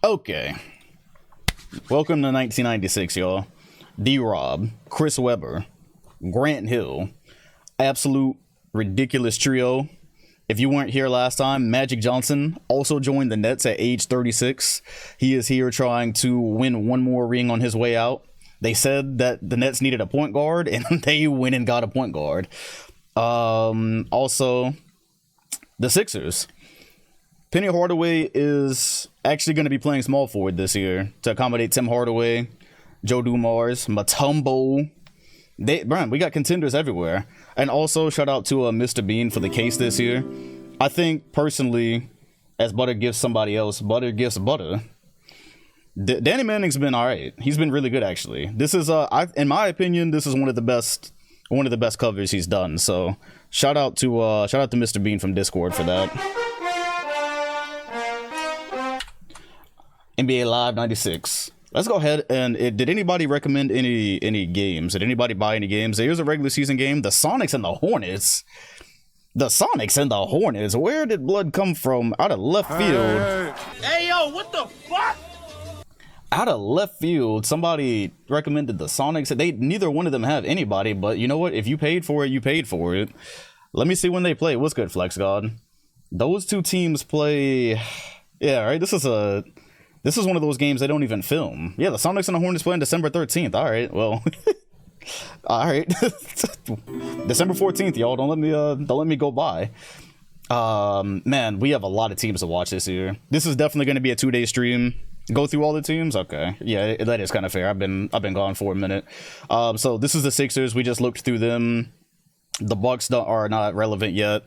Okay. Welcome to 1996, y'all. D-Rob, Chris Webber, Grant Hill, absolute ridiculous trio. If you weren't here last time, Magic Johnson also joined the Nets at age 36. He is here trying to win one more ring on his way out. They said that the Nets needed a point guard, and they went and got a point guard. Also, the Sixers. Penny Hardaway is actually going to be playing small forward this year to accommodate Tim Hardaway, Joe Dumars, Mutombo. We got contenders everywhere. And also, shout out to Mr. Bean for the case this year. I think, personally, as butter gives somebody else, butter gives butter. Danny Manning's been all right. He's been really good, actually. This is, in my opinion, this is one of the best covers he's done. So, shout out to Mr. Bean from Discord for that. NBA Live 96. Let's go ahead and did anybody recommend any games? Did anybody buy any games? Here's a regular season game. The Sonics and the Hornets. The Sonics and the Hornets. Where did blood come from? Out of left field. Hey yo, what the fuck? Out of left field, somebody recommended the Sonics. Neither one of them have anybody, but you know what? If you paid for it, you paid for it. Let me see when they play. What's good, Flex God? Those two teams play. Yeah, right. This is one of those games they don't even film. Yeah, the Sonics and the Hornets play on December 13th. All right, well, all right. December 14th, y'all. Don't let me go by. Man, we have a lot of teams to watch this year. This is definitely going to be a 2-day stream. Go through all the teams. Okay, yeah, that is kind of fair. I've been gone for a minute. So this is the Sixers. We just looked through them. The Bucks are not relevant yet.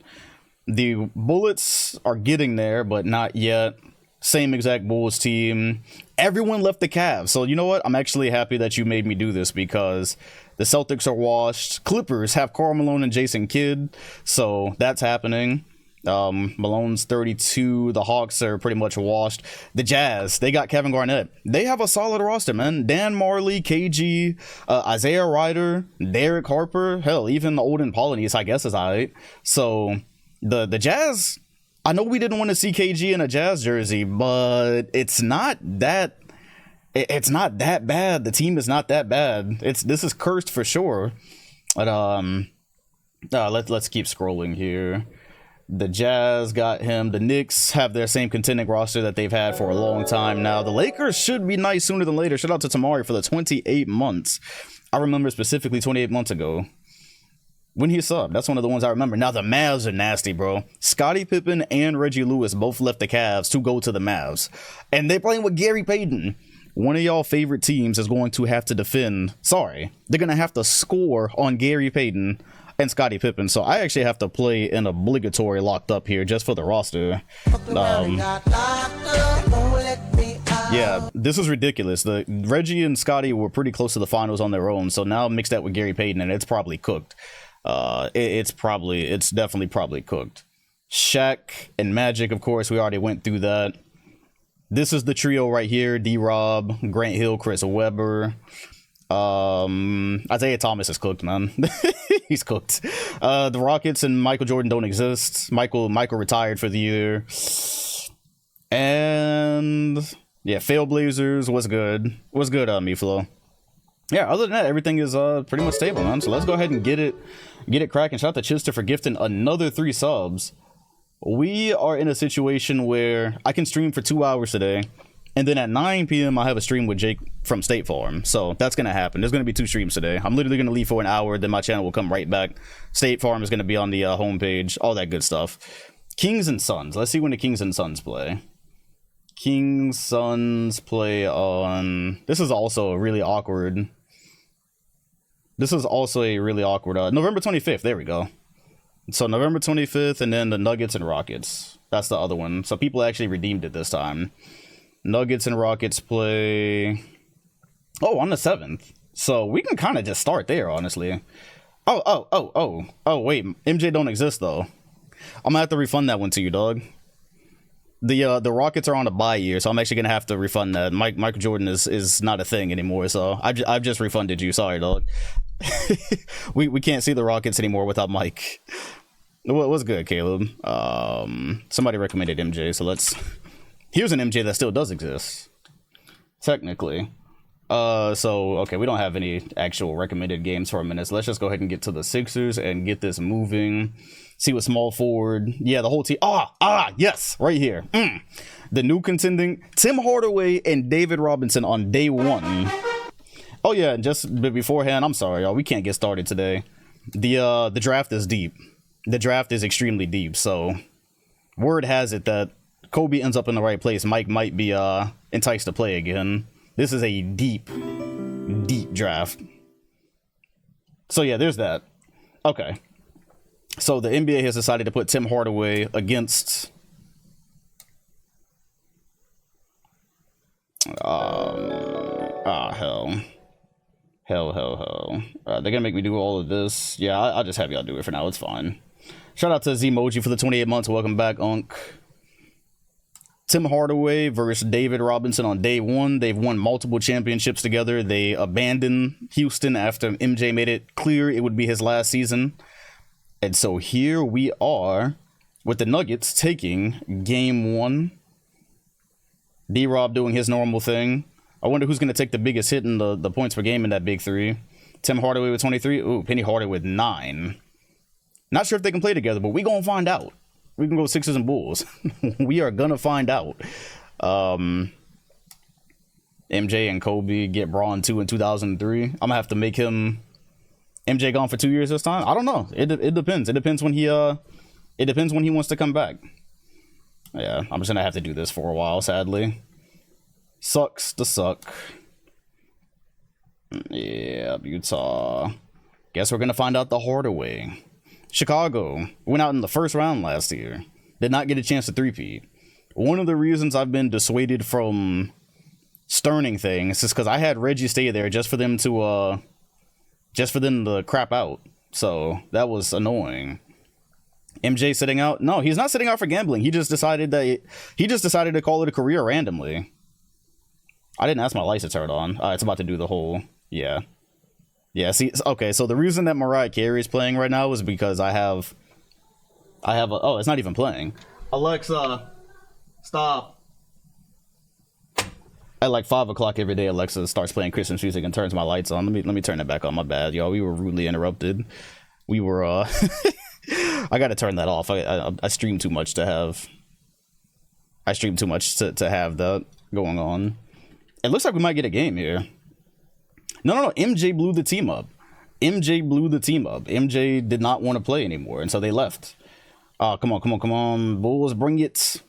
The Bullets are getting there, but not yet. Same exact Bulls team. Everyone left the Cavs. So you know what? I'm actually happy that you made me do this because the Celtics are washed. Clippers have Karl Malone and Jason Kidd. So that's happening. Malone's 32. The Hawks are pretty much washed. The Jazz, they got Kevin Garnett. They have a solid roster, man. Dan Marley, KG, Isaiah Ryder, Derek Harper. Hell, even the Olden Polonius, I guess, is all right. So the Jazz... I know we didn't want to see KG in a Jazz jersey, but it's not that bad. The team is not that bad. This is cursed for sure. But let's keep scrolling here. The Jazz got him. The Knicks have their same contending roster that they've had for a long time now. The Lakers should be nice sooner than later. Shout out to Tamari for the 28 months. I remember specifically 28 months ago. When he subbed, that's one of the ones I remember. Now the Mavs are nasty, bro. Scottie Pippen and Reggie Lewis both left the Cavs to go to the Mavs. And they're playing with Gary Payton. One of y'all favorite teams is going to have to defend. Sorry. They're going to have to score on Gary Payton and Scottie Pippen. So I actually have to play an obligatory locked up here just for the roster. Yeah, this is ridiculous. The Reggie and Scottie were pretty close to the finals on their own. So now mix that with Gary Payton and it's probably cooked. It's definitely probably cooked. Shaq and Magic, of course, we already went through that. This is the trio right here: D-Rob, Grant Hill, Chris Webber. Isaiah Thomas is cooked, man. He's cooked. The Rockets and Michael Jordan don't exist. Michael retired for the year. And yeah, Failblazers was good. Was good, Miflo. Yeah, other than that, everything is pretty much stable, man. So let's go ahead and get it cracking. Shout out to Chister for gifting another 3 subs. We are in a situation where I can stream for 2 hours today, and then at 9 p.m. I have a stream with Jake from State Farm. So that's gonna happen. There's gonna be 2 streams today. I'm literally gonna leave for an hour, then my channel will come right back. State Farm is gonna be on the homepage, all that good stuff. Kings and Suns. Let's see when the Kings and Suns play. Kings Suns play on. This is also really awkward. November 25th. There we go. So November 25th, and then the Nuggets and Rockets. That's the other one. So people actually redeemed it this time. Nuggets and Rockets play. Oh, on the 7th. So we can kind of just start there, honestly. Oh, wait. MJ don't exist, though. I'm gonna have to refund that one to you, dog. The Rockets are on a bye year, so I'm actually gonna have to refund that. Michael Jordan is not a thing anymore, so I've just refunded you. Sorry, dog. we can't see the Rockets anymore without Mike. What's good, Caleb? Somebody recommended MJ, so let's Here's an MJ that still does exist, technically. So okay, we don't have any actual recommended games for a minute. So let's just go ahead and get to the Sixers and get this moving. See what small forward. Yeah, the whole team. Yes, right here. The new contending Tim Hardaway and David Robinson on day 1. Oh yeah, just beforehand, I'm sorry, y'all. We can't get started today. The draft is deep. The draft is extremely deep. So word has it that Kobe ends up in the right place. Mike might be enticed to play again. This is a deep draft. So yeah, there's that. Okay. So the NBA has decided to put Tim Hardaway against hell. They're gonna make me do all of this. Yeah, I'll just have y'all do it for now. It's fine. Shout out to Zmoji for the 28 months. Welcome back, Unk. Tim Hardaway versus David Robinson on day 1. They've won multiple championships together. They abandoned Houston after MJ made it clear it would be his last season. And so here we are with the Nuggets taking game 1. D-Rob doing his normal thing. I wonder who's going to take the biggest hit in the points per game in that big 3. Tim Hardaway with 23. Ooh, Penny Hardaway with 9. Not sure if they can play together, but we going to find out. We can go Sixers and Bulls. We are going to find out. MJ and Kobe get Braun 2 in 2003. I'm going to have to make him... MJ gone for 2 years this time? I don't know. It depends. It depends when he wants to come back. Yeah, I'm just going to have to do this for a while, sadly. Sucks to suck. Yeah, Utah. Guess we're going to find out the harder way. Chicago went out in the first round last year. Did not get a chance to three-peat. One of the reasons I've been dissuaded from sterning things is because I had Reggie stay there just for them to crap out. So that was annoying. MJ sitting out? No, he's not sitting out for gambling. He just decided to call it a career randomly. I didn't ask my lights to turn on. It's about to do the whole yeah, see, okay, so the reason that Mariah Carey is playing right now is because I have oh, it's not even playing. Alexa, stop. At like 5 o'clock every day, Alexa starts playing Christmas music and turns my lights on. Let me turn it back on. My bad, y'all. We were rudely interrupted. We were I gotta turn that off. I stream too much to have that going on. It looks like we might get a game here. No. MJ blew the team up. MJ did not want to play anymore, and so they left. Oh, come on. Bulls, bring it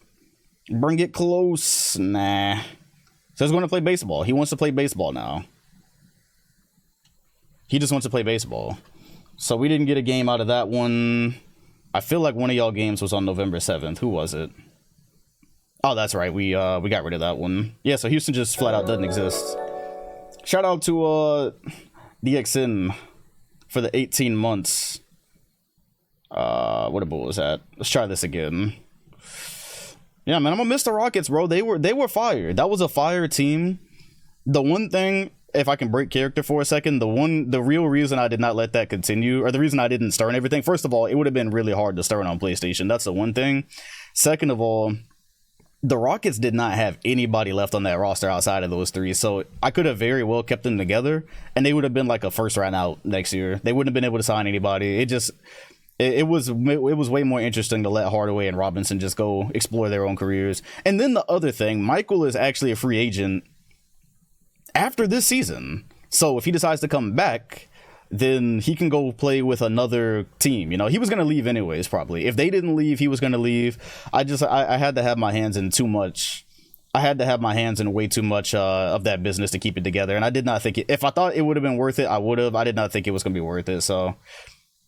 close. Nah. So he's going to play baseball. He wants to play baseball now. He just wants to play baseball. So we didn't get a game out of that one. I feel like one of y'all games was on November 7th. Who was it? Oh, that's right. We got rid of that one. Yeah, so Houston just flat out doesn't exist. Shout out to DXN for the 18 months. What a bull was that? Let's try this again. Yeah, man, I'm gonna miss the Rockets, bro. They were fired. That was a fire team. The one thing, if I can break character for a second, the real reason I did not let that continue, or the reason I didn't stern everything, first of all, it would have been really hard to stern on PlayStation. That's the one thing. Second of all, the Rockets did not have anybody left on that roster outside of those 3, so I could have very well kept them together, and they would have been like a first round out next year. They wouldn't have been able to sign anybody. It was way more interesting to let Hardaway and Robinson just go explore their own careers. And then the other thing, Michael is actually a free agent after this season, so if he decides to come back, then he can go play with another team. You know, he was going to leave anyways, probably. If they didn't leave, he was going to leave. I had to have my hands in too much. I had to have my hands in way too much of that business to keep it together. And I did not think if I thought it would have been worth it, I would have. I did not think it was going to be worth it. So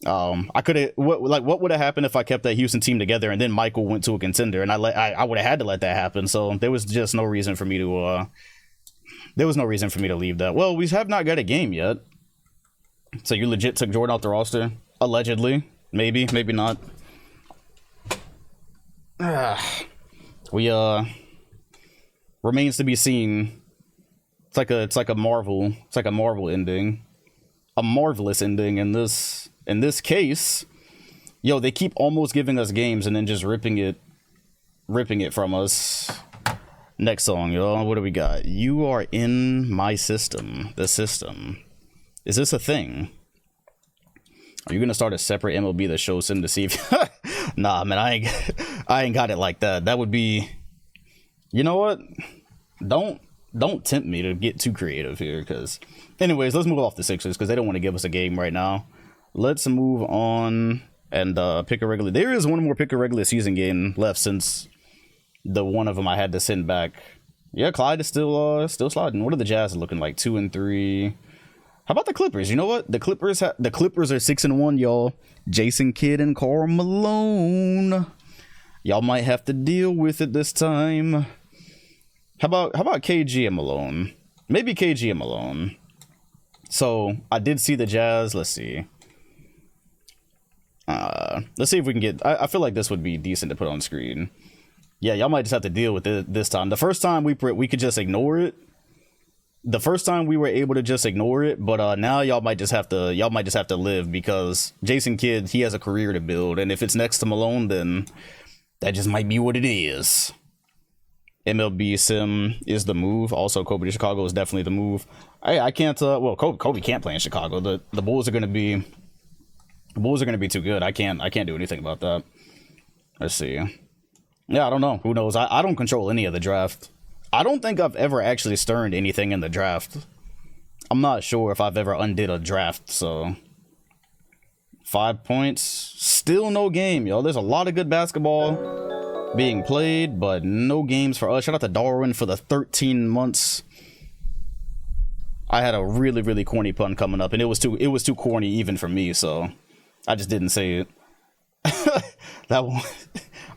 I could have, what would have happened if I kept that Houston team together and then Michael went to a contender and I would have had to let that happen. So there was just no reason for me to, leave that. Well, we have not got a game yet. So you legit took Jordan off the roster? Allegedly. Maybe not. Remains to be seen. It's like a Marvel ending. A marvelous ending in this case. They keep almost giving us games and then just ripping it from us. Next song, y'all. What do we got? You are in my system. The system. Is this a thing? Are you gonna start a separate MLB that shows him to see if Nah, man, I ain't got it like that. That would be, you know what? Don't tempt me to get too creative here, because anyways, let's move off the Sixers because they don't want to give us a game right now. Let's move on and pick a regular. There is one more pick a regular season game left since the one of them I had to send back. Yeah, Clyde is still sliding. What are the Jazz looking like? 2-3. How about the Clippers? You know what? The Clippers are 6-1, y'all. Jason Kidd and Karl Malone. Y'all might have to deal with it this time. How about KG and Malone? Maybe KG and Malone. So I did see the Jazz. Let's see. Let's see if we can get. I feel like this would be decent to put on screen. Yeah, y'all might just have to deal with it this time. The first time we could just ignore it. The first time we were able to just ignore it, but now y'all might just have to live, because Jason Kidd, he has a career to build, and if it's next to Malone, then that just might be what it is. MLB Sim is the move. Also, Kobe to Chicago is definitely the move. I can't. Well, Kobe can't play in Chicago. The Bulls are gonna be too good. I can't do anything about that. Let's see. Yeah, I don't know. Who knows? I don't control any of the draft. I don't think I've ever actually sterned anything in the draft. I'm not sure if I've ever undid a draft, so 5 points. Still no game, yo. There's a lot of good basketball being played, but no games for us. Shout out to Darwin for the 13 months. I had a really, really corny pun coming up, and it was too corny even for me, so I just didn't say it. That one.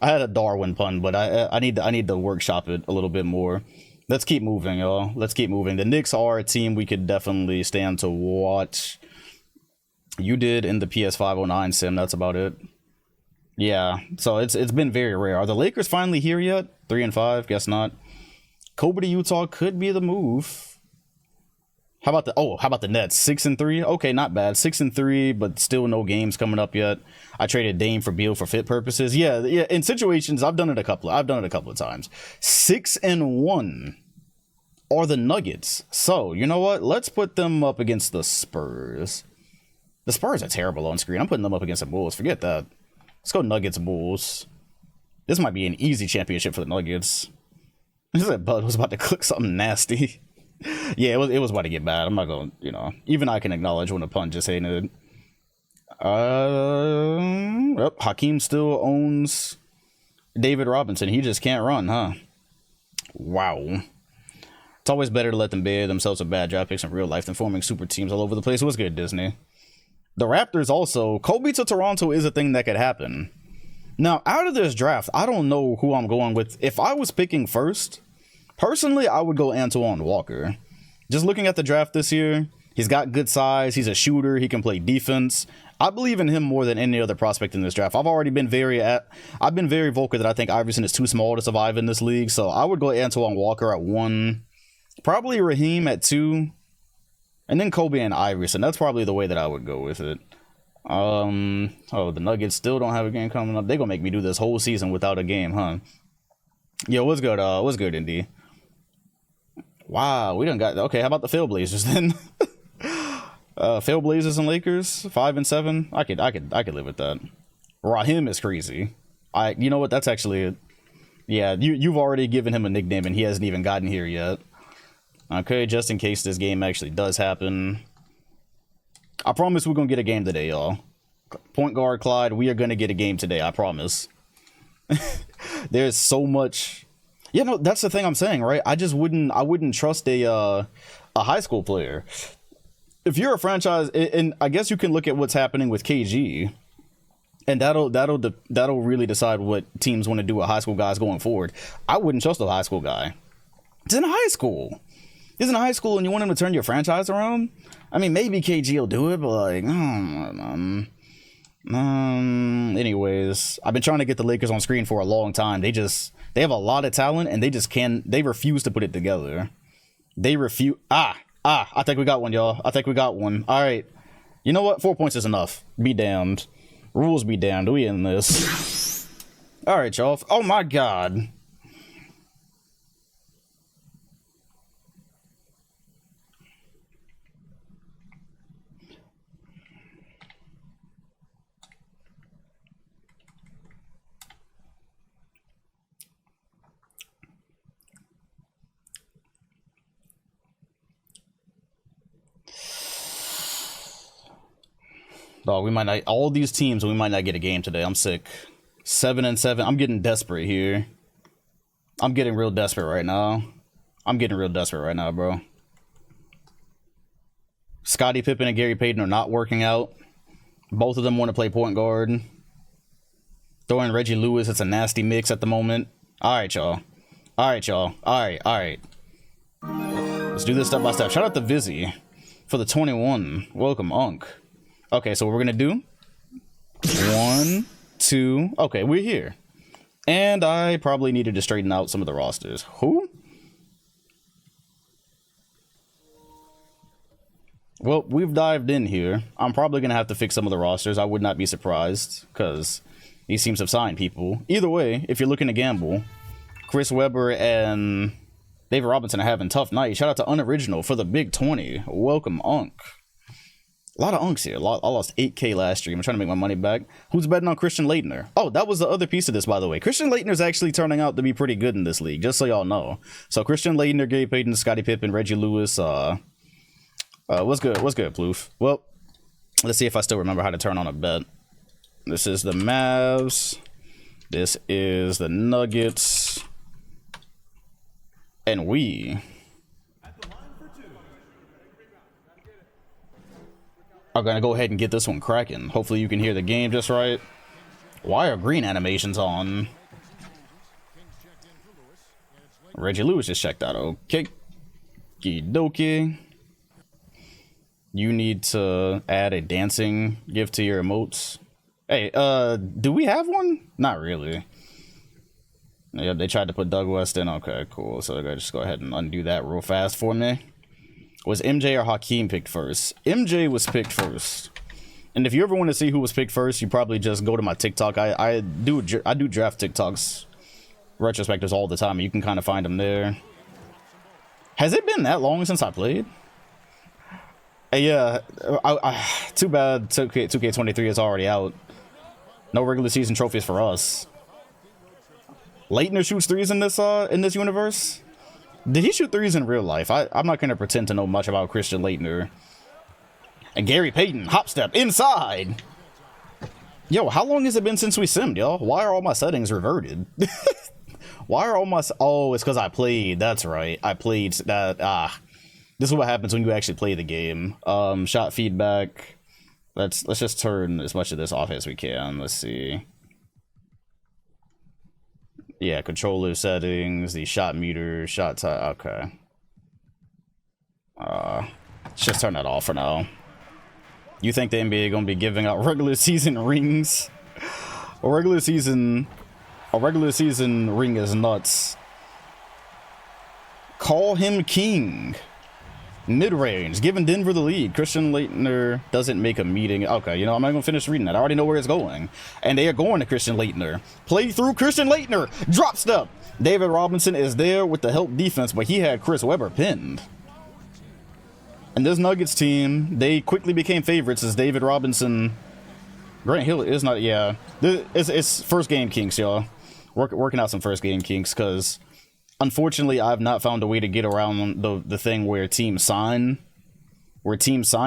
I had a Darwin pun, but I need to workshop it a little bit more. Let's keep moving, y'all. Let's keep moving. The Knicks are a team we could definitely stand to watch. You did in the PS509 sim. That's about it. Yeah. So it's been very rare. Are the Lakers finally here yet? 3-5? Guess not. Kobe to Utah could be the move. How about the Nets? 6-3. Okay, not bad. 6-3, but still no games coming up yet. I traded Dame for Beal for fit purposes. Yeah. In situations, I've done it a couple of times. 6-1 are the Nuggets. So you know what? Let's put them up against the Spurs. The Spurs are terrible on screen. I'm putting them up against the Bulls. Forget that. Let's go Nuggets Bulls. This might be an easy championship for the Nuggets. This Bud was about to click something nasty. Yeah, it was about to get bad. I'm not going to, even I can acknowledge when a pun just ain't it. Hakeem still owns David Robinson. He just can't run, huh? Wow. It's always better to let them bury themselves with bad draft picks in real life than forming super teams all over the place. What's good, Disney? The Raptors also. Kobe to Toronto is a thing that could happen. Now, out of this draft, I don't know who I'm going with. If I was picking first, personally, I would go Antoine Walker. Just looking at the draft this year, he's got good size. He's a shooter. He can play defense. I believe in him more than any other prospect in this draft. I've been very vocal that I think Iverson is too small to survive in this league. So I would go Antoine Walker at 1, probably Raheem at 2, and then Kobe and Iverson. That's probably the way that I would go with it. The Nuggets still don't have a game coming up. They're gonna make me do this whole season without a game, huh? Yo, what's good? What's good, Indy? Wow, we done got. Okay, how about the Trailblazers then? Trailblazers and Lakers 5-7. I could live with that. Raheem is crazy. You know what? That's actually, yeah. You've already given him a nickname and he hasn't even gotten here yet. Okay, just in case this game actually does happen, I promise we're gonna get a game today, y'all. Point guard Clyde, we are gonna get a game today. I promise. There's so much. Yeah, no, that's the thing I'm saying, right? I wouldn't trust a high school player. If you're a franchise, and I guess you can look at what's happening with KG, and that'll really decide what teams want to do with high school guys going forward. I wouldn't trust a high school guy. It's in high school. He's in high school, and you want him to turn your franchise around? I mean, maybe KG will do it, but like, anyways, I've been trying to get the Lakers on screen for a long time. They have a lot of talent, and they refuse to put it together. They refuse. I think we got one, y'all. I think we got one. All right. You know what? 4 points is enough. Be damned. Rules be damned. We in this. All right, y'all. Oh my God. Oh, we might not. All these teams, we might not get a game today. I'm sick. 7-7. I'm getting desperate here. I'm getting real desperate right now. Bro. Scottie Pippen and Gary Payton are not working out. Both of them want to play point guard. Throwing Reggie Lewis, it's a nasty mix at the moment. All right, y'all. All right. Let's do this step by step. Shout out to Vizzy for the 21. Welcome, Unk. Okay, so what we're going to do. 1, 2. Okay, we're here. And I probably needed to straighten out some of the rosters. Who? Well, we've dived in here. I'm probably going to have to fix some of the rosters. I would not be surprised, because these teams have signed people. Either way, if you're looking to gamble, Chris Webber and David Robinson are having tough nights. Shout out to Unoriginal for the big 20. Welcome, Unk. A lot of Unks here. I lost 8K last stream. I'm trying to make my money back. Who's betting on Christian Laettner? Oh, that was the other piece of this, by the way. Christian Laettner's actually turning out to be pretty good in this league, just so y'all know. So Christian Laettner, Gary Payton, Scottie Pippen, Reggie Lewis. What's good, Ploof? Well, let's see if I still remember how to turn on a bet. This is the Mavs. This is the Nuggets. And we are going to go ahead and get this one cracking. Hopefully you can hear the game just right. Why are green animations on? Reggie Lewis just checked out. Okay. Okie You need to add a dancing gift to your emotes. Hey, do we have one? Not really. Yeah, they tried to put Doug West in. Okay, cool. So I just go ahead and undo that real fast for me. Was MJ or Hakeem picked first? MJ was picked first. And if you ever want to see who was picked first, you probably just go to my TikTok. I do draft TikToks, retrospectives all the time. And you can kind of find them there. Has it been that long since I played? Yeah, too bad 2K23 is already out. No regular season trophies for us. Laettner shoots threes in this universe? Did he shoot threes in real life? I'm not going to pretend to know much about Christian Laettner. And Gary Payton, hop step, inside! Yo, how long has it been since we simmed, y'all? Why are all my settings reverted? Why are all my... Oh, it's because I played. That's right. I played that. This is what happens when you actually play the game. Shot feedback. Let's just turn as much of this off as we can. Let's see. Yeah, controller settings, the shot meter, shot time. Okay. Let's just turn that off for now. You think the NBA gonna be giving out regular season rings? A regular season ring is nuts. Call him king. Mid-range, giving Denver the lead. Christian Laettner doesn't make a meeting. Okay, you know, I'm not gonna finish reading that. I already know where it's going. And they are going to Christian Laettner. Play through Christian Laettner. Drop step. David Robinson is there with the help defense, but he had Chris Webber pinned. And this Nuggets team, they quickly became favorites as David Robinson. Grant Hill is not, yeah. It's first game kinks, y'all. Working out some first game kinks, because unfortunately, I've not found a way to get around the thing where teams sign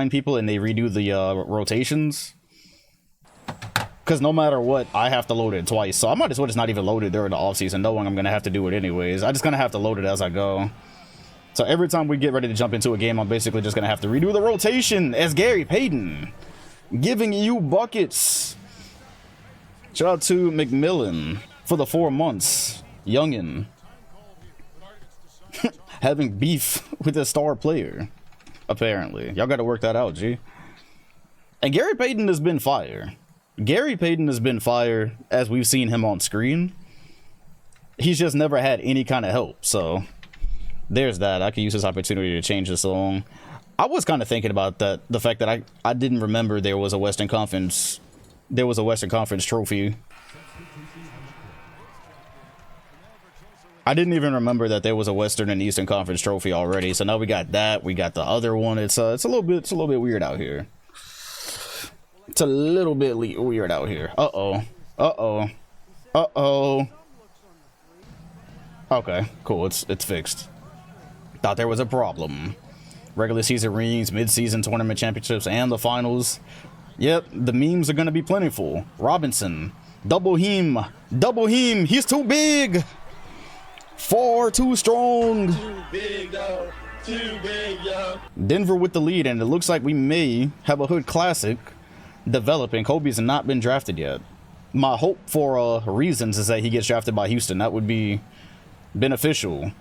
people and they redo the rotations. Because no matter what, I have to load it twice. So I might as well just not even load it during the offseason, knowing I'm going to have to do it anyways. I'm just going to have to load it as I go. So every time we get ready to jump into a game, I'm basically just going to have to redo the rotation as Gary Payton, giving you buckets. Shout out to McMillan for the 4 months. Youngin. Having beef with a star player, apparently. Y'all got to work that out, G. And Gary Payton has been fire. Gary Payton has been fire as we've seen him on screen. He's just never had any kind of help, so there's that. I could use this opportunity to change the song. I was kind of thinking about that, the fact that I didn't remember there was a Western Conference trophy. I didn't even remember that there was a Western and Eastern Conference trophy already. So now we got that. We got the other one. It's a little bit weird out here. It's a little bit weird out here. Okay, cool. It's fixed. Thought there was a problem. Regular season rings, mid-season tournament championships, and the finals. Yep, the memes are gonna be plentiful. Robinson, double him, he's too big. Far too strong. Too big, though. Too big, yo. Denver with the lead, and it looks like we may have a Hood Classic developing. Kobe's not been drafted yet. My hope for reasons is that he gets drafted by Houston. That would be beneficial.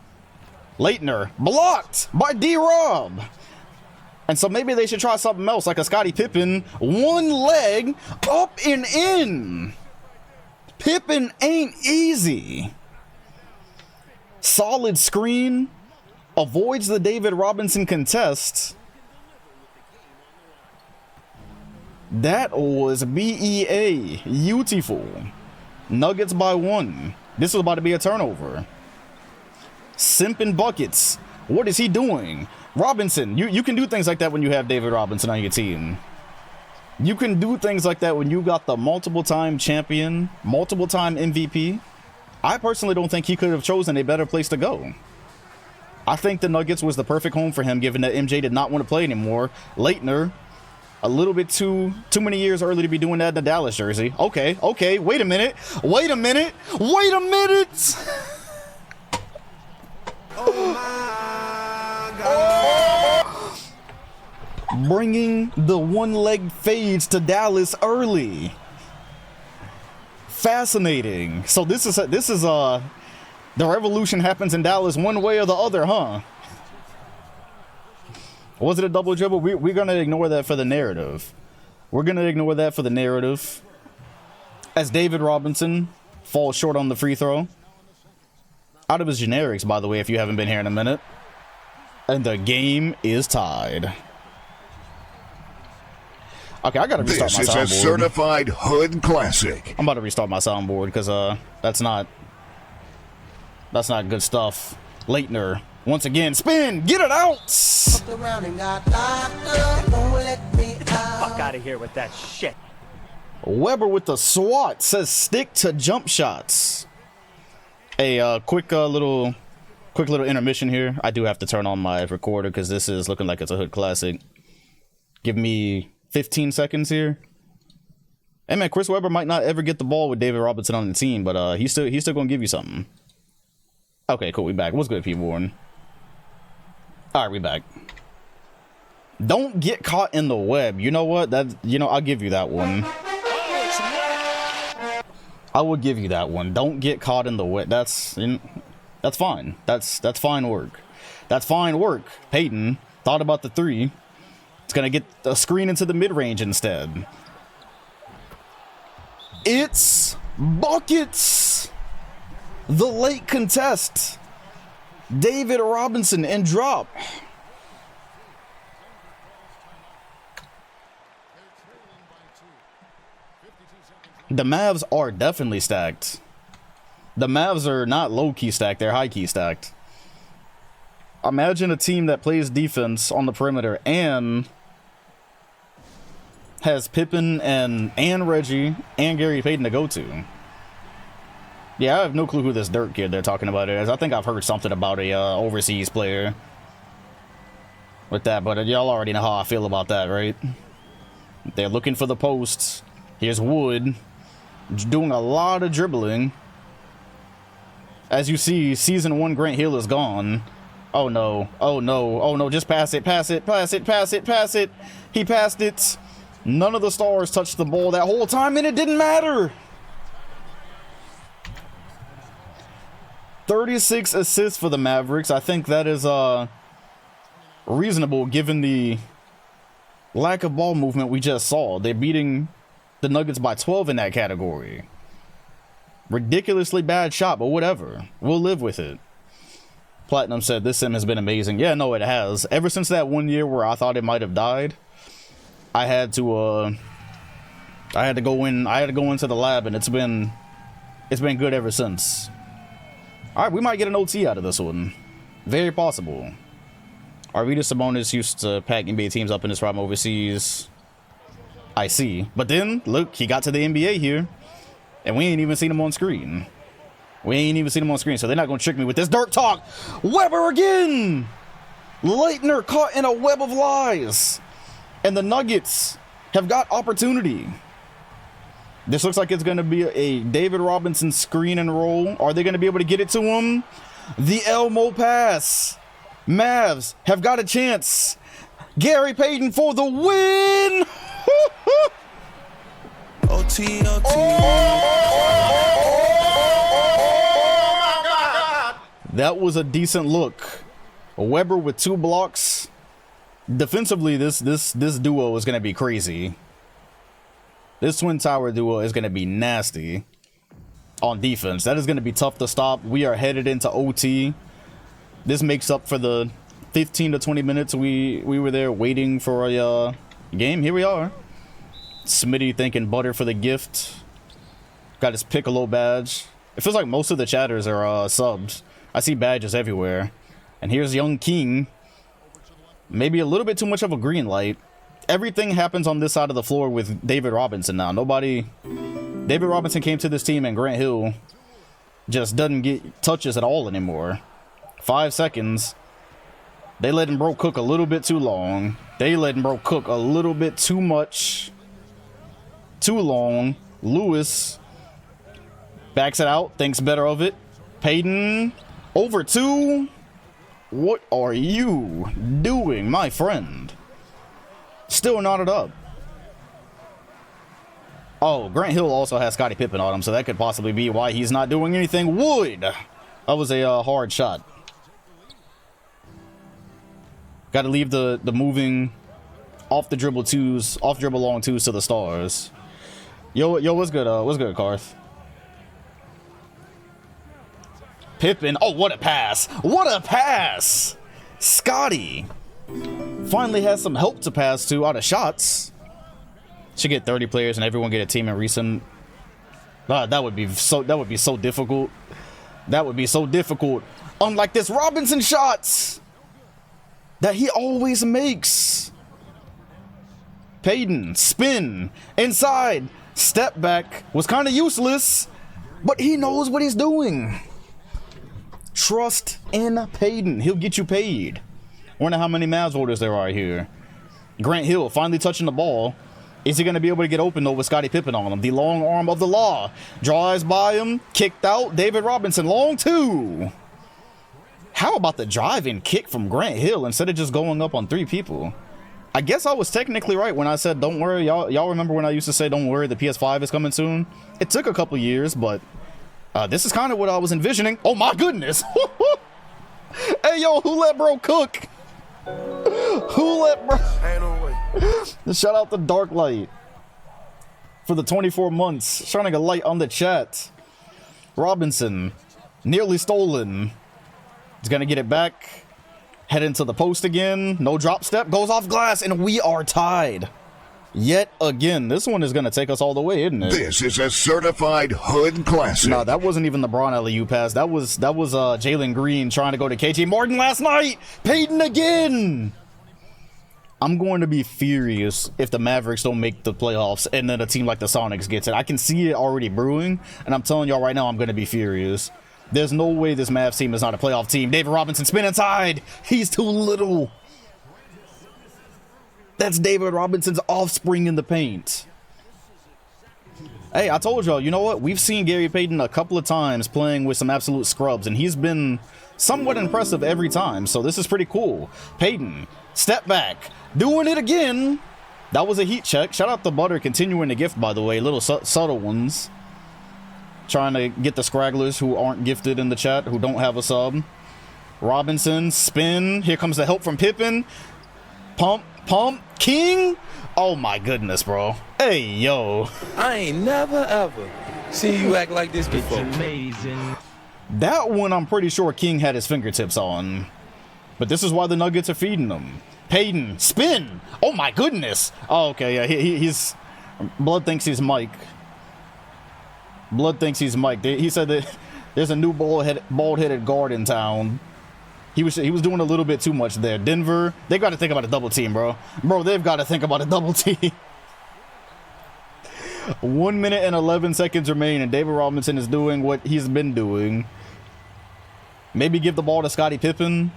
Leitner blocked by D-Rob. And so maybe they should try something else, like a Scottie Pippen. One leg up and in. Pippen ain't easy. Solid screen. Avoids the David Robinson contest. That was BEA. Beautiful. Nuggets by 1. This was about to be a turnover. Simping buckets. What is he doing? Robinson, you can do things like that when you have David Robinson on your team. You can do things like that when you got the multiple-time champion, multiple-time MVP. I personally don't think he could have chosen a better place to go. I think the Nuggets was the perfect home for him, given that MJ did not want to play anymore. Leitner, a little bit too many years early to be doing that in the Dallas jersey. Okay, wait a minute. Oh my God. Oh! Bringing the one-leg fades to Dallas early. Fascinating. So this is the revolution happens in Dallas one way or the other, huh? Was it a double dribble? We're gonna ignore that for the narrative. As David Robinson falls short on the free throw. Out of his generics, by the way, if you haven't been here in a minute. And the game is tied. Okay, I gotta restart my soundboard. This is a certified Hood Classic. I'm about to restart my soundboard because that's not good stuff. Leitner, once again, spin, get it out. Fuck Out of here with that shit. Weber with the swat says stick to jump shots. A quick little intermission here. I do have to turn on my recorder because this is looking like it's a Hood Classic. Give me 15 seconds here. Hey man, Chris Webber might not ever get the ball with David Robinson on the team, but he's still gonna give you something. Okay, cool. We back. What's good, P. Warren? All right, we back. Don't get caught in the web. You know what? I'll give you that one. I will give you that one. Don't get caught in the web. That's fine. That's fine work. That's fine work. Peyton thought about the three. It's gonna get a screen into the mid-range instead. It's buckets. The late contest. David Robinson and drop. The Mavs are definitely stacked. The Mavs are not low-key stacked, they're high-key stacked. Imagine a team that plays defense on the perimeter and has Pippen and Reggie and Gary Payton to go to. Yeah, I have no clue who this Dirk kid they're talking about is. I think I've heard something about a overseas player with that, but y'all already know how I feel about that, right? They're looking for the posts. Here's Wood doing a lot of dribbling. As you see, season 1 Grant Hill is gone. Oh no, oh no, oh no, just pass it. He passed it. None of the stars touched the ball that whole time, and it didn't matter. 36 assists for the Mavericks. I think that is reasonable given the lack of ball movement we just saw. They're beating the Nuggets by 12 in that category. Ridiculously bad shot, but whatever. We'll live with it. Platinum said this sim has been amazing. Yeah, no, it has. Ever since that one year where I thought it might have died, I had to go into the lab, and it's been good ever since. All right, we might get an OT out of this one. Very possible. Arvydas Sabonis used to pack NBA teams up in his prime overseas. I see. But then, look, he got to the NBA here, and we ain't even seen him on screen. So they're not going to trick me with this Dirk talk. Weber again! Leitner caught in a web of lies. And the Nuggets have got opportunity. This looks like it's going to be a David Robinson screen and roll. Are they going to be able to get it to him? The Elmo pass. Mavs have got a chance. Gary Payton for the win. OT, OT. That was a decent look. Weber with 2 blocks. Defensively, this duo is going to be crazy. This Twin Tower duo is going to be nasty on defense. That is going to be tough to stop. We are headed into OT. This makes up for the 15 to 20 minutes we were there waiting for a game. Here we are. Smitty thanking Butter for the gift. Got his Piccolo badge. It feels like most of the chatters are subs. I see badges everywhere. And here's Young King. Maybe a little bit too much of a green light. Everything happens on this side of the floor with David Robinson now. David Robinson came to this team and Grant Hill just doesn't get touches at all anymore. 5 seconds. They let him bro cook a little bit too long. They let him bro cook a little bit too much. Too long. Lewis backs it out, thinks better of it. Payton over 2. What are you doing, my friend? Still knotted up. Oh, Grant Hill also has Scottie Pippen on him, so that could possibly be why he's not doing anything. Wood! That was a hard shot. Got to leave the moving off the dribble twos, off dribble long twos to the stars. Yo, what's good? What's good, Karth? Pippen. Oh, what a pass! What a pass! Scottie finally has some help to pass to out of shots. Should get 30 players and everyone get a team in recent. That would be so difficult. That would be so difficult. Unlike this Robinson shots that he always makes. Payton spin inside, step back was kind of useless, but he knows what he's doing. Trust in Payton. He'll get you paid. Wonder how many Mavs voters there are here. Grant Hill finally touching the ball. Is he going to be able to get open though with Scottie Pippen on him? The long arm of the law. Drives by him. Kicked out. David Robinson. Long 2. How about the drive-in kick from Grant Hill instead of just going up on 3 people? I guess I was technically right when I said don't worry. Y'all remember when I used to say don't worry, the PS5 is coming soon? It took a couple years, but this is kind of what I was envisioning. Oh my goodness. Hey, yo, who let bro cook? Who let bro? Ain't no way. Shout out to Dark Light for the 24 months. Shining a light on the chat. Robinson, nearly stolen. He's going to get it back. Head into the post again. No drop step. Goes off glass, and we are tied. Yet again, this one is going to take us all the way, isn't it? This is a certified hood classic. No, that wasn't even the Braun LEU pass. That was Jalen Green trying to go to KJ Martin last night. Payton again. I'm going to be furious if the Mavericks don't make the playoffs and then a team like the Sonics gets it. I can see it already brewing, and I'm telling y'all right now, I'm going to be furious. There's no way this Mavs team is not a playoff team. David Robinson spin inside. He's too little. That's David Robinson's offspring in the paint. Hey, I told y'all, you know what? We've seen Gary Payton a couple of times playing with some absolute scrubs, and he's been somewhat impressive every time, so this is pretty cool. Payton, step back, doing it again. That was a heat check. Shout out to Butter continuing the gift, by the way. Little subtle ones. Trying to get the scragglers who aren't gifted in the chat, who don't have a sub. Robinson, spin. Here comes the help from Pippen. Pump. King. Oh my goodness, bro. Hey, yo. I ain't never ever seen you act like this before. It's amazing. That one I'm pretty sure King had his fingertips on. But this is why the Nuggets are feeding them. Payton, spin. Oh my goodness. Oh, okay, yeah, he's... Blood thinks he's Mike. Blood thinks he's Mike. He said that there's a new bald-headed guard in town. He was doing a little bit too much there. Denver, they got to think about a double team, bro. Bro, they've got to think about a double team. 1 minute and 11 seconds remain, and David Robinson is doing what he's been doing. Maybe give the ball to Scottie Pippen.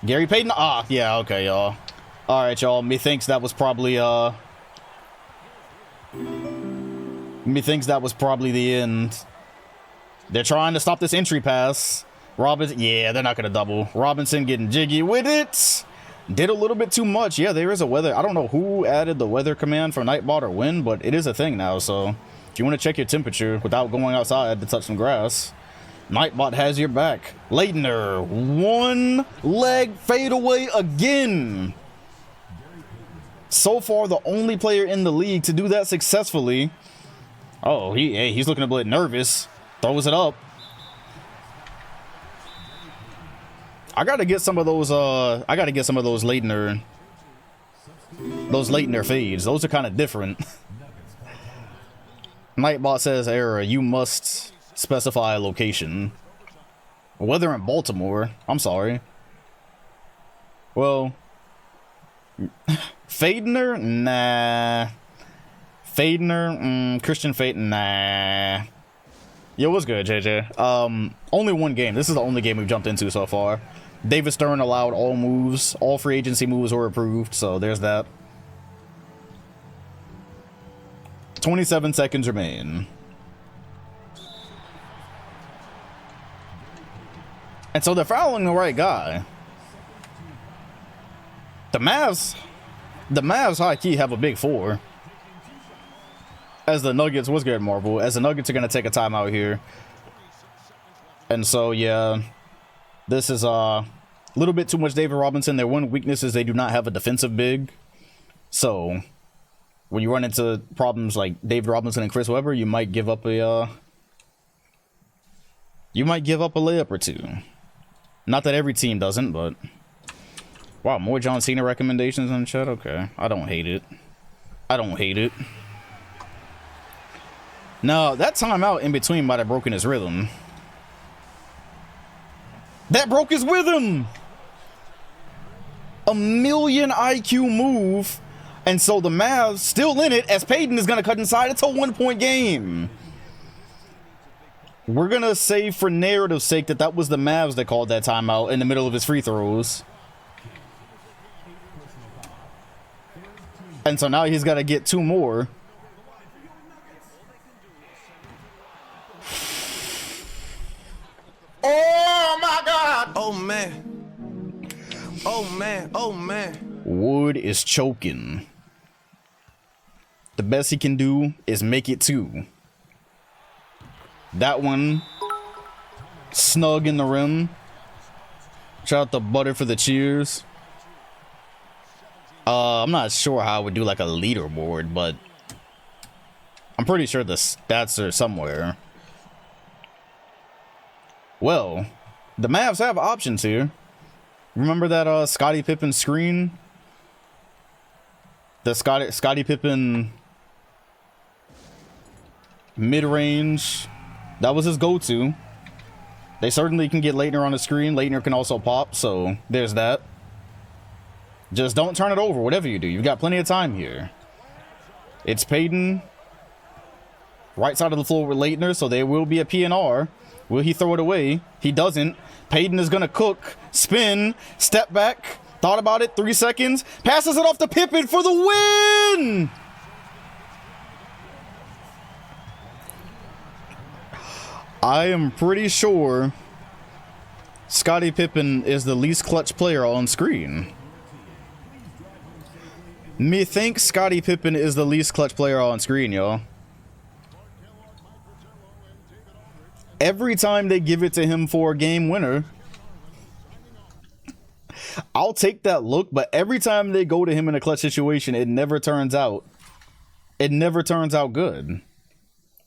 Gary Payton. Ah, yeah, okay, y'all. All right, y'all. Methinks that was probably Methinks that was probably the end. They're trying to stop this entry pass. Robinson, yeah, they're not going to double. Robinson getting jiggy with it. Did a little bit too much. Yeah, there is a weather. I don't know who added the weather command for Nightbot or when, but it is a thing now. So if you want to check your temperature without going outside to touch some grass, Nightbot has your back. Leitner, one leg fadeaway again. So far, the only player in the league to do that successfully. Oh, he's looking a bit nervous. Throws it up. I gotta get some of those. I gotta get some of those Leitner. Those Leitner fades. Those are kind of different. Nightbot says error. You must specify a location. Whether in Baltimore. I'm sorry. Well, Fadener? Nah. Fadener? Christian Fade? Nah. Yo, what's good, JJ? Only one game. This is the only game we've jumped into so far. David Stern allowed all moves. All free agency moves were approved, so there's that. 27 seconds remain. And so they're fouling the right guy. The Mavs high-key have a big four. As the Nuggets, what's good, Marvel? As the Nuggets are going to take a timeout here. And so, yeah, this is a little bit too much David Robinson. Their one weakness is they do not have a defensive big. So, when you run into problems like David Robinson and Chris Webber, you might give up a layup or two. Not that every team doesn't, but wow, more John Cena recommendations in the chat. Okay, I don't hate it. I don't hate it. No, that timeout in between might have broken his rhythm. That broke his rhythm. A million IQ move. And so the Mavs still in it as Payton is going to cut inside. It's a 1-point game. We're going to say for narrative's sake that was the Mavs that called that timeout in the middle of his free throws. And so now he's got to get two more. Oh my God! Oh man! Oh man! Oh man! Wood is choking. The best he can do is make it two. That one snug in the rim. Shout out to Butter for the cheers. I'm not sure how I would do like a leaderboard, but I'm pretty sure the stats are somewhere. Well, the Mavs have options here. Remember that Scottie Pippen screen? The Scottie Pippen mid-range. That was his go-to. They certainly can get Leitner on the screen. Leitner can also pop, so there's that. Just don't turn it over, whatever you do. You've got plenty of time here. It's Payton. Right side of the floor with Leitner, so there will be a PNR. Will he throw it away? He doesn't. Payton is going to cook, spin, step back, thought about it, 3 seconds, passes it off to Pippen for the win! I am pretty sure Scottie Pippen is the least clutch player on screen. Methinks Scottie Pippen is the least clutch player on screen, y'all. Every time they give it to him for a game winner, I'll take that look, but every time they go to him in a clutch situation, it never turns out. It never turns out good.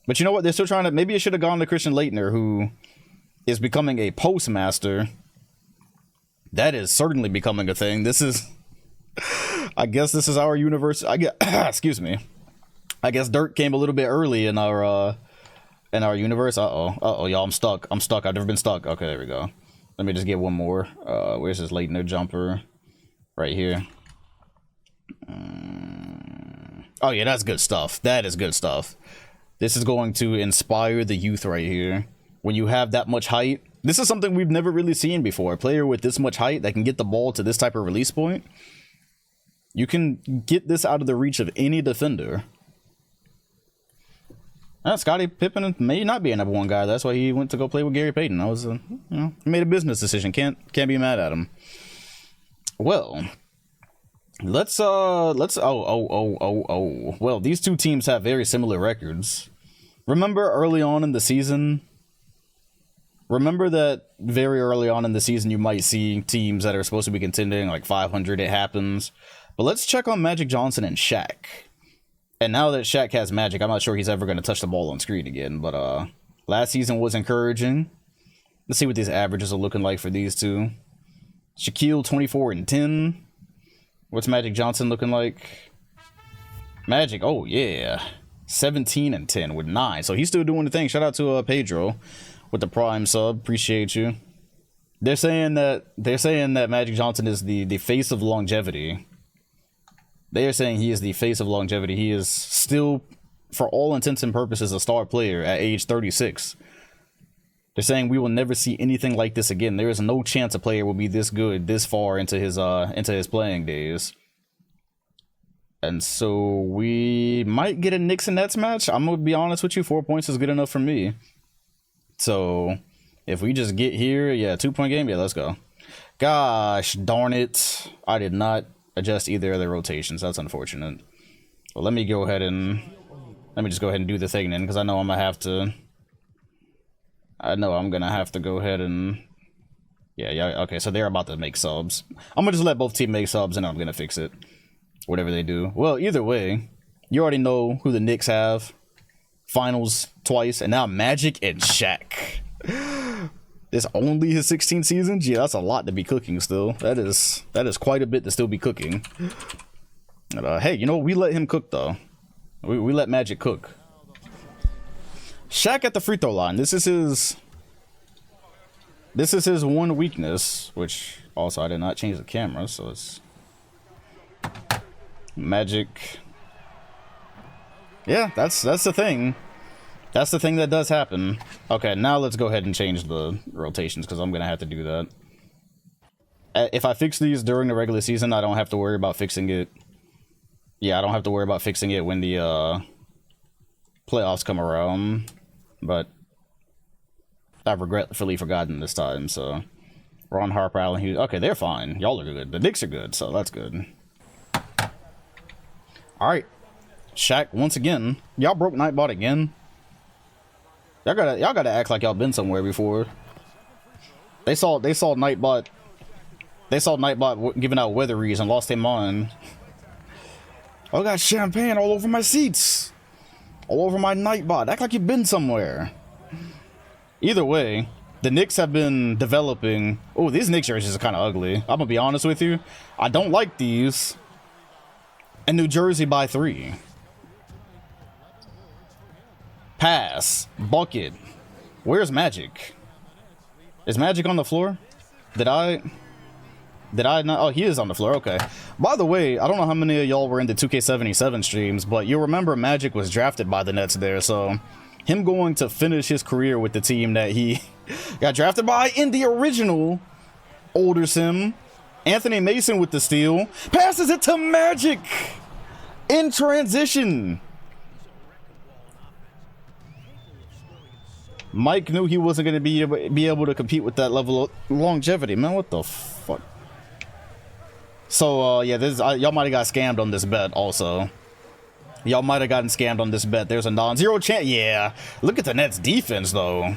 But you know what? They're still trying to... Maybe it should have gone to Christian Leitner, who is becoming a postmaster. That is certainly becoming a thing. This is... I guess this is our universe. I get... Excuse me. I guess Dirk came a little bit early in our universe. Uh-oh, y'all, I'm stuck. I've never been stuck. Okay, there we go. Let me just get one more. Where's this Leitner jumper? Right here. Oh, yeah, that's good stuff. That is good stuff. This is going to inspire the youth right here. When you have that much height. This is something we've never really seen before. A player with this much height that can get the ball to this type of release point. You can get this out of the reach of any defender. Scottie Pippen may not be a number one guy. That's why he went to go play with Gary Payton. That was he made a business decision. Can't be mad at him. Well, let's well, these two teams have very similar records. Remember early on in the season? Remember that very early on in the season you might see teams that are supposed to be contending like 500. It happens. But let's check on Magic Johnson and Shaq. And now that Shaq has Magic, I'm not sure he's ever going to touch the ball on screen again. But last season was encouraging. Let's see what these averages are looking like for these two. Shaquille 24 and 10. What's Magic Johnson looking like? Magic, oh yeah, 17 and 10 with 9. So he's still doing the thing. Shout out to Pedro with the Prime sub. Appreciate you. They're saying that Magic Johnson is the face of longevity. They are saying he is the face of longevity. He is still, for all intents and purposes, a star player at age 36. They're saying we will never see anything like this again. There is no chance a player will be this good this far into his playing days. And so we might get a Knicks and Nets match. I'm gonna be honest with you, 4 points is good enough for me. So if we just get here, yeah, 2-point game, yeah, let's go. Gosh darn it, I did not adjust either of the rotations. That's unfortunate. Well, let me just go ahead and do the thing then, because I know I'm gonna have to. I know I'm gonna have to go ahead and yeah, okay, so they're about to make subs. I'm gonna just let both teams make subs and I'm gonna fix it, whatever they do. Well, either way, you already know who the Knicks have. Finals twice, and now Magic and Shaq. This only his 16th season? Gee, that's a lot to be cooking still. That is quite a bit to still be cooking. But, hey, you know what? We let him cook though. We let Magic cook. Shaq at the free throw line. This is his one weakness, which also I did not change the camera, so it's Magic. Yeah, that's the thing. That's the thing that does happen. Okay, now let's go ahead and change the rotations because I'm gonna have to do that. If I fix these during the regular season, I don't have to worry about fixing it. Yeah, I don't have to worry about fixing it when the playoffs come around. But I've regretfully forgotten this time, so Ron Harper, Allen Hughes. Okay, they're fine. Y'all are good. The Knicks are good, so that's good. Alright. Shaq, once again. Y'all broke Nightbot again. Y'all gotta act like y'all been somewhere before. They saw Nightbot. They saw Nightbot giving out weather reads and lost their mind. I got champagne all over my seats. All over my Nightbot. Act like you've been somewhere. Either way, the Knicks have been developing. Oh, these Knicks jerseys are kind of ugly. I'm gonna be honest with you. I don't like these. And New Jersey by 3. Pass. Bucket. Where's Magic? Is Magic on the floor? Did I not? Oh, he is on the floor. Okay. By the way, I don't know how many of y'all were in the 2K77 streams, but you'll remember Magic was drafted by the Nets there, so him going to finish his career with the team that he got drafted by in the original older sim. Anthony Mason with the steal. Passes it to Magic in transition. Mike knew he wasn't going to be able to compete with that level of longevity. Man, what the fuck? So, yeah, y'all might have got scammed on this bet also. Y'all might have gotten scammed on this bet. There's a non-zero chance. Yeah. Look at the Nets defense, though.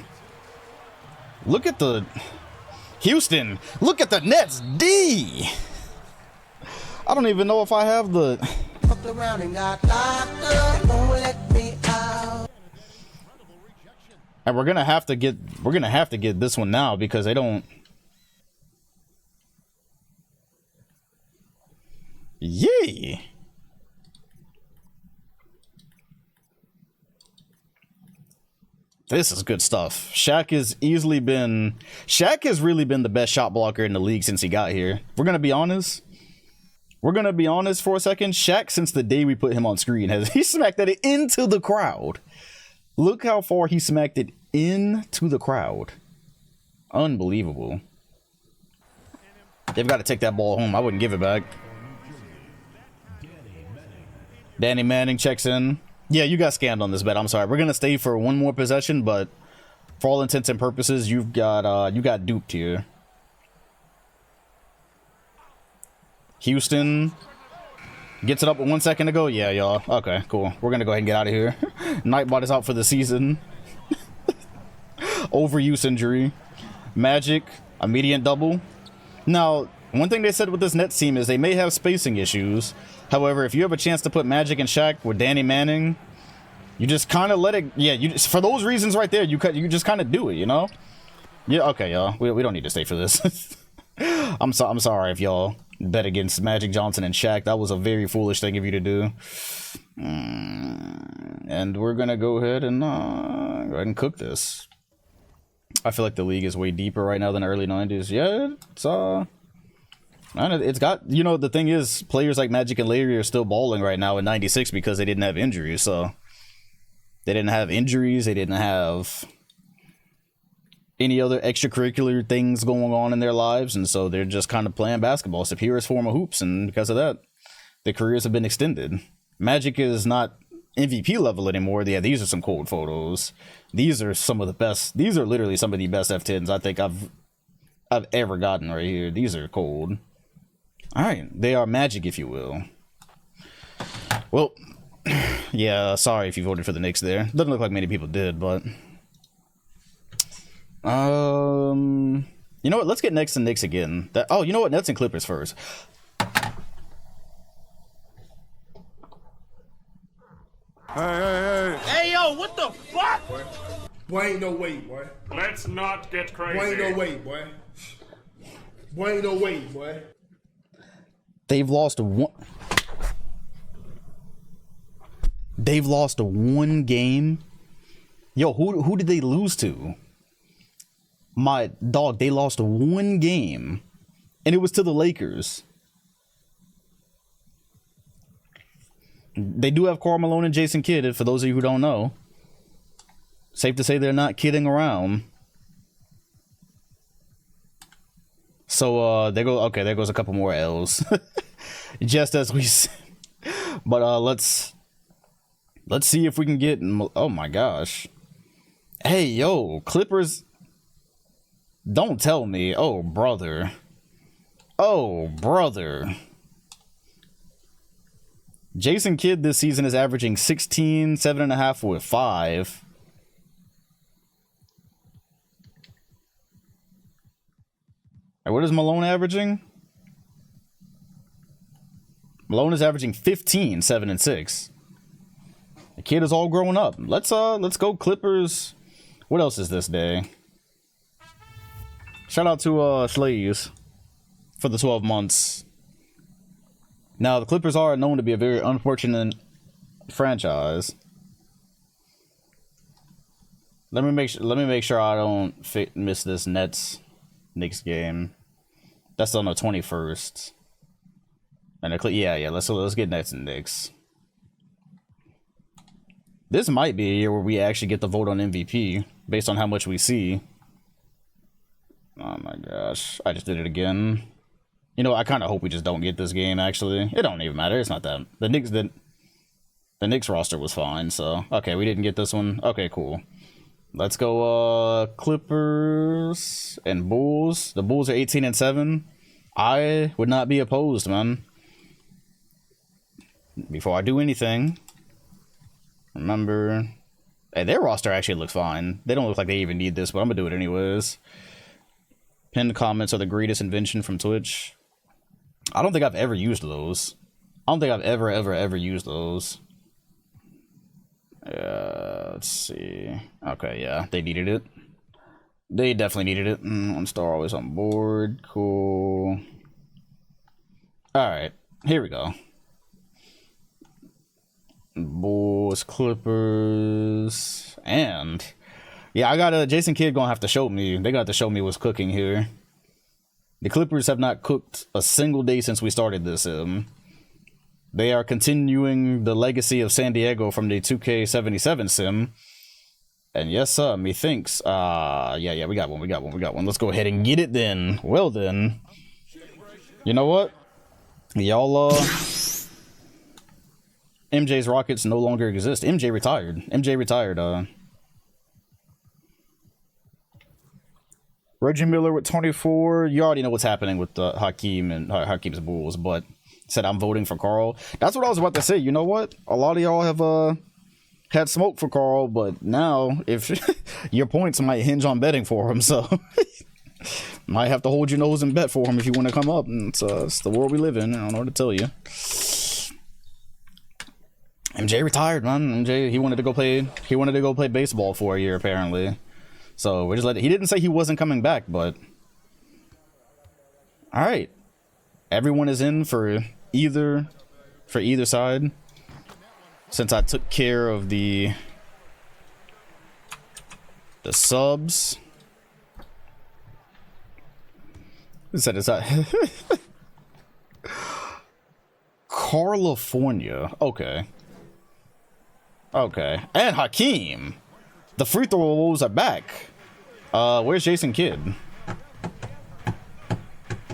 Look at the... Houston, look at the Nets D. I don't even know if I have the... And we're gonna have to get this one now because they don't... Yay! This is good stuff. Shaq has really been the best shot blocker in the league since he got here. We're gonna be honest for a second. Shaq, since the day we put him on screen, he smacked it into the crowd. Look how far he smacked it into the crowd. Unbelievable. They've got to take that ball home. I wouldn't give it back. Danny Manning checks in. Yeah, you got scammed on this bet. I'm sorry. We're gonna stay for one more possession, but for all intents and purposes, you got duped here. Houston gets it up with 1 second to go. Yeah, y'all. Okay, cool. We're gonna go ahead and get out of here. Nightbot is out for the season. Overuse injury. Magic, immediate double. Now, one thing they said with this Nets team is they may have spacing issues. However, if you have a chance to put Magic and Shaq with Danny Manning, you just kind of let it. Yeah, you just, for those reasons right there, you just kind of do it, you know? Yeah. Okay, y'all. We don't need to stay for this. I'm sorry if y'all bet against Magic Johnson and Shaq. That was a very foolish thing of you to do. And we're gonna go ahead and cook this. I feel like the league is way deeper right now than the early 90s. Yeah, it's got, you know, the thing is, players like Magic and Larry are still balling right now in 96 because they didn't have injuries. So they didn't have injuries. They didn't have any other extracurricular things going on in their lives. And so they're just kind of playing basketball. It's the purest form of hoops. And because of that, their careers have been extended. Magic is not MVP level anymore. Yeah, these are some cold photos. These are some of the best. These are literally some of the best F10s I think I've ever gotten right here. These are cold. All right, they are Magic, if you will. Well, yeah, sorry if you voted for the Knicks there. Doesn't look like many people did, but you know what? Let's get Nets and Knicks again. Oh, you know what? Nets and Clippers first. Hey, yo, what the fuck? Boy, ain't no way, boy. Let's not get crazy. Boy, ain't no way, boy. Boy, ain't no way, boy. They've lost one. They've lost one game. Yo, who did they lose to? My dog, they lost one game, and it was to the Lakers. They do have Karl Malone and Jason Kidd, for those of you who don't know. Safe to say they're not kidding around. So, there goes a couple more L's. Just as we said. But, let's see if we can get, oh my gosh. Hey, yo, Clippers. Don't tell me. Oh, brother. Oh, brother. Jason Kidd this season is averaging 16, 7.5 with 5. And what is Malone averaging? Malone is averaging 15, 7 and 6. The kid is all grown up. Let's go Clippers. What else is this day? Shout out to Slaves for the 12 months. Now, the Clippers are known to be a very unfortunate franchise. Let me make sure I don't miss this Knicks game. That's on the 21st. And yeah, let's get Nets and Knicks. This might be a year where we actually get the vote on MVP based on how much we see. Oh my gosh, I just did it again. You know, I kind of hope we just don't get this game, actually. It don't even matter. It's not that. The Knicks roster was fine, so. Okay, we didn't get this one. Okay, cool. Let's go, Clippers and Bulls. The Bulls are 18 and 7. I would not be opposed, man. Before I do anything, remember... Hey, their roster actually looks fine. They don't look like they even need this, but I'm gonna do it anyways. Pinned comments are the greatest invention from Twitch. I don't think I've ever used those. I don't think I've ever used those. Let's see. Okay, yeah, they needed it. They definitely needed it. One star always on board. Cool. Alright, here we go. Bulls, Clippers, and... Yeah, I got Jason Kidd gonna have to show me. They got to show me what's cooking here. The Clippers have not cooked a single day since we started this. They are continuing the legacy of San Diego from the 2K77 sim. And yes, sir, methinks. Yeah, we got one. Let's go ahead and get it then. Well then. You know what? Y'all, MJ's Rockets no longer exist. MJ retired. MJ retired. Reggie Miller with 24. You already know what's happening with Hakeem and Hakeem's Bulls, but said I'm voting for Carl. That's what I was about to say. You know what? A lot of y'all have had smoke for Carl, but now if your points might hinge on betting for him, so might have to hold your nose and bet for him if you want to come up. And it's the world we live in. I don't know what to tell you. MJ retired, man. MJ, he wanted to go play baseball for a year apparently. So we're just he didn't say he wasn't coming back, but all right. Everyone is in for either side. Since I took care of the subs. Who said it's that? California. Okay. Okay. And Hakeem. The free throw wolves are back. Where's Jason Kidd?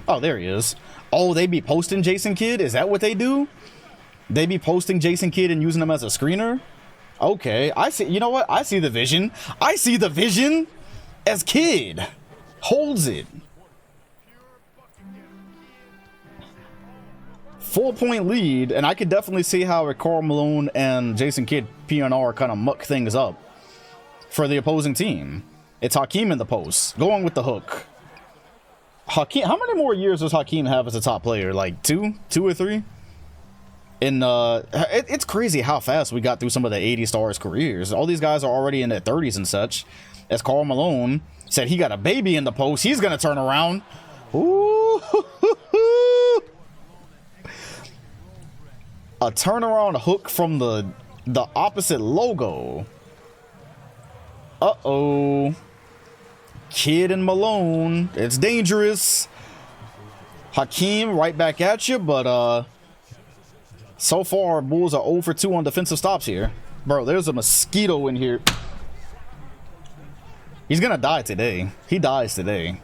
Oh, there he is. Oh, they be posting Jason Kidd? Is that what they do? They be posting Jason Kidd and using him as a screener? Okay, I see. You know what? I see the vision. I see the vision as Kidd holds it. 4-point lead, and I could definitely see how Karl Malone and Jason Kidd PNR kind of muck things up for the opposing team. It's Hakeem in the post, going with the hook. Hakeem, how many more years does Hakeem have as a top player? Like two or three? And it's crazy how fast we got through some of the 80 stars careers. All these guys are already in their 30s and such. As Karl Malone said, he got a baby in the post. He's gonna turn around. Ooh. A turnaround hook from the opposite logo. Uh-oh. Kidd and Malone. It's dangerous. Hakeem right back at you, but so far Bulls are 0 for 2 on defensive stops here. Bro, there's a mosquito in here. He's gonna die today. He dies today.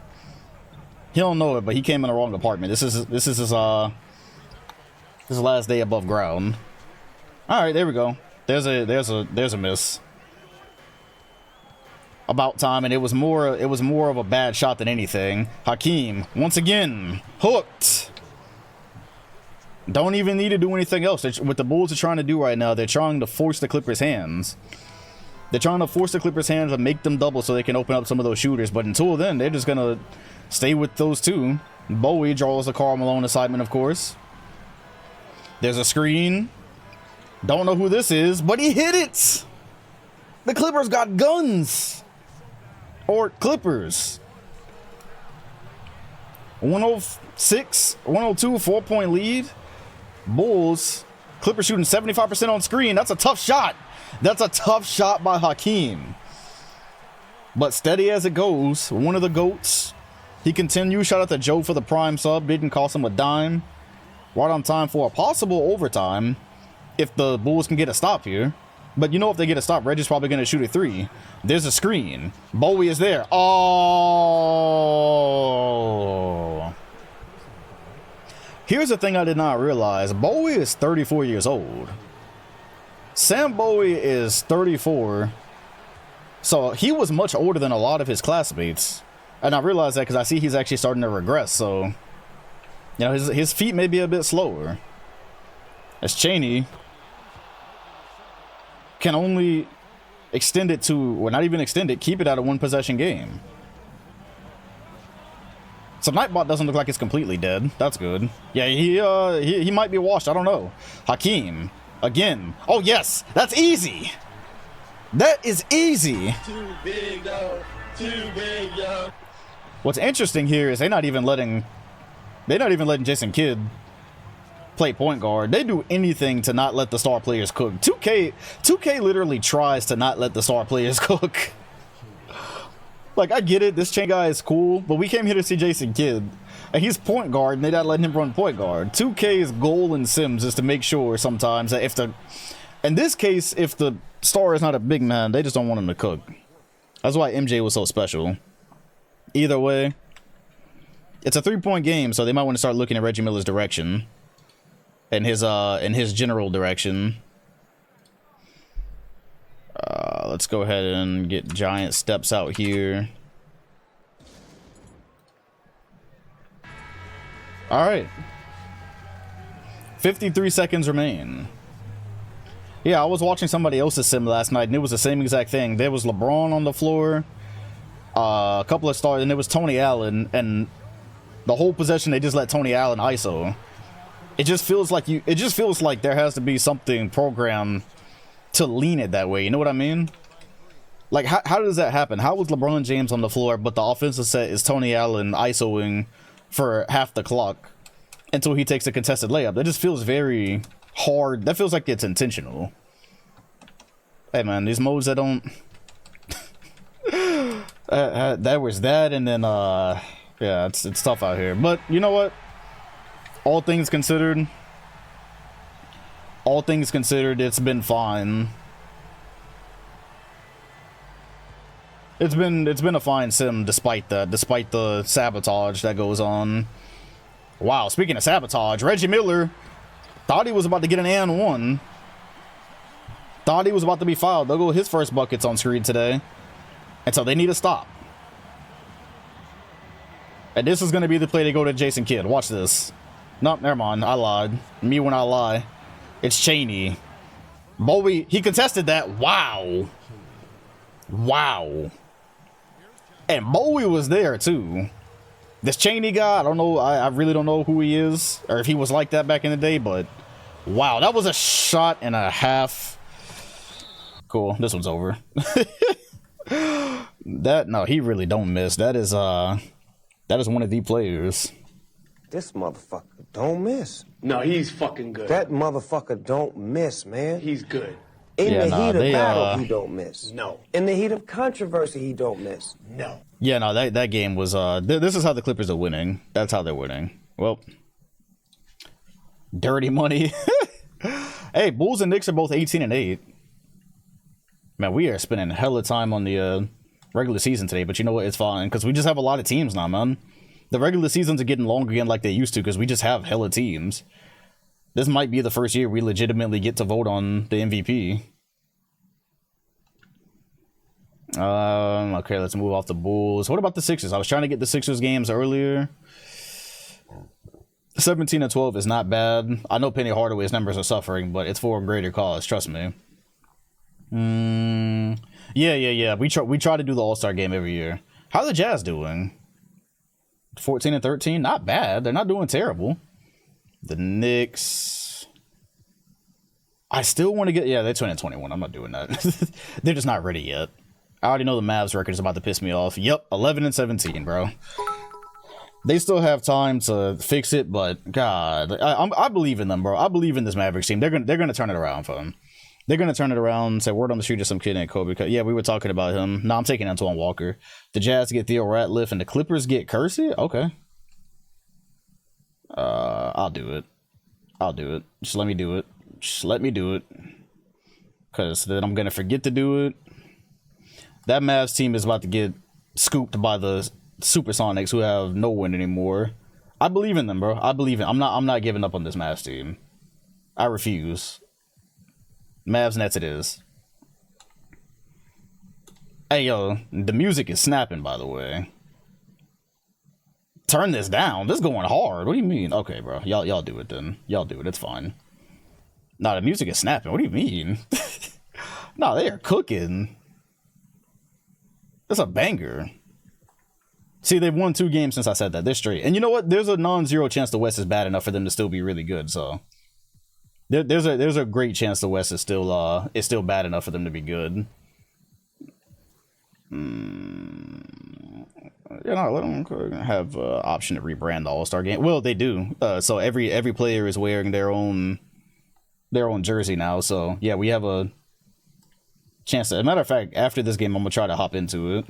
He don't know it, but he came in the wrong apartment. This is his last day above ground. All right, there we go. There's a miss. About time, and it was more of a bad shot than anything. Hakeem once again hooked. Don't even need to do anything else. What the Bulls are trying to do right now, they're trying to force the Clippers' hands. They're trying to force the Clippers' hands and make them double so they can open up some of those shooters. But until then, they're just gonna stay with those two. Bowie draws a Karl Malone assignment, of course. There's a screen. Don't know who this is, but he hit it. The Clippers got guns. Or Clippers. 106, 102, 4-point lead. Bulls. Clippers shooting 75% on screen. That's a tough shot. That's a tough shot by Hakeem. But steady as it goes. One of the GOATs. He continues. Shout out to Joe for the prime sub. Didn't cost him a dime. Right on time for a possible overtime. If the Bulls can get a stop here. But you know, if they get a stop, Reggie's probably going to shoot a three. There's a screen. Bowie is there. Oh. Here's the thing I did not realize. Bowie is 34 years old. Sam Bowie is 34. So he was much older than a lot of his classmates. And I realized that because I see he's actually starting to regress. So, you know, his feet may be a bit slower. As Cheney can only extend it to, well, not even extend it, keep it at a one possession game. So Nightbot doesn't look like it's completely dead. That's good. Yeah, he might be washed. I don't know. Hakeem again. Oh yes, that's easy. That is easy. Too big, yo. Too big, yo. What's interesting here is they're not even letting Jason Kidd play point guard. They do anything to not let the star players cook. 2K literally tries to not let the star players cook. Like, I get it, this chain guy is cool, but we came here to see Jason Kidd, and he's point guard, and they're not letting him run point guard. 2K's goal in Sims is to make sure sometimes that in this case, if the star is not a big man, they just don't want him to cook. That's why MJ was so special. Either way, it's a 3-point game, so they might want to start looking at Reggie Miller's direction. In his general direction. let's go ahead and get giant steps out here. All right. 53 seconds remain. Yeah, I was watching somebody else's sim last night, and it was the same exact thing. There was LeBron on the floor, a couple of stars, and it was Tony Allen, and the whole possession they just let Tony Allen ISO. It just feels like there has to be something programmed to lean it that way. You know what I mean? Like, how does that happen? How was LeBron James on the floor, but the offensive set is Tony Allen ISOing for half the clock until he takes a contested layup? That just feels very hard. That feels like it's intentional. Hey man, these modes that don't that was that, and then yeah, it's tough out here. But you know what, all things considered, it's been fine. It's been a fine sim despite the sabotage that goes on. Wow, speaking of sabotage, Reggie Miller thought he was about to get an and one. Thought he was about to be fouled. They'll go his first buckets on screen today. And so they need to stop. And this is going to be the play they go to Jason Kidd. Watch this. Nope, never mind. I lied. Me when I lie. It's Cheney. Bowie, he contested that. Wow. Wow. And Bowie was there too. This Cheney guy, I don't know. I really don't know who he is, or if he was like that back in the day, but wow, that was a shot and a half. Cool, this one's over. No, he really don't miss. That is one of the players. This motherfucker don't miss. No, he's fucking good. That motherfucker don't miss, man. He's good. In Yeah, the nah, heat of they, battle, he don't miss. No. In the heat of controversy, he don't miss. No. Yeah, no, that game was this is how the Clippers are winning. That's how they're winning. Well, dirty money. Hey, Bulls and Knicks are both 18-8. Man, we are spending hella time on the regular season today, but you know what? It's fine because we just have a lot of teams now, man. The regular seasons are getting long again like they used to because we just have hella teams. This might be the first year we legitimately get to vote on the MVP. Okay, let's move off the Bulls. What about the Sixers? I was trying to get the Sixers games earlier. 17-12 is not bad. I know Penny Hardaway's numbers are suffering, but it's for a greater cause. Trust me. Yeah. We try to do the All-Star game every year. How are the Jazz doing? 14-13, not bad. They're not doing terrible. The Knicks, I still want to get. Yeah, they're 20-21. I'm not doing that. They're just not ready yet. I already know the Mavs record is about to piss me off. Yep, 11-17, bro. They still have time to fix it, but God, I believe in them, bro. I believe in this Mavericks team. They're gonna turn it around for them. They're gonna turn it around. Say word on the street to some kid named Kobe. Yeah, we were talking about him. No, I'm taking Antoine Walker. The Jazz get Theo Ratliff, and the Clippers get Kersey. Okay. I'll do it. Just let me do it. Because then I'm gonna forget to do it. That Mavs team is about to get scooped by the Supersonics, who have no win anymore. I believe in them, bro. I believe in. I'm not giving up on this Mavs team. I refuse. Mavs Nets it is. Hey yo, the music is snapping, by the way. Turn this down. This is going hard. What do you mean? Okay, bro. Y'all do it then. Y'all do it. It's fine. Nah, the music is snapping. What do you mean? Nah, they are cooking. That's a banger. See, they've won 2 games since I said that. They're straight. And you know what? There's a non-zero chance the West is bad enough for them to still be really good. So there's a great chance the West is still bad enough for them to be good. You know, let them have option to rebrand the All-Star game. Well, they do. So every player is wearing their own jersey now. So yeah, we have a chance. As a matter of fact, after this game, I'm gonna try to hop into it.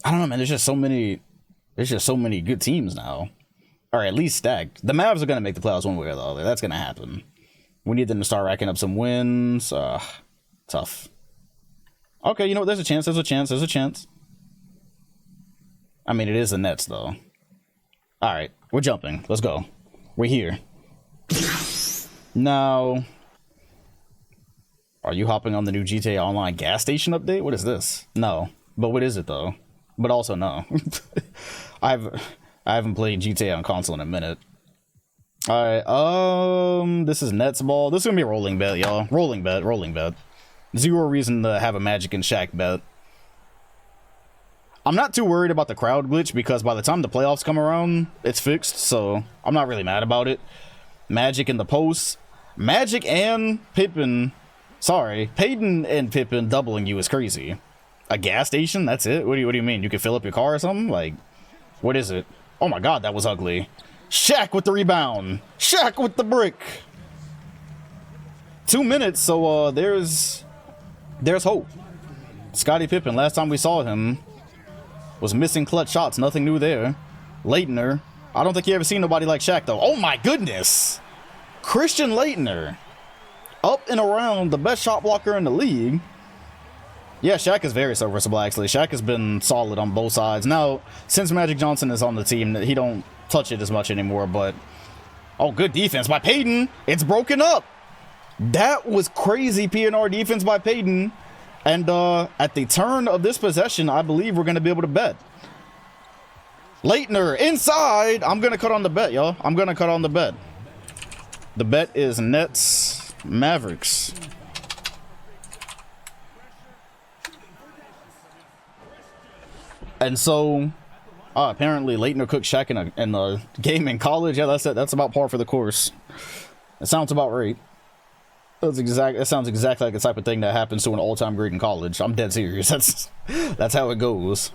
I don't know, man. There's just so many good teams now, or at least stacked. The Mavs are gonna make the playoffs one way or the other. That's gonna happen. We need them to start racking up some wins. Tough. Okay, you know what? There's a chance. I mean, it is the Nets, though. All right, we're jumping. Let's go. We're here. Now, Are you hopping on the new GTA Online gas station update? What is this? No. But what is it though? But also no. I haven't played GTA on console in a minute. Alright, this is Nets ball. This is gonna be a rolling bet, y'all. Rolling bet. Zero reason to have a Magic and Shaq bet. I'm not too worried about the crowd glitch because by the time the playoffs come around, it's fixed, so I'm not really mad about it. Magic in the post. Magic and Pippen. Sorry, Peyton and Pippen doubling you is crazy. A gas station? That's it? What do you mean? You can fill up your car or something? Like, what is it? Oh my god, that was ugly. Shaq with the rebound. Shaq with the brick. 2 minutes, so there's hope. Scottie Pippen, last time we saw him, was missing clutch shots. Nothing new there. Leitner. I don't think you ever seen nobody like Shaq, though. Oh my goodness. Christian Leitner. Up and around the best shot blocker in the league. Yeah, Shaq is very serviceable, actually. Shaq has been solid on both sides. Now, since Magic Johnson is on the team, he don't touch it as much anymore, but... Oh, good defense by Peyton. It's broken up. That was crazy PNR defense by Peyton. And at the turn of this possession, I believe we're going to be able to bet. Leitner inside. I'm going to cut on the bet, y'all. I'm going to cut on the bet. The bet is Nets Mavericks. And so, apparently Leitner cooked Shaq in a game in college. Yeah, that's it. That's about par for the course. It sounds about right. That sounds exactly like the type of thing that happens to an all-time great in college. I'm dead serious. That's how it goes.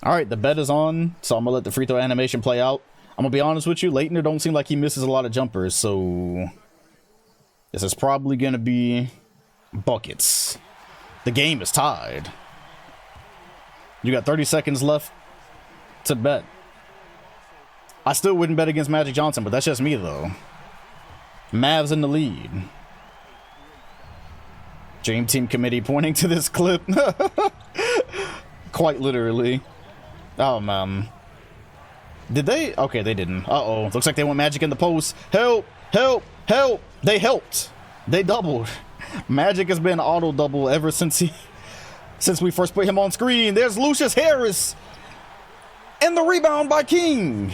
All right, the bet is on, so I'm gonna let the free throw animation play out. I'm gonna be honest with you, Leitner don't seem like he misses a lot of jumpers, so this is probably gonna be buckets. The game is tied. You got 30 seconds left to bet. I still wouldn't bet against Magic Johnson, but that's just me though. Mavs in the lead. Dream Team Committee pointing to this clip. Quite literally. Oh, man. Did they? Okay, they didn't. Uh-oh. Looks like they went Magic in the post. Help! Help! Help! They helped. They doubled. Magic has been auto-double ever since we first put him on screen. There's Lucius Harris. And the rebound by King.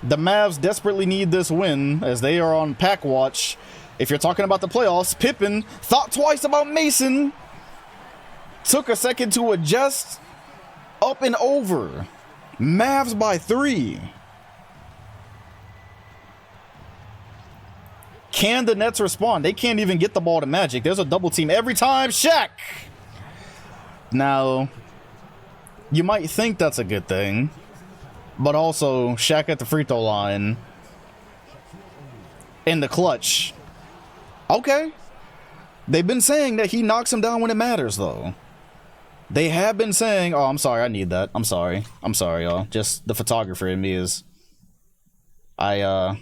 The Mavs desperately need this win as they are on pack watch. If you're talking about the playoffs, Pippen thought twice about Mason. Took a second to adjust. Up and over. Mavs by 3. Can the Nets respond? They can't even get the ball to Magic. There's a double team every time. Shaq. Now, you might think that's a good thing, but also Shaq at the free throw line in the clutch. Okay. They've been saying that he knocks him down when it matters, though. They have been saying, oh, I'm sorry, I need that. I'm sorry, y'all. Just the photographer in me is... I'm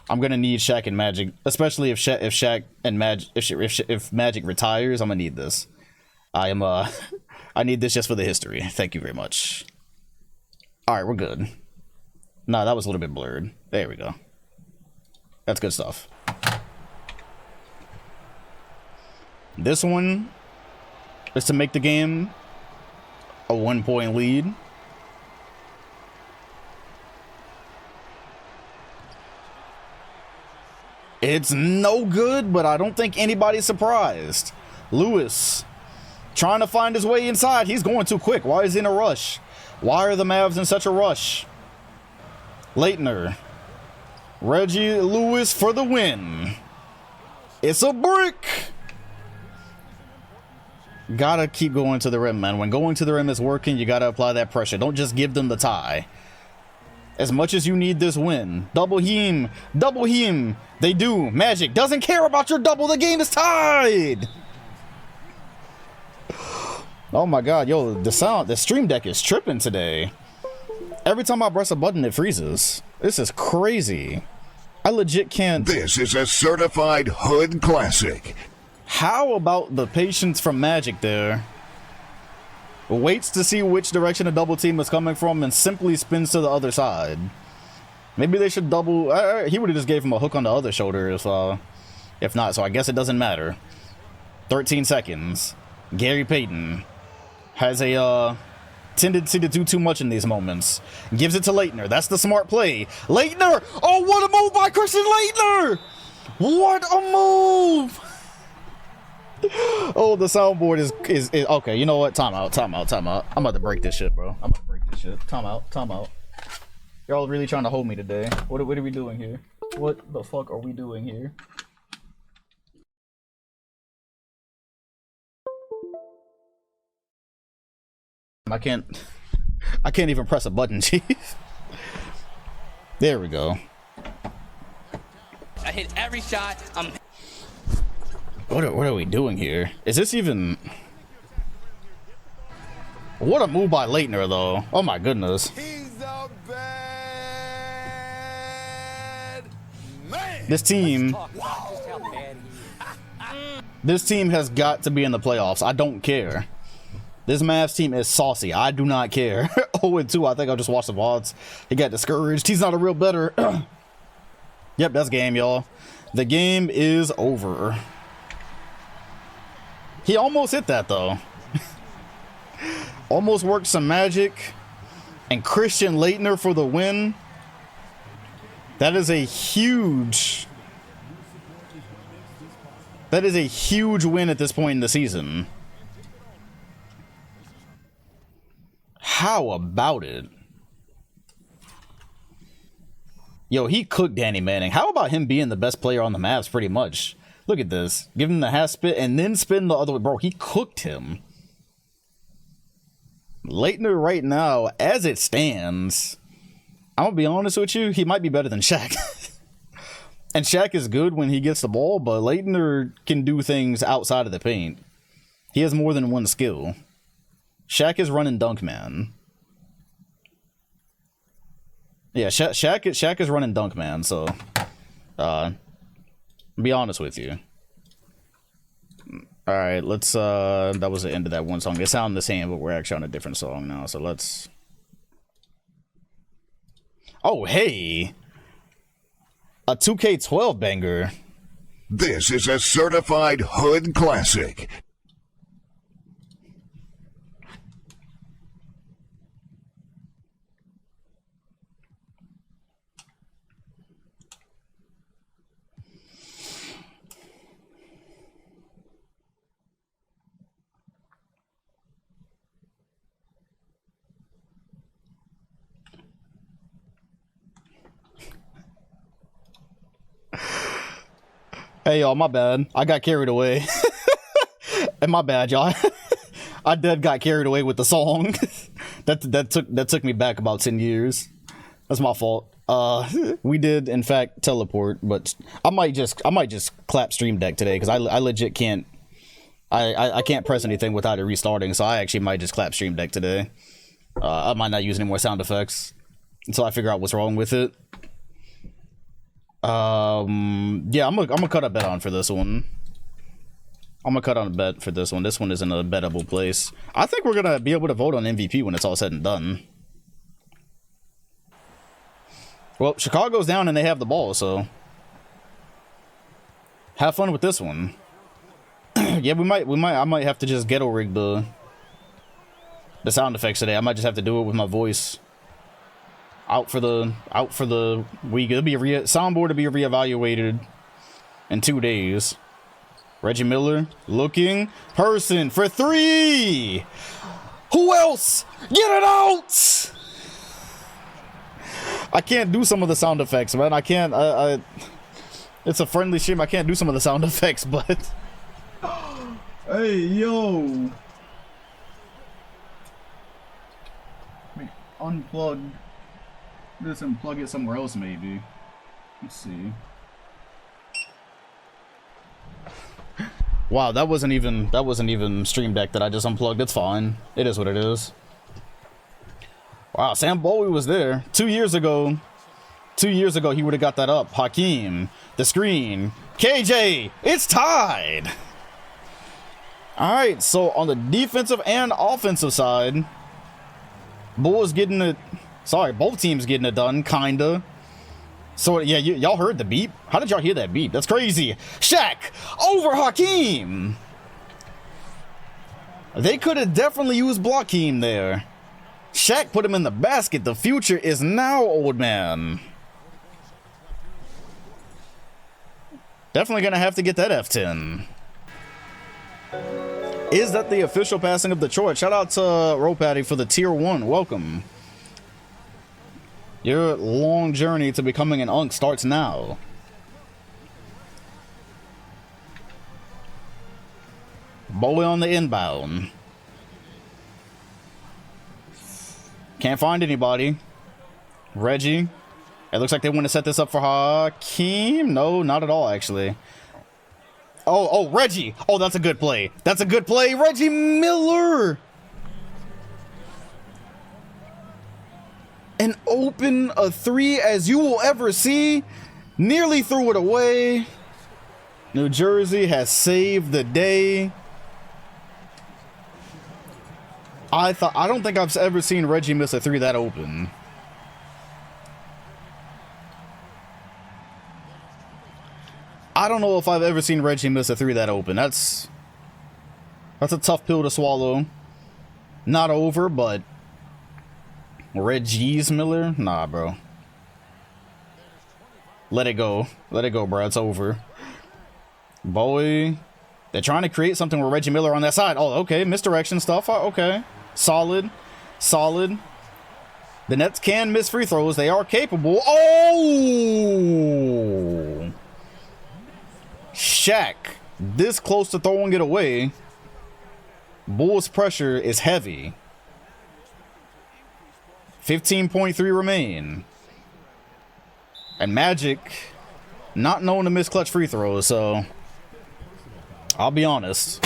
gonna need Shaq and Magic, especially if Shaq and Magic, if Magic retires, I'm gonna need this. I need this just for the history. Thank you very much. Alright, we're good. Nah, that was a little bit blurred. There we go. That's good stuff. This one is to make the game a 1-point lead. It's no good, but I don't think anybody's surprised. Lewis trying to find his way inside. He's going too quick. Why is he in a rush? Why are the Mavs in such a rush? Leitner. Reggie Lewis for the win. It's a brick. Gotta keep going to the rim, man. When going to the rim is working, you gotta apply that pressure. Don't just give them the tie. As much as you need this win. Double him. Double him. They do. Magic doesn't care about your double. The game is tied. Oh my god, yo, the stream deck is tripping today. Every time I press a button, it freezes. This is crazy. I legit can't. This is a certified hood classic. How about the patience from Magic there? Waits to see which direction a double team is coming from and simply spins to the other side. Maybe they should double. He would have just gave him a hook on the other shoulder if If not, so I guess it doesn't matter. 13 seconds. Gary Payton has a tendency to do too much in these moments. Gives it to Leitner. That's the smart play. Leitner! Oh, what a move by Christian Leitner! What a move! Oh, the soundboard is okay. You know what? Time out. I'm about to break this shit, bro. I'm about to break this shit. Time out. Y'all really trying to hold me today. What are we doing here? What the fuck are we doing here? I can't even press a button, chief. There we go. I hit every shot. What are we doing here? Is this even... What a move by Leitner, though. Oh my goodness. He's a bad man. This team has got to be in the playoffs. I don't care. This Mavs team is saucy. I do not care. 0-2. I think I'll just watch the VODs. He got discouraged. He's not a real bettor. Yep, that's game, y'all. The game is over. He almost hit that, though. Almost worked some magic. And Christian Leitner for the win. That is a huge... That is a huge win at this point in the season. How about it? Yo, he cooked Danny Manning. How about him being the best player on the Mavs, pretty much? Look at this. Give him the half spit and then spin the other way. Bro, he cooked him. Leitner right now, as it stands, I'm gonna be honest with you, he might be better than Shaq. And Shaq is good when he gets the ball, but Leitner can do things outside of the paint. He has more than one skill. Shaq is running dunk man. Yeah, Shaq is running dunk man, so be honest with you. Alright, let's that was the end of that one song. It sounded the same, but we're actually on a different song now, so let's... Oh, hey! A 2K12 banger. This is a certified hood classic. Hey y'all, my bad. I got carried away. And my bad, y'all. I dead got carried away with the song. that took me back about 10 years. That's my fault. We did in fact teleport, but I might just clap Stream Deck today because I legit can't. I can't press anything without it restarting, so I actually might just clap Stream Deck today. I might not use any more sound effects until I figure out what's wrong with it. Yeah, I'm gonna cut a bet on for this one. I'm gonna cut on a bet for this one. This one is in a bettable place. I think we're gonna be able to vote on MVP when it's all said and done. Well, Chicago's down and they have the ball, so have fun with this one. Yeah, I might have to just ghetto rig the sound effects today. I might just have to do it with my voice. Out for the week. It'll be soundboard to be reevaluated in 2 days. Reggie Miller looking person for 3. Who else? Get it out! I can't do some of the sound effects, man. I can't. It's a friendly stream. I can't do some of the sound effects, but hey yo, unplug this and plug it somewhere else, maybe. Let's see. Wow, that wasn't even Stream Deck that I just unplugged. It's fine. It is what it is. Wow, Sam Bowie was there 2 years ago. 2 years ago, he would have got that up. Hakeem, the screen, KJ. It's tied. All right, so on the defensive and offensive side, Bulls getting it. Sorry, both teams getting it done, kinda. So yeah, y'all heard the beep? How did y'all hear that beep? That's crazy. Shaq over Hakeem. They could have definitely used Blockeem there. Shaq put him in the basket. The future is now, old man. Definitely gonna have to get that F10. Is that the official passing of the torch? Shout out to Ropatty for the tier 1. Welcome. Your long journey to becoming an Unk starts now. Bowie on the inbound. Can't find anybody. Reggie. It looks like they want to set this up for Hakeem. No, not at all, actually. Oh, Reggie. Oh, that's a good play. That's a good play. Reggie Miller. An open a 3 as you will ever see. Nearly threw it away. New Jersey has saved the day. I don't think I've ever seen Reggie miss a 3 that open. I don't know if I've ever seen Reggie miss a 3 that open. That's a tough pill to swallow. Not over, but Reggie's Miller? Nah, bro. Let it go. Let it go, bro. It's over. Bowie. They're trying to create something with Reggie Miller on that side. Oh, okay. Misdirection stuff. Okay. Solid. Solid. The Nets can miss free throws. They are capable. Oh! Shaq. This close to throwing it away. Bulls pressure is heavy. 15.3 remain. And Magic not known to miss clutch free throws, so I'll be honest.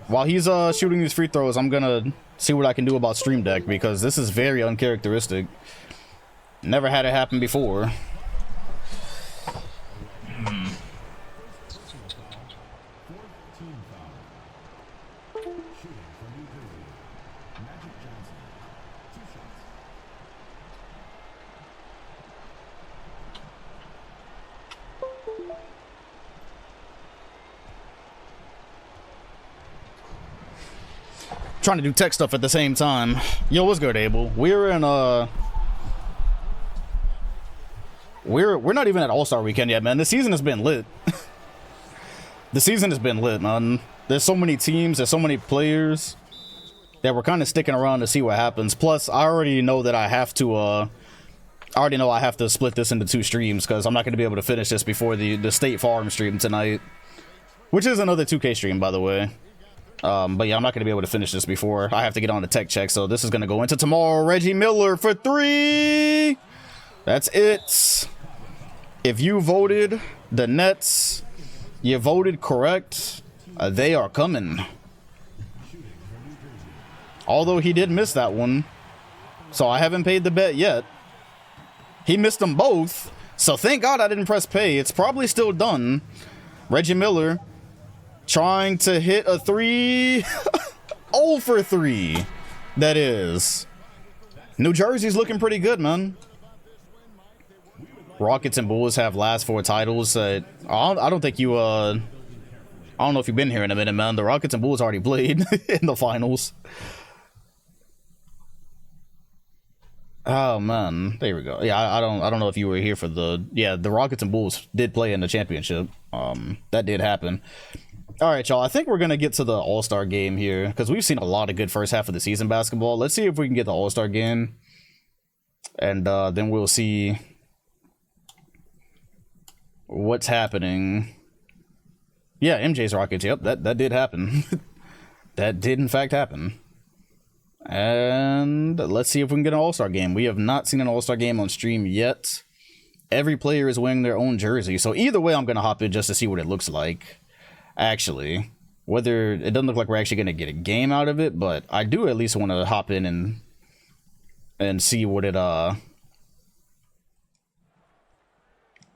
While he's shooting these free throws, I'm gonna see what I can do about Stream Deck, because this is very uncharacteristic. Never had it happen before. Trying to do tech stuff at the same time. Yo, what's good, Abel? We're in we're not even at All-Star Weekend yet, man. The season has been lit. The season has been lit, man. There's so many teams, there's so many players that we're kind of sticking around to see what happens. Plus, I already know that I have to split this into 2 streams, because I'm not going to be able to finish this before the State Farm stream tonight, which is another 2K stream, by the way. But yeah, I'm not going to be able to finish this before I have to get on the tech check, so this is going to go into tomorrow. Reggie Miller for 3. That's it. If you voted the Nets, you voted correct. They are coming. Although he did miss that one, so I haven't paid the bet yet. He missed them both, so thank God I didn't press pay. It's probably still done. Reggie Miller trying to hit a 3. 0 for 3. That is. New Jersey's looking pretty good, man. Rockets and Bulls have last 4 titles. I don't think you, I don't know if you've been here in a minute, man. The Rockets and Bulls already played in the finals. Oh, man. There we go. Yeah, I don't know if you were here for the Rockets and Bulls did play in the championship. That did happen. All right, y'all. I think we're going to get to the All-Star game here, because we've seen a lot of good first half of the season basketball. Let's see if we can get the All-Star game. And then we'll see what's happening. Yeah, MJ's Rockets. Yep, that did happen. That did, in fact, happen. And let's see if we can get an All-Star game. We have not seen an All-Star game on stream yet. Every player is wearing their own jersey. So either way, I'm going to hop in just to see what it looks like. Actually, whether it doesn't look like we're actually going to get a game out of it, but I do at least want to hop in and see what it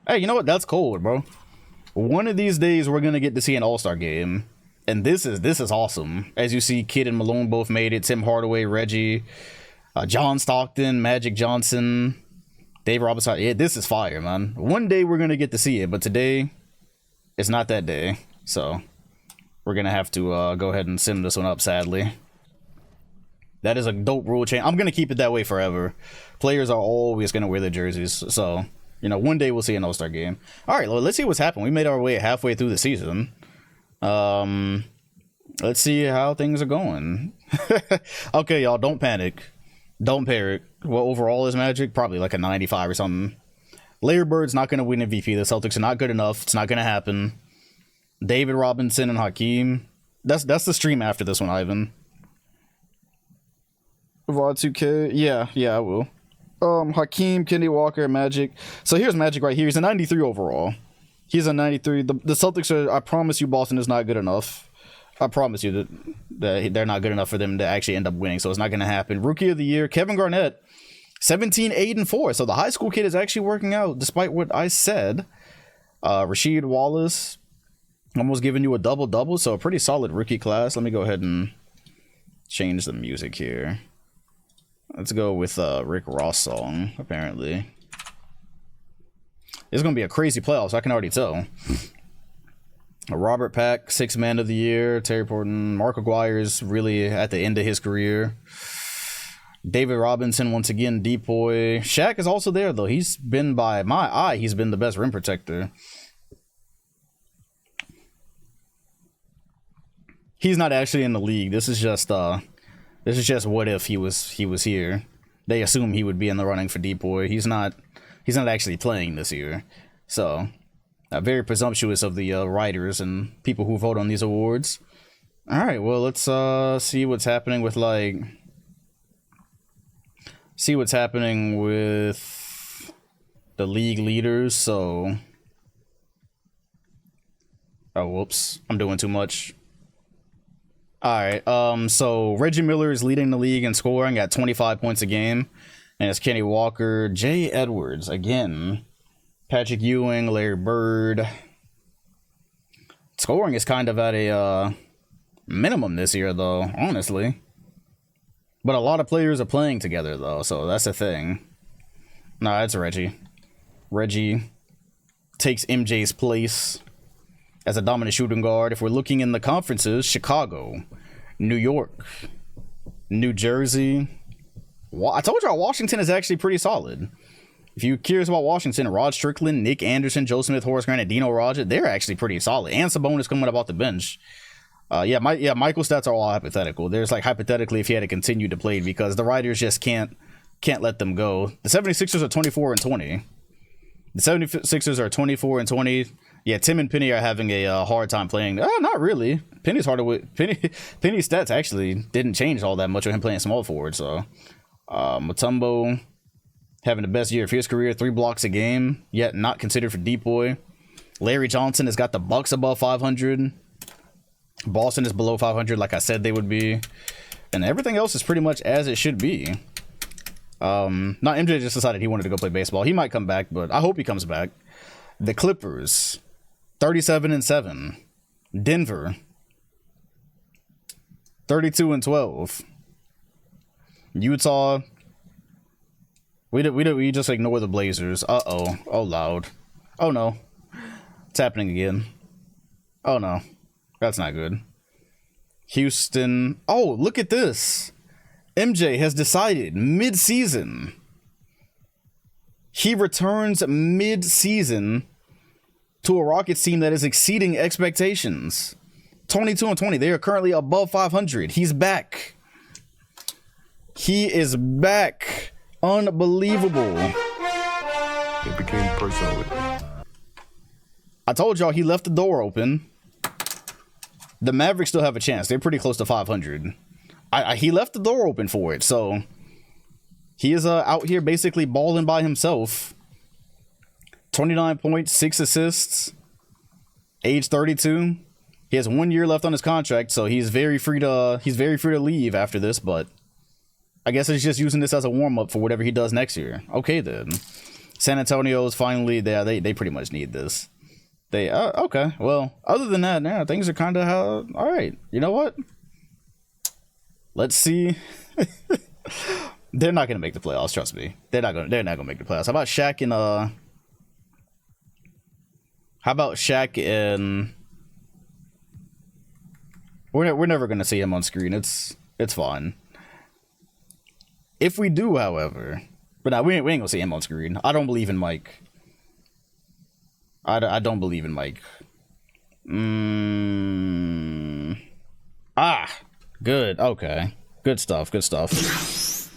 Hey, you know what? That's cold, bro. One of these days we're going to get to see an All-Star game, and this is awesome. As you see, Kidd and Malone both made it. Tim Hardaway, Reggie, John Stockton, Magic Johnson. Dave Robinson, yeah, this is fire, man. One day we're gonna get to see it, but today it's not that day. So we're gonna have to go ahead and send this one up, sadly. That is a dope rule change. I'm gonna keep it that way forever. Players are always gonna wear their jerseys, so you know, one day we'll see an All-Star game. All right, well, let's see what's happened. We made our way halfway through the season. Let's see how things are going. Okay, y'all, don't panic. Don't panic. What overall is Magic? Probably like a 95 or something. Larry Bird's not going to win MVP. The Celtics are not good enough. It's not going to happen. David Robinson and Hakeem. That's the stream after this one, Ivan. VOD 2K. Yeah, I will. Hakeem, Kenny Walker, Magic. So here's Magic right here. He's a 93 overall. He's a 93. The Celtics are, I promise you, Boston is not good enough. I promise you that they're not good enough for them to actually end up winning, so it's not going to happen. Rookie of the Year, Kevin Garnett, 17, 8, and 4. So the high school kid is actually working out, despite what I said. Rasheed Wallace, almost giving you a double-double, so a pretty solid rookie class. Let me go ahead and change the music here. Let's go with Rick Ross song, apparently. It's going to be a crazy playoffs, I can already tell. Robert Pack, 6th Man of the Year. Terry Porton. Mark Aguirre's really at the end of his career. David Robinson, once again, Depoy. Shaq is also there, though. He's been, by my eye, he's been the best rim protector. He's not actually in the league. This is just what if he was here. They assume he would be in the running for Depoy. He's not actually playing this year. So very presumptuous of the writers and people who vote on these awards. All right, well, let's see what's happening with the league leaders. So, oh, whoops, I'm doing too much. All right, so Reggie Miller is leading the league in scoring at 25 points a game, and it's Kenny Walker, Jay Edwards again. Patrick Ewing, Larry Bird. Scoring is kind of at a minimum this year, though, honestly. But a lot of players are playing together, though, so that's the thing. No, that's Reggie. Reggie takes MJ's place as a dominant shooting guard. If we're looking in the conferences, Chicago, New York, New Jersey. I told y'all Washington is actually pretty solid. If you're curious about Washington, Rod Strickland, Nick Anderson, Joe Smith, Horace Grant, and Dino Raja, they're actually pretty solid. And Sabonis coming up off the bench. Michael's stats are all hypothetical. There's like hypothetically if he had to continue to play because the writers just can't let them go. The 76ers are 24 and 20. The 76ers are 24 and 20. Yeah, Tim and Penny are having a hard time playing. Not really. Penny's harder with Penny's stats actually didn't change all that much with him playing small forward. So Mutombo having the best year of his career, 3 blocks a game, yet not considered for Depoy. Larry Johnson has got the Bucks above 500. Boston is below 500, like I said they would be. And everything else is pretty much as it should be. MJ just decided he wanted to go play baseball. He might come back, but I hope he comes back. The Clippers, 37 and 7. Denver, 32 and 12. Utah, we just ignore the Blazers. Oh loud. Oh no, it's happening again. Oh no, that's not good. Houston. Oh, look at this. MJ has decided mid-season. He returns mid-season to a Rockets team that is exceeding expectations. 22 and 20. They are currently above 500. He's back. He is back. Unbelievable. It became personal. I told y'all he left the door open. The Mavericks still have a chance. They're pretty close to 500. He left the door open for it, so he is out here basically balling by himself. 29 points, 6 assists, age 32. He has 1 year left on his contract, so he's very free to leave after this, but I guess he's just using this as a warm-up for whatever he does next year. Okay, then. San Antonio's finally there. They pretty much need this. Okay. Well, other than that, yeah, things are kind of all right. You know what? Let's see. They're not gonna make the playoffs. Trust me. They're not gonna make the playoffs. How about Shaq and We're never gonna see him on screen. It's fine. If we do, however, but now we ain't gonna see him on screen. I don't believe in Mike. I don't believe in Mike. Good. Okay. Good stuff. Good stuff.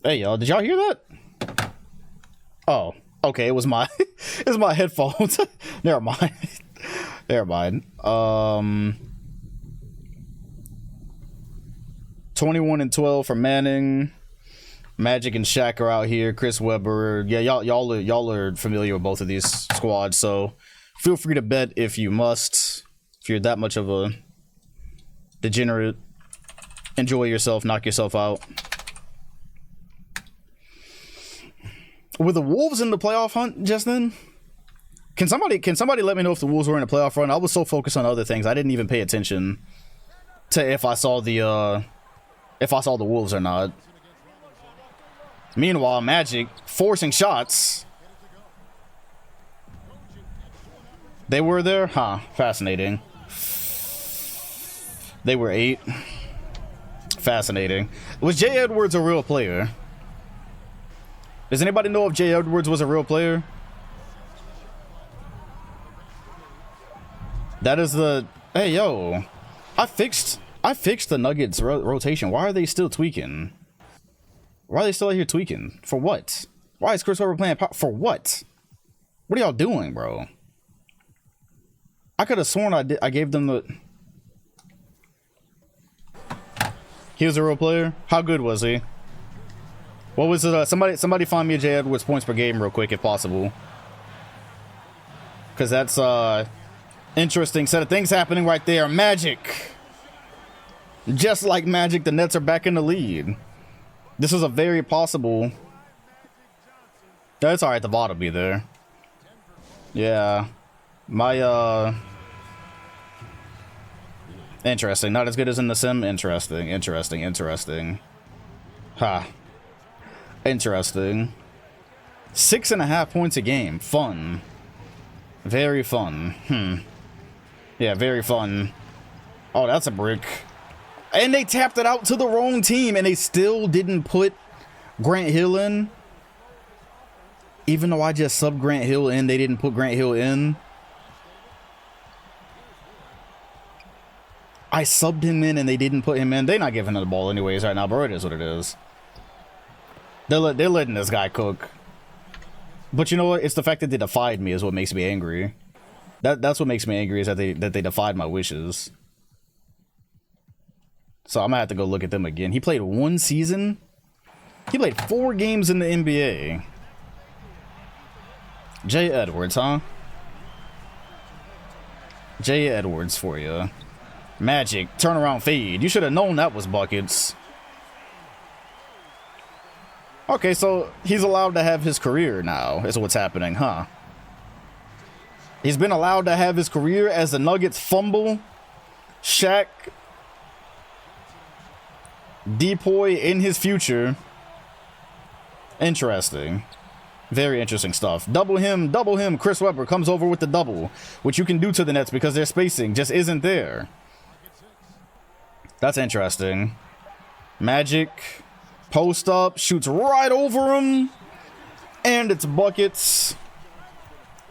Hey, y'all. Did y'all hear that? Oh. Okay. It was my headphones. Never mind. Never mind. 21-12 for Manning. Magic and Shaq are out here. Chris Webber. Yeah, y'all are familiar with both of these squads, so feel free to bet if you must. If you're that much of a degenerate, enjoy yourself, knock yourself out. Were the Wolves in the playoff hunt just then? Can somebody let me know if the Wolves were in a playoff run? I was so focused on other things, I didn't even pay attention to if I saw the Wolves or not. Meanwhile, Magic forcing shots. They were there? Huh. Fascinating. They were 8. Fascinating. Was Jay Edwards a real player? Does anybody know if Jay Edwards was a real player? That is the... Hey, yo. I fixed the Nuggets rotation. Why are they still tweaking? Why are they still out here tweaking? For what? Why is Chris Webber playing for what? What are y'all doing, bro? I could have sworn I gave them the... He was a real player? How good was he? What was it? Somebody find me a Jay Edwards points per game real quick if possible. Because that's interesting set of things happening right there. Magic. Just like Magic, the Nets are back in the lead. This is a very possible... That's alright, the VOD will be there. Yeah. My, Interesting. Not as good as in the sim? Interesting. Ha. Interesting. 6.5 points a game. Fun. Very fun. Yeah, very fun. Oh, that's a brick. And they tapped it out to the wrong team, and they still didn't put Grant Hill in. Even though I just subbed Grant Hill in, they didn't put Grant Hill in. I subbed him in, and they didn't put him in. They're not giving him the ball anyways right now, bro. It is what it is. They're letting this guy cook. But you know what? It's the fact that they defied me is what makes me angry. That's what makes me angry, is that they defied my wishes. So I'm gonna have to go look at them again. He played 1 season. He played 4 games in the NBA. Jay Edwards, huh? Jay Edwards for you. Magic, turnaround fade. You should have known that was buckets. Okay, so he's allowed to have his career now, is what's happening, huh? He's been allowed to have his career as the Nuggets fumble. Shaq Depoy in his future. Interesting. Very interesting stuff. Double him. Chris Webber comes over with the double, which you can do to the Nets because their spacing just isn't there. That's interesting. Magic post up, shoots right over him, and it's buckets.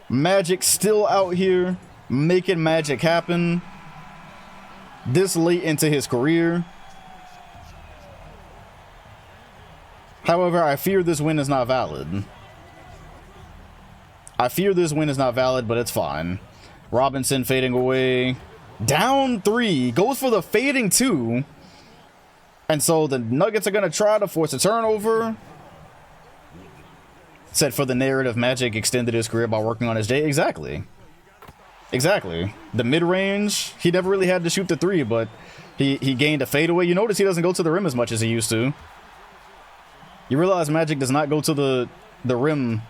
Magic still out here making magic happen this late into his career. However, I fear this win is not valid. But it's fine. Robinson fading away. Down 3. Goes for the fading 2. And so the Nuggets are going to try to force a turnover. Said for the narrative, Magic extended his career by working on his J. Exactly. The mid-range, he never really had to shoot the 3, but he gained a fadeaway. You notice he doesn't go to the rim as much as he used to. You realize Magic does not go to the rim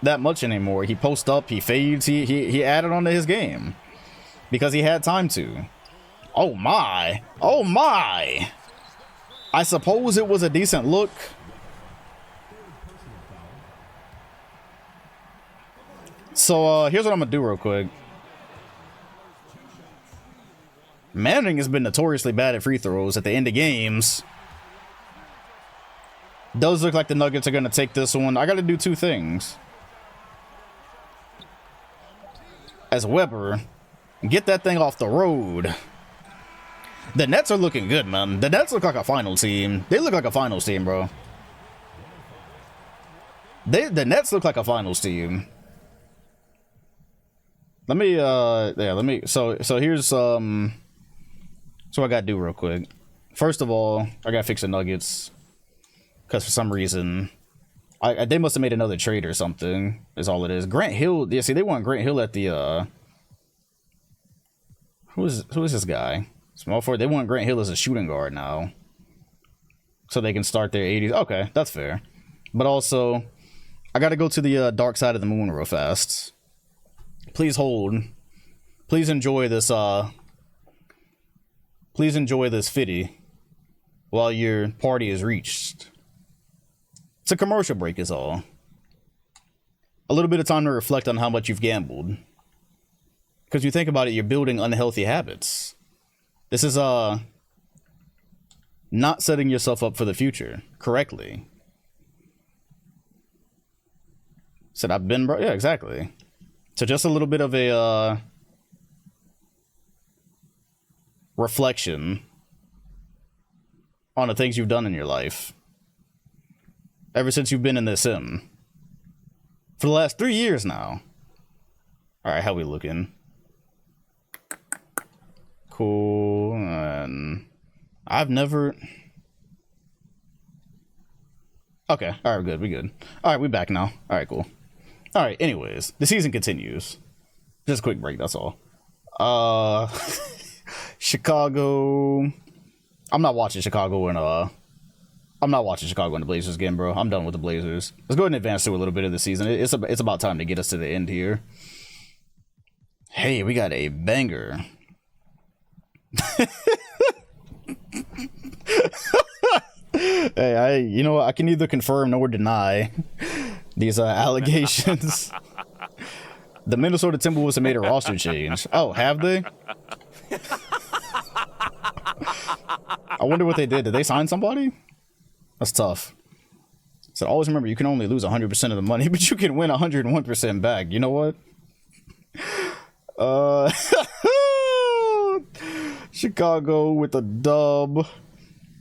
that much anymore. He posts up, he fades, he added on to his game because he had time to. Oh my. I suppose it was a decent look. So here's what I'm gonna do real quick. Manning has been notoriously bad at free throws at the end of games. Does look like the Nuggets are gonna take this one. I gotta do two things. As Weber, get that thing off the road. The Nets are looking good, man. The Nets look like a final team. They look like a finals team, bro. The Nets look like a finals team. Let me so here's so I gotta do real quick. First of all, I gotta fix the Nuggets. Because for some reason they must have made another trade or something, is all it is. Grant Hill, yeah, see, they want Grant Hill at the who is this guy? Small forward. They want Grant Hill as a shooting guard now, so they can start their 80s. Okay, that's fair. But also, I got to go to the dark side of the moon real fast. Please hold. Please enjoy this. Please enjoy this fitty while your party is reached. It's a commercial break, is all. A little bit of time to reflect on how much you've gambled. Because you think about it, you're building unhealthy habits. This is not setting yourself up for the future correctly. Said I've been, bro. Yeah, exactly. So just a little bit of a reflection on the things you've done in your life ever since you've been in this sim for the last 3 years now. All right, how we looking? Cool. And I've never. Okay. All right, good. We good. All right, we back now. All right, cool. All right. Anyways, the season continues. Just a quick break. That's all. Chicago. I'm not watching Chicago and I'm not watching Chicago and the Blazers again, bro. I'm done with the Blazers. Let's go ahead and advance to a little bit of the season. It's about time to get us to the end here. Hey, we got a banger. Hey, you know what? I can neither confirm nor deny these allegations. The Minnesota Timberwolves have made a roster change. Oh, have they? I wonder what they did. Did they sign somebody? That's tough. So always remember, you can only lose 100% of the money, but you can win 101% back. You know what? Chicago with a dub.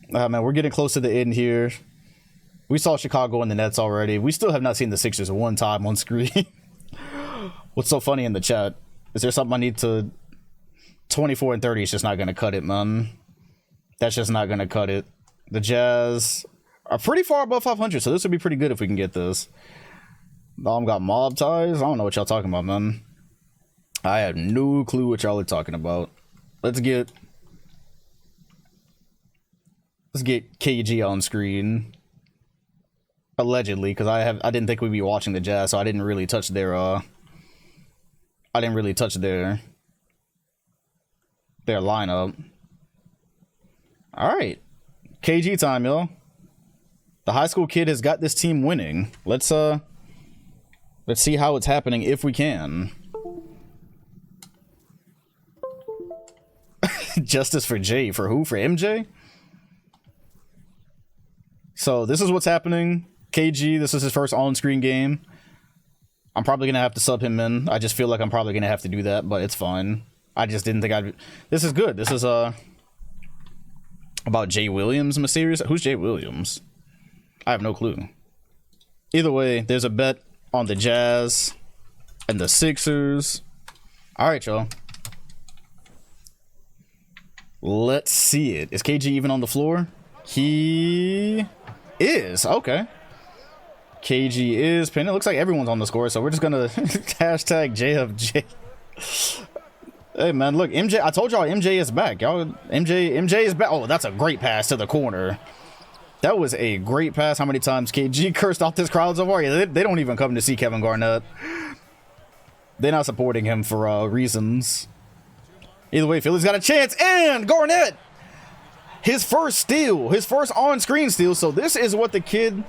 Man, we're getting close to the end here. We saw Chicago and the Nets already. We still have not seen the Sixers one time on screen. What's so funny in the chat? Is there something I need to... 24 and 30 is just not going to cut it, man. That's just not going to cut it. The Jazz are pretty far above 500, so this would be pretty good if we can get this. Dom got mob ties? I don't know what y'all talking about, man. I have no clue what y'all are talking about. Let's get KG on screen. Allegedly, because I didn't think we'd be watching the Jazz, so I didn't really touch their their lineup. Alright. KG time, yo. The high school kid has got this team winning. Let's see how it's happening if we can. Justice for Jay. For who? For MJ? So this is what's happening. KG, this is his first on-screen game. I'm probably going to have to sub him in. I just feel like I'm probably going to have to do that, but it's fine. I just didn't think I'd... This is good. This is about Jay Williams, mysterious. Who's Jay Williams? I have no clue. Either way, there's a bet on the Jazz and the Sixers. All right, y'all. Let's see it. Is KG even on the floor? He is. Okay. KG is pinned. It looks like everyone's on the score, so we're just gonna hashtag JFJ. Hey man, look, MJ. I told y'all MJ is back. Y'all, MJ is back. Oh, that's a great pass to the corner. That was a great pass. How many times KG cursed off this crowd so far? Yeah, they don't even come to see Kevin Garnett. They're not supporting him for reasons. Either way, Philly's got a chance, and Garnett His first steal, his first on-screen steal. So this is what the kid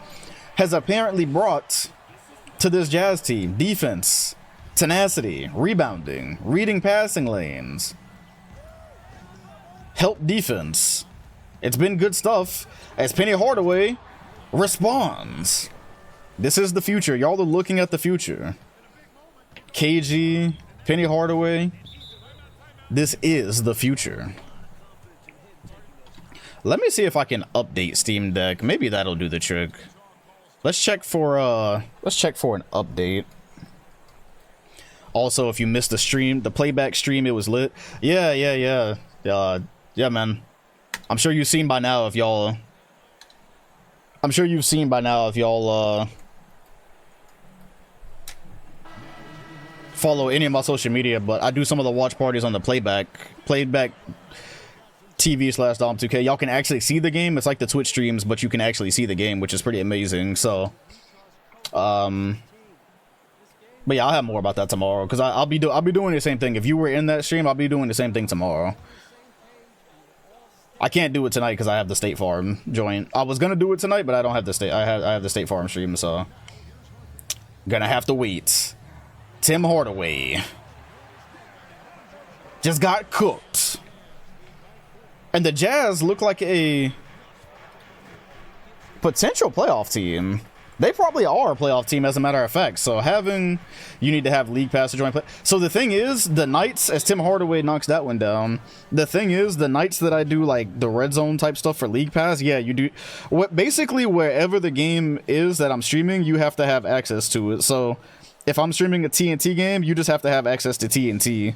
has apparently brought to this Jazz team. Defense, tenacity, rebounding, reading passing lanes, help defense. It's been good stuff as Penny Hardaway responds. This is the future. Y'all are looking at the future. KG, Penny Hardaway. This is the future. Let me see if I can update Steam Deck. Maybe that'll do the trick. Let's check for an update. Also, if you missed the stream, the playback stream, it was lit. Yeah, man. I'm sure you've seen by now if y'all follow any of my social media, but I do some of the watch parties on the playback TV/Dom2K. Y'all can actually see the game. It's like the Twitch streams, but you can actually see the game, which is pretty amazing. So, but yeah, I'll have more about that tomorrow because I'll be doing the same thing. If you were in that stream, I'll be doing the same thing tomorrow. I can't do it tonight because I have the State Farm joint. I was gonna do it tonight, but I don't have the State. I have the State Farm stream, so gonna have to wait. Tim Hardaway just got cooked. And the Jazz look like a potential playoff team. They probably are a playoff team, as a matter of fact. So you need to have League Pass to join play. So the thing is, the nights, as Tim Hardaway knocks that one down, the thing is, the nights that I do like the red zone type stuff for League Pass, yeah, you do. Basically, wherever the game is that I'm streaming, you have to have access to it. So if I'm streaming a TNT game, you just have to have access to TNT,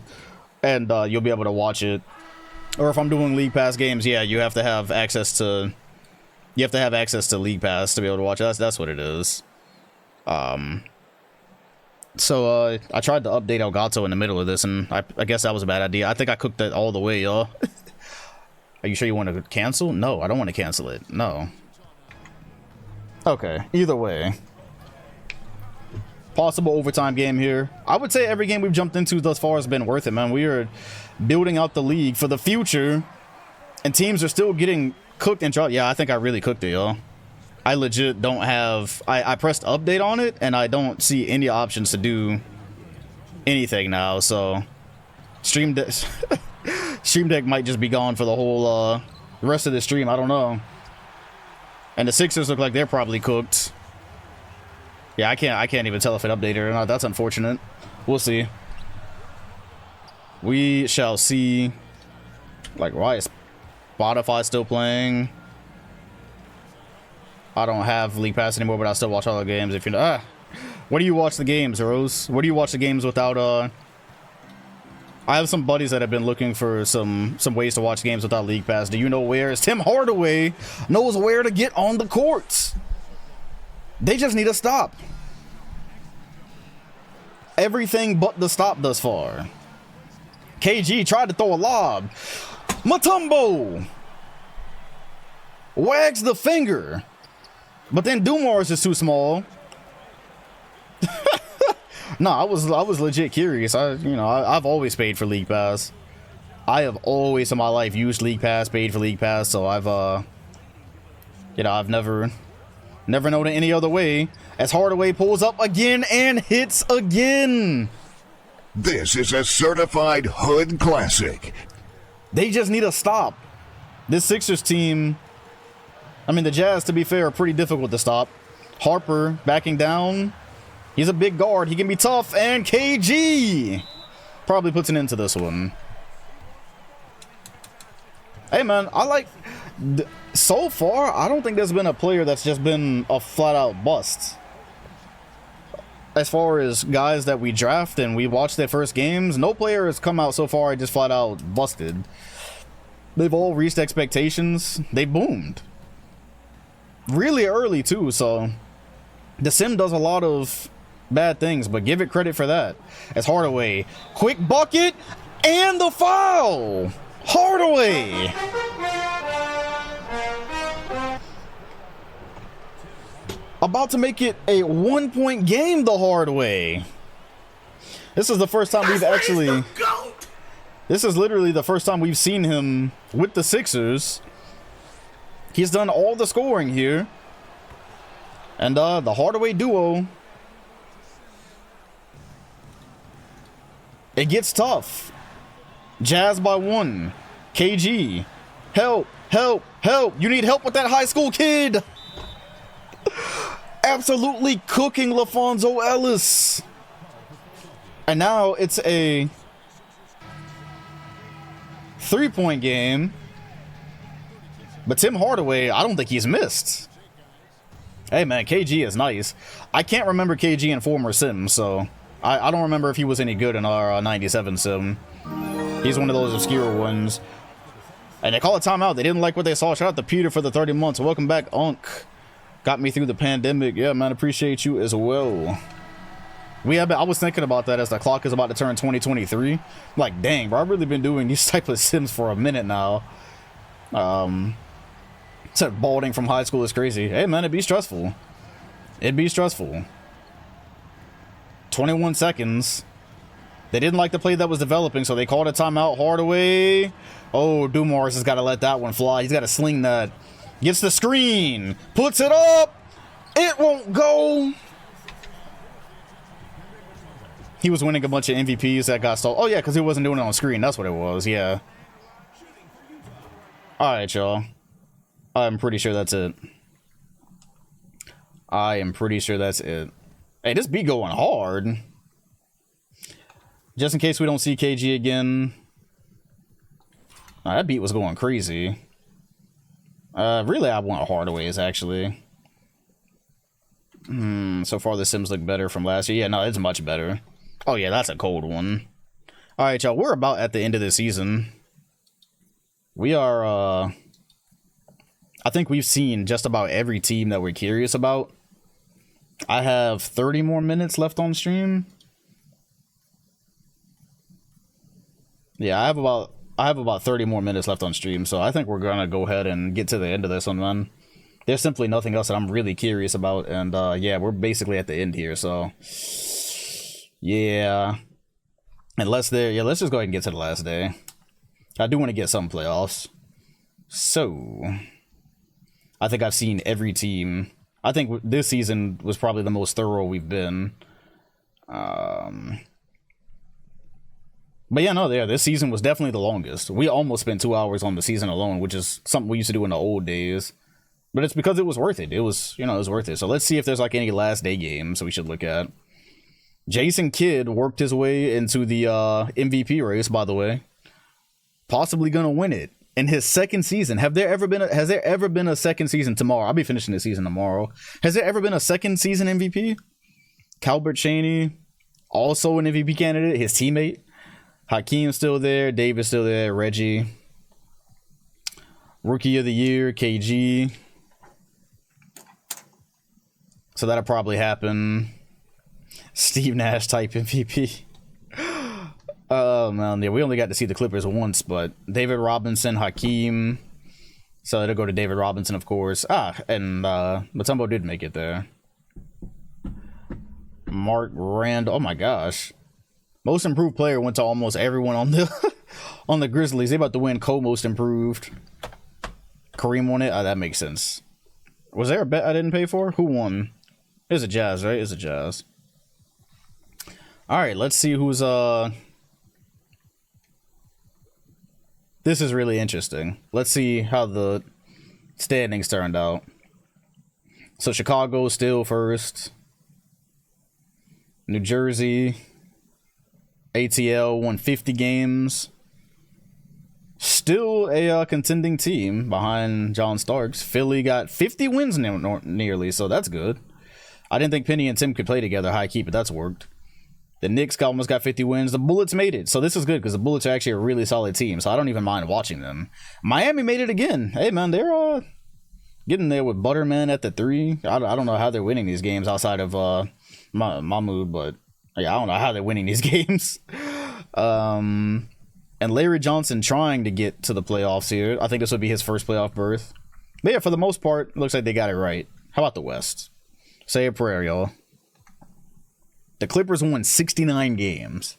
and you'll be able to watch it. Or if I'm doing League Pass games, yeah, you have to have access to League Pass to be able to watch it. That's what it is. So I tried to update Elgato in the middle of this, and I guess that was a bad idea. I think I cooked that all the way, y'all. Are you sure you want to cancel? No, I don't want to cancel it. No. Okay, either way. Possible overtime game here. I would say every game we've jumped into thus far has been worth it, man. We are building out the league for the future, and teams are still getting cooked and dropped. Yeah, I think I really cooked it, y'all. I legit don't have... I pressed update on it, and I don't see any options to do anything now, so... Stream Deck might just be gone for the whole rest of the stream. I don't know. And the Sixers look like they're probably cooked. Yeah, I can't even tell if it updated or not. That's unfortunate. We'll see. We shall see. Like, why is Spotify still playing? I don't have League Pass anymore, but I still watch all the games. If you know, where do you watch the games, Rose? Where do you watch the games without I have some buddies that have been looking for some ways to watch games without League Pass. Do you know where? Tim Hardaway knows where to get on the courts. They just need to stop. Everything but the stop thus far. KG tried to throw a lob. Mutombo wags the finger, but then Dumars is too small. No, I was legit curious. I've always paid for League Pass. I have always in my life used League Pass, paid for League Pass, so I've never known it any other way. As Hardaway pulls up again and hits again. This is a certified hood classic. They just need to stop. This Sixers team, I mean, the Jazz, to be fair, are pretty difficult to stop. Harper backing down. He's a big guard. He can be tough. And KG probably puts an end to this one. Hey, man, I like... So far, I don't think there's been a player that's just been a flat-out bust. As far as guys that we draft and we watch their first games, no player has come out so far and just flat-out busted. They've all reached expectations. They boomed. Really early, too, so... The sim does a lot of bad things, but give it credit for that. As Hardaway, quick bucket, and the foul! Hardaway! About to make it a 1-point game the hard way. This is the first time we've actually... This is literally the first time we've seen him with the Sixers He's done all the scoring here. And the Hardaway duo, it gets tough. Jazz by 1. KG, help, help, help. You need help with that high school kid. Absolutely cooking LaFonso Ellis. And now it's a 3-point game. But Tim Hardaway, I don't think he's missed. Hey man, KG is nice. I can't remember KG in former Sims, so I don't remember if he was any good in our 97 Sim. He's one of those obscure ones. And they call a timeout. They didn't like what they saw. Shout out to Peter for the 30 months. Welcome back, Unk. Got me through the pandemic. Yeah, man, appreciate you as well. I was thinking about that as the clock is about to turn 2023. Like, dang, bro, I've really been doing these type of Sims for a minute now. Said balding from high school is crazy. Hey man, it'd be stressful. It'd be stressful. 21 seconds. They didn't like the play that was developing, so they called a timeout. Hardaway. Oh, Dumars has got to let that one fly. He's got to sling that. Gets the screen. Puts it up. It won't go. He was winning a bunch of MVPs that got stalled. Oh yeah, because he wasn't doing it on screen. That's what it was. Yeah. All right, y'all. I'm pretty sure that's it. I am pretty sure that's it. Hey, this be going hard. Just in case we don't see KG again. That beat was going crazy. Really, I want Hardaway's, actually. So far, the Sims look better from last year. Yeah, no, it's much better. Oh, yeah, that's a cold one. All right, y'all. We're about at the end of the season. We are, I think we've seen just about every team that we're curious about. I have 30 more minutes left on stream. Yeah, I have about 30 more minutes left on stream, so I think we're gonna go ahead and get to the end of this one, man. There's simply nothing else that I'm really curious about, and yeah, we're basically at the end here, so yeah. Let's just go ahead and get to the last day. I do want to get some playoffs. So I think I've seen every team. I think this season was probably the most thorough we've been. But yeah, no, this season was definitely the longest. We almost spent 2 hours on the season alone, which is something we used to do in the old days. But it's because it was worth it. It was, it was worth it. So let's see if there's like any last day games we should look at. Jason Kidd worked his way into the MVP race, by the way. Possibly gonna win it in his second season. Has there ever been a second season tomorrow? I'll be finishing the season tomorrow. Has there ever been a second season MVP? Calbert Chaney, also an MVP candidate, his teammate. Hakeem's still there, David's still there, Reggie. Rookie of the Year, KG. So that'll probably happen. Steve Nash type MVP. Oh man, yeah, we only got to see the Clippers once, but David Robinson, Hakeem. So it'll go to David Robinson, of course. And Mutombo did make it there. Mark Rand. Oh my gosh. Most improved player went to almost everyone on the on the Grizzlies. They about to win co-most improved. Kareem won it. That makes sense. Was there a bet I didn't pay for? Who won? It was a Jazz, right? It's a Jazz. All right, let's see who's This is really interesting. Let's see how the standings turned out. So Chicago still first. New Jersey, ATL won 50 games. Still a contending team behind John Starks. Philly got 50 wins nearly, so that's good. I didn't think Penny and Tim could play together high key, but that's worked. The Knicks almost got 50 wins. The Bullets made it, so this is good because the Bullets are actually a really solid team, so I don't even mind watching them. Miami made it again. Hey, man, they're getting there with Butterman at the 3. I don't know how they're winning these games outside of Mahmoud, but yeah, I don't know how they're winning these games. And Larry Johnson trying to get to the playoffs here. I think this would be his first playoff berth. But yeah, for the most part, looks like they got it right. How about the West? Say a prayer, y'all. The Clippers won 69 games.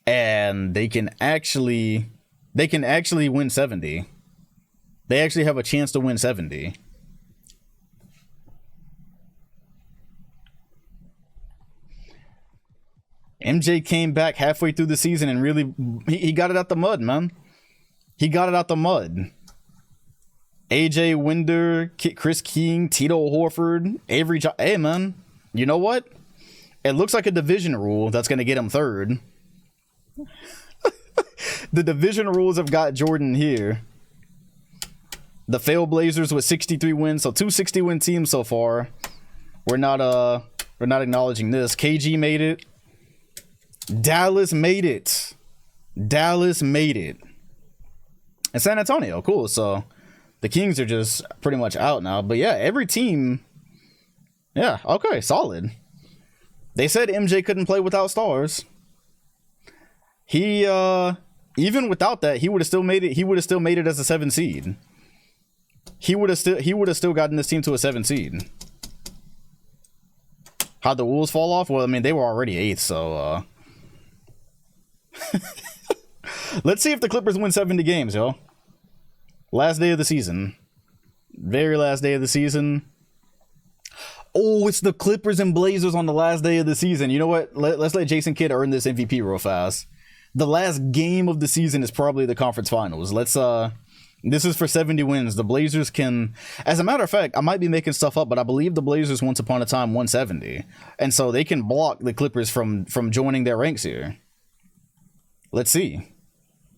And they can actually win 70. They actually have a chance to win 70. MJ came back halfway through the season and really, he got it out the mud, man. He got it out the mud. AJ Winder, Chris King, Tito Horford, Avery hey, man. You know what? It looks like a division rule that's going to get him third. The division rules have got Jordan here. The failed Blazers with 63 wins, so 2 60-win teams so far. We're not acknowledging this. KG made it. Dallas made it. Dallas made it. And San Antonio, cool. So the Kings are just pretty much out now. But yeah, every team. Yeah, okay, solid. They said MJ couldn't play without stars. He even without that, he would have still made it. He would have still made it as a 7 seed. He would have still gotten this team to a 7 seed. How'd the Wolves fall off? Well, I mean, they were already 8th, so let's see if the Clippers win 70 games, yo. Last day of the season. Very last day of the season. Oh, it's the Clippers and Blazers on the last day of the season. You know what? Let's let Jason Kidd earn this MVP real fast. The last game of the season is probably the conference finals. This is for 70 wins. The Blazers can, as a matter of fact, I might be making stuff up, but I believe the Blazers once upon a time won 70. And so they can block the Clippers from joining their ranks here. Let's see.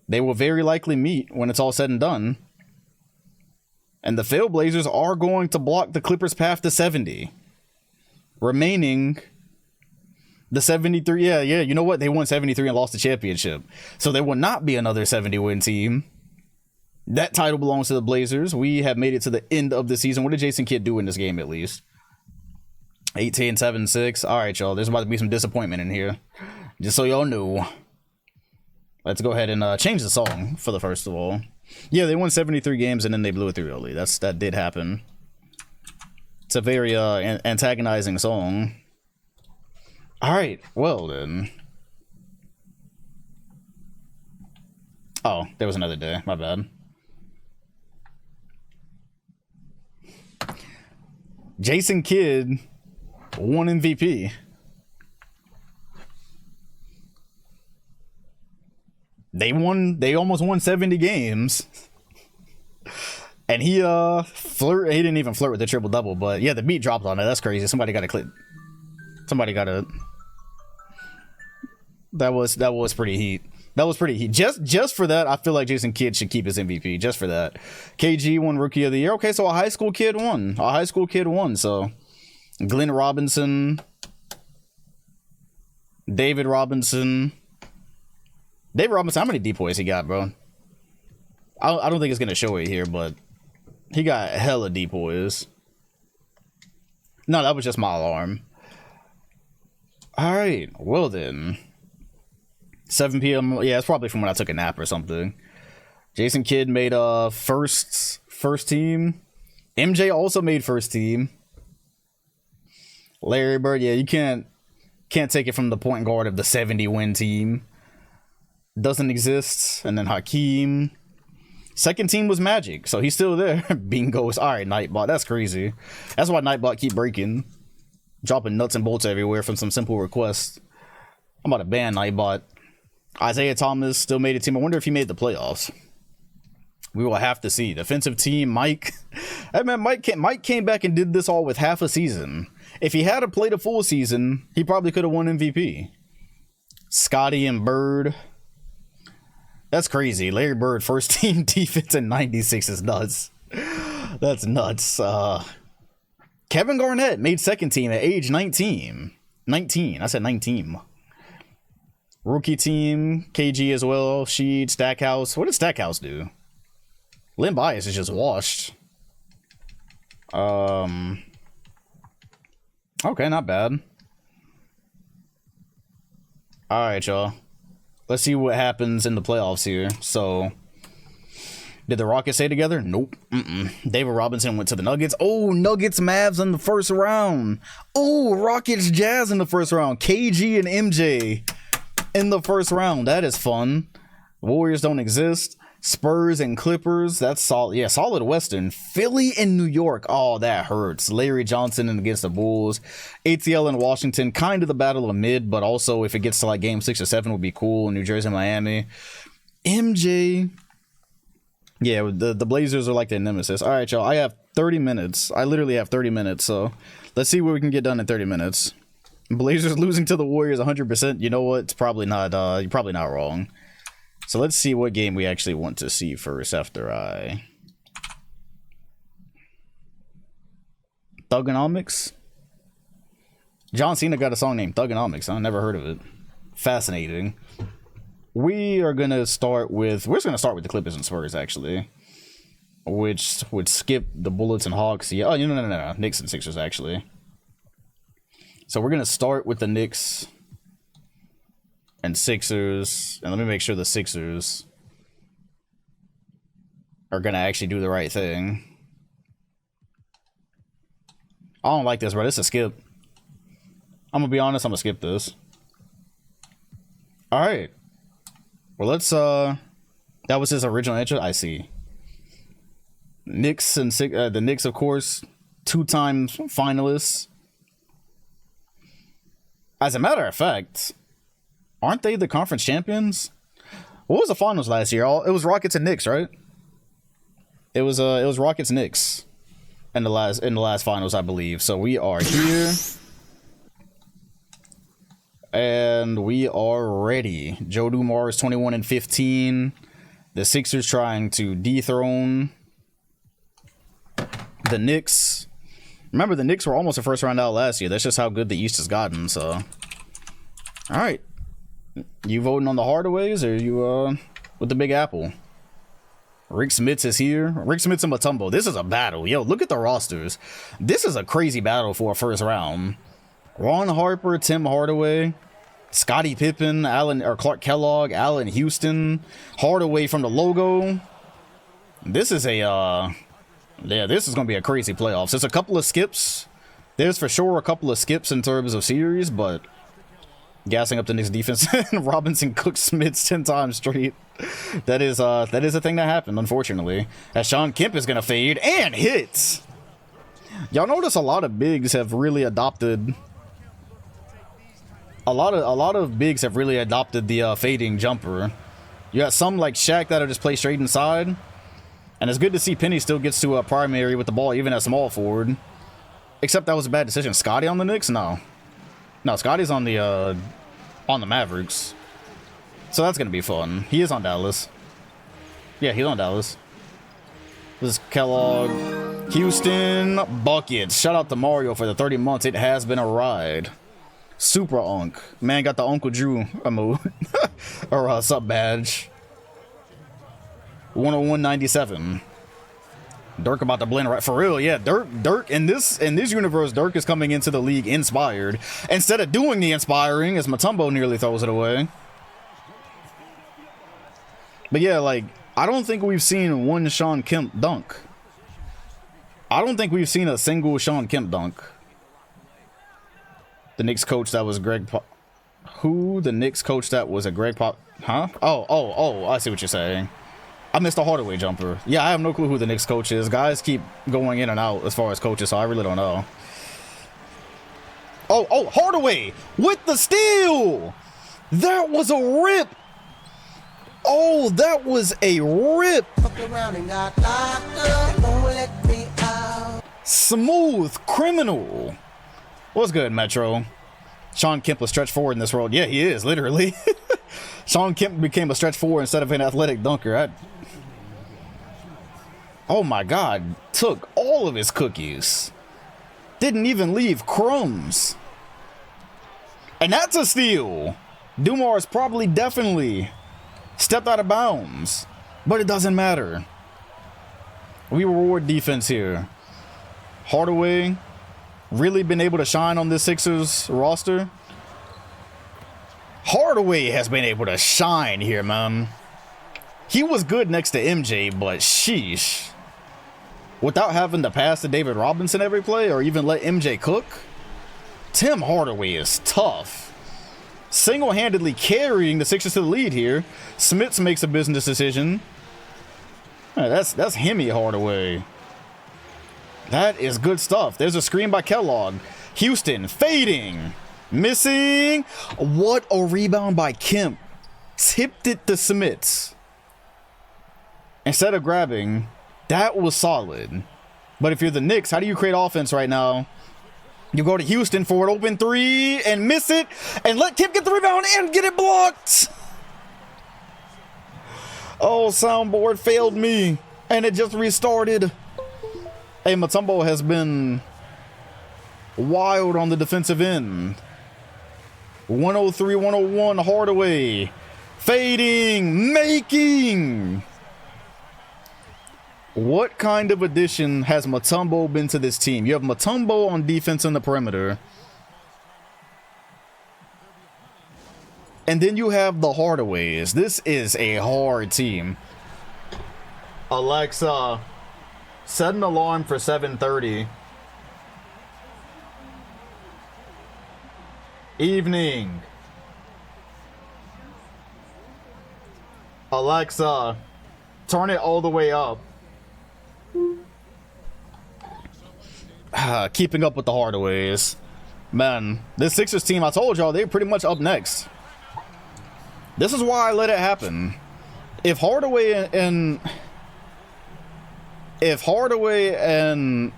They will very likely meet when it's all said and done. And the failed Blazers are going to block the Clippers' path to 70. Remaining the 73. Yeah, you know what? They won 73 and lost the championship. So there will not be another 70-win team. That title belongs to the Blazers. We have made it to the end of the season. What did Jason Kidd do in this game at least? 18, 7, 6. All right, y'all. There's about to be some disappointment in here. Just so y'all know. Let's go ahead and change the song for the first of all. Yeah, they won 73 games and then they blew it through early. That did happen. It's a very antagonizing song. All right, well then. Oh, there was another day. My bad. Jason Kidd won MVP. They almost won 70 games. And he didn't even flirt with the triple double, but yeah, the beat dropped on it. That's crazy. Somebody got to clip. Somebody got to. That was pretty heat. That was pretty heat. Just for that, I feel like Jason Kidd should keep his MVP. Just for that. KG won Rookie of the Year. Okay, so a high school kid won. So Glenn Robinson, David Robinson. How many depoys he got, bro? I don't think it's gonna show it here, but he got hella depoys. No, that was just my alarm. All right, well then. 7 p.m. Yeah, it's probably from when I took a nap or something. Jason Kidd made first team. MJ also made first team. Larry Bird, yeah, you can't take it from the point guard of the 70-win team. Doesn't exist. And then Hakeem. Second team was Magic, so he's still there. Bingos. All right, Nightbot. That's crazy. That's why Nightbot keep breaking. Dropping nuts and bolts everywhere from some simple requests. I'm about to ban Nightbot. Isaiah Thomas still made a team. I wonder if he made the playoffs. We will have to see. Defensive team, Mike. Hey man, Mike came back and did this all with half a season. If he had played a full season, he probably could have won MVP. Scotty and Bird. That's crazy. Larry Bird, first team defense in 96 is nuts. That's nuts. Kevin Garnett made second team at age 19. 19. I said 19. Rookie team, KG as well. Sheed, Stackhouse. What did Stackhouse do? Lynn Bias is just washed. Okay, not bad. Alright, y'all. Let's see what happens in the playoffs here. So, did the Rockets stay together? Nope. David Robinson went to the Nuggets. Oh, Nuggets Mavs in the first round. Oh, Rockets Jazz in the first round. KG and MJ in the first round. That is fun. Warriors don't exist. Spurs and Clippers, that's solid. Yeah, solid Western. Philly and New York, oh, that hurts. Larry Johnson against the Bulls. ATL and Washington, kind of the battle of mid, but also if it gets to like game 6 or 7 would be cool. New Jersey, Miami. MJ. Yeah, the Blazers are like their nemesis. All right, y'all, I have 30 minutes. I literally have 30 minutes, so let's see what we can get done in 30 minutes. Blazers losing to the Warriors 100%. You know what? It's probably not, you're probably not wrong. So let's see what game we actually want to see first after I... Thugonomics? John Cena got a song named Thugonomics. I never heard of it. Fascinating. We are going to start with... We're just going to start with the Clippers and Spurs, actually. Which would skip the Bullets and Hawks. Yeah, oh, no. Knicks and Sixers, actually. So we're going to start with the Knicks... and Sixers, and let me make sure the Sixers are gonna actually do the right thing. I don't like this, bro. This is a skip. I'm gonna be honest, I'm gonna skip this. Alright. Well, let's, that was his original entry? I see. Knicks and the Knicks, of course, 2-time finalists. As a matter of fact... Aren't they the conference champions? What was the finals last year? It was Rockets and Knicks, right? It was Rockets Knicks in the last finals, I believe. So we are here. And we are ready. Joe Dumars 21-15. The Sixers trying to dethrone the Knicks. Remember, the Knicks were almost a first round out last year. That's just how good the East has gotten, so. All right. You voting on the Hardaways, or you with the Big Apple? Rick Smits is here. Rick Smits and Mutombo. This is a battle. Yo, look at the rosters. This is a crazy battle for a first round. Ron Harper, Tim Hardaway, Scottie Pippen, Clark Kellogg, Allen Houston, Hardaway from the logo. This is a this is gonna be a crazy playoffs. There's a couple of skips. There's for sure a couple of skips in terms of series, but gassing up the Knicks defense. Robinson cooked Smits 10 times straight. That is a thing that happened, unfortunately. As Sean Kemp is gonna fade and hits. Y'all notice a lot of bigs have really adopted. A lot of bigs have really adopted the fading jumper. You got some like Shaq that'll just play straight inside, and it's good to see Penny still gets to a primary with the ball even at small forward. Except that was a bad decision. Scotty on the Knicks? No, Scotty's on the Mavericks. So that's gonna be fun. He is on Dallas. Yeah, he's on Dallas. This is Kellogg. Houston buckets. Shout out to Mario for the 30 months. It has been a ride. Super Unk. Man got the Uncle Drew emote. Or sub badge. 101.97. Dirk about to blend right for real. Yeah, Dirk in this universe, Dirk is coming into the league inspired. Instead of doing the inspiring, as Mutombo nearly throws it away. But yeah, like, I don't think we've seen one Sean Kemp dunk. I don't think we've seen a single Sean Kemp dunk. The Knicks coach that was Greg Pop. Who? The Knicks coach that was a Greg Pop. Huh? Oh, I see what you're saying. I missed a Hardaway jumper. Yeah, I have no clue who the Knicks coach is. Guys keep going in and out as far as coaches, so I really don't know. Oh, Hardaway with the steal. That was a rip. Oh, that was a rip. Smooth criminal. What's good, Metro? Sean Kemp was stretch forward in this world. Yeah, he is, literally. Sean Kemp became a stretch forward instead of an athletic dunker. Oh my God. Took all of his cookies. Didn't even leave crumbs. And that's a steal. Dumars probably definitely stepped out of bounds. But it doesn't matter. We reward defense here. Hardaway really been able to shine on this Sixers roster. Hardaway has been able to shine here, man. He was good next to MJ, but sheesh. Without having to pass to David Robinson every play or even let MJ cook, Tim Hardaway is tough. Single-handedly carrying the Sixers to the lead here. Smits makes a business decision. That's Hemi Hardaway. That is good stuff. There's a screen by Kellogg. Houston fading. Missing. What a rebound by Kemp. Tipped it to Smits. Instead of grabbing. That was solid. But if you're the Knicks, how do you create offense right now? You go to Houston for an open three and miss it. And let Kemp get the rebound and get it blocked. Oh, soundboard failed me. And it just restarted. Hey, Mutombo has been wild on the defensive end. 103-101 Hardaway. Fading. Making. What kind of addition has Mutombo been to this team? You have Mutombo on defense in the perimeter. And then you have the Hardaways. This is a hard team. Alexa, set an alarm for 7:30. Evening. Alexa, turn it all the way up. Keeping up with the Hardaways. Man, this Sixers team, I told y'all, they're pretty much up next. This is why I let it happen. If Hardaway and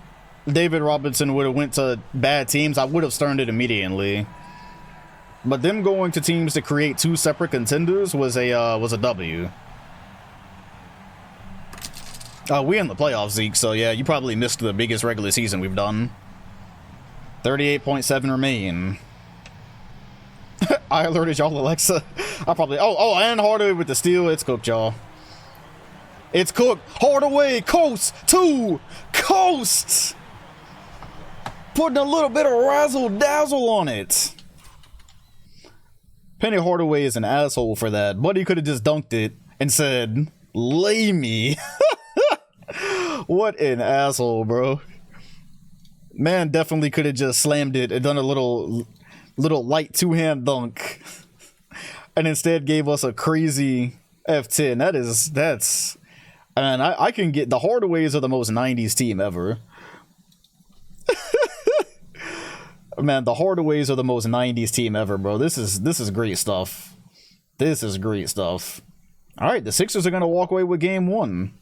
David Robinson would have went to bad teams, I would have started it immediately. But them going to teams to create two separate contenders was a W. We in the playoffs, Zeke, so yeah, you probably missed the biggest regular season we've done. 38.7 remain. I alerted y'all, Alexa. I probably... Oh, and Hardaway with the steal. It's cooked, y'all. It's cooked. Hardaway, coast to coast. Putting a little bit of razzle-dazzle on it. Penny Hardaway is an asshole for that. Buddy could have just dunked it and said, lay me. What an asshole, bro. Man definitely could have just slammed it and done a little light two-hand dunk. And instead gave us a crazy F10. That's... And I can get... The Hardaways are the most 90s team ever. Man, the Hardaways are the most 90s team ever, bro. This is great stuff. This is great stuff. Alright, the Sixers are going to walk away with game one.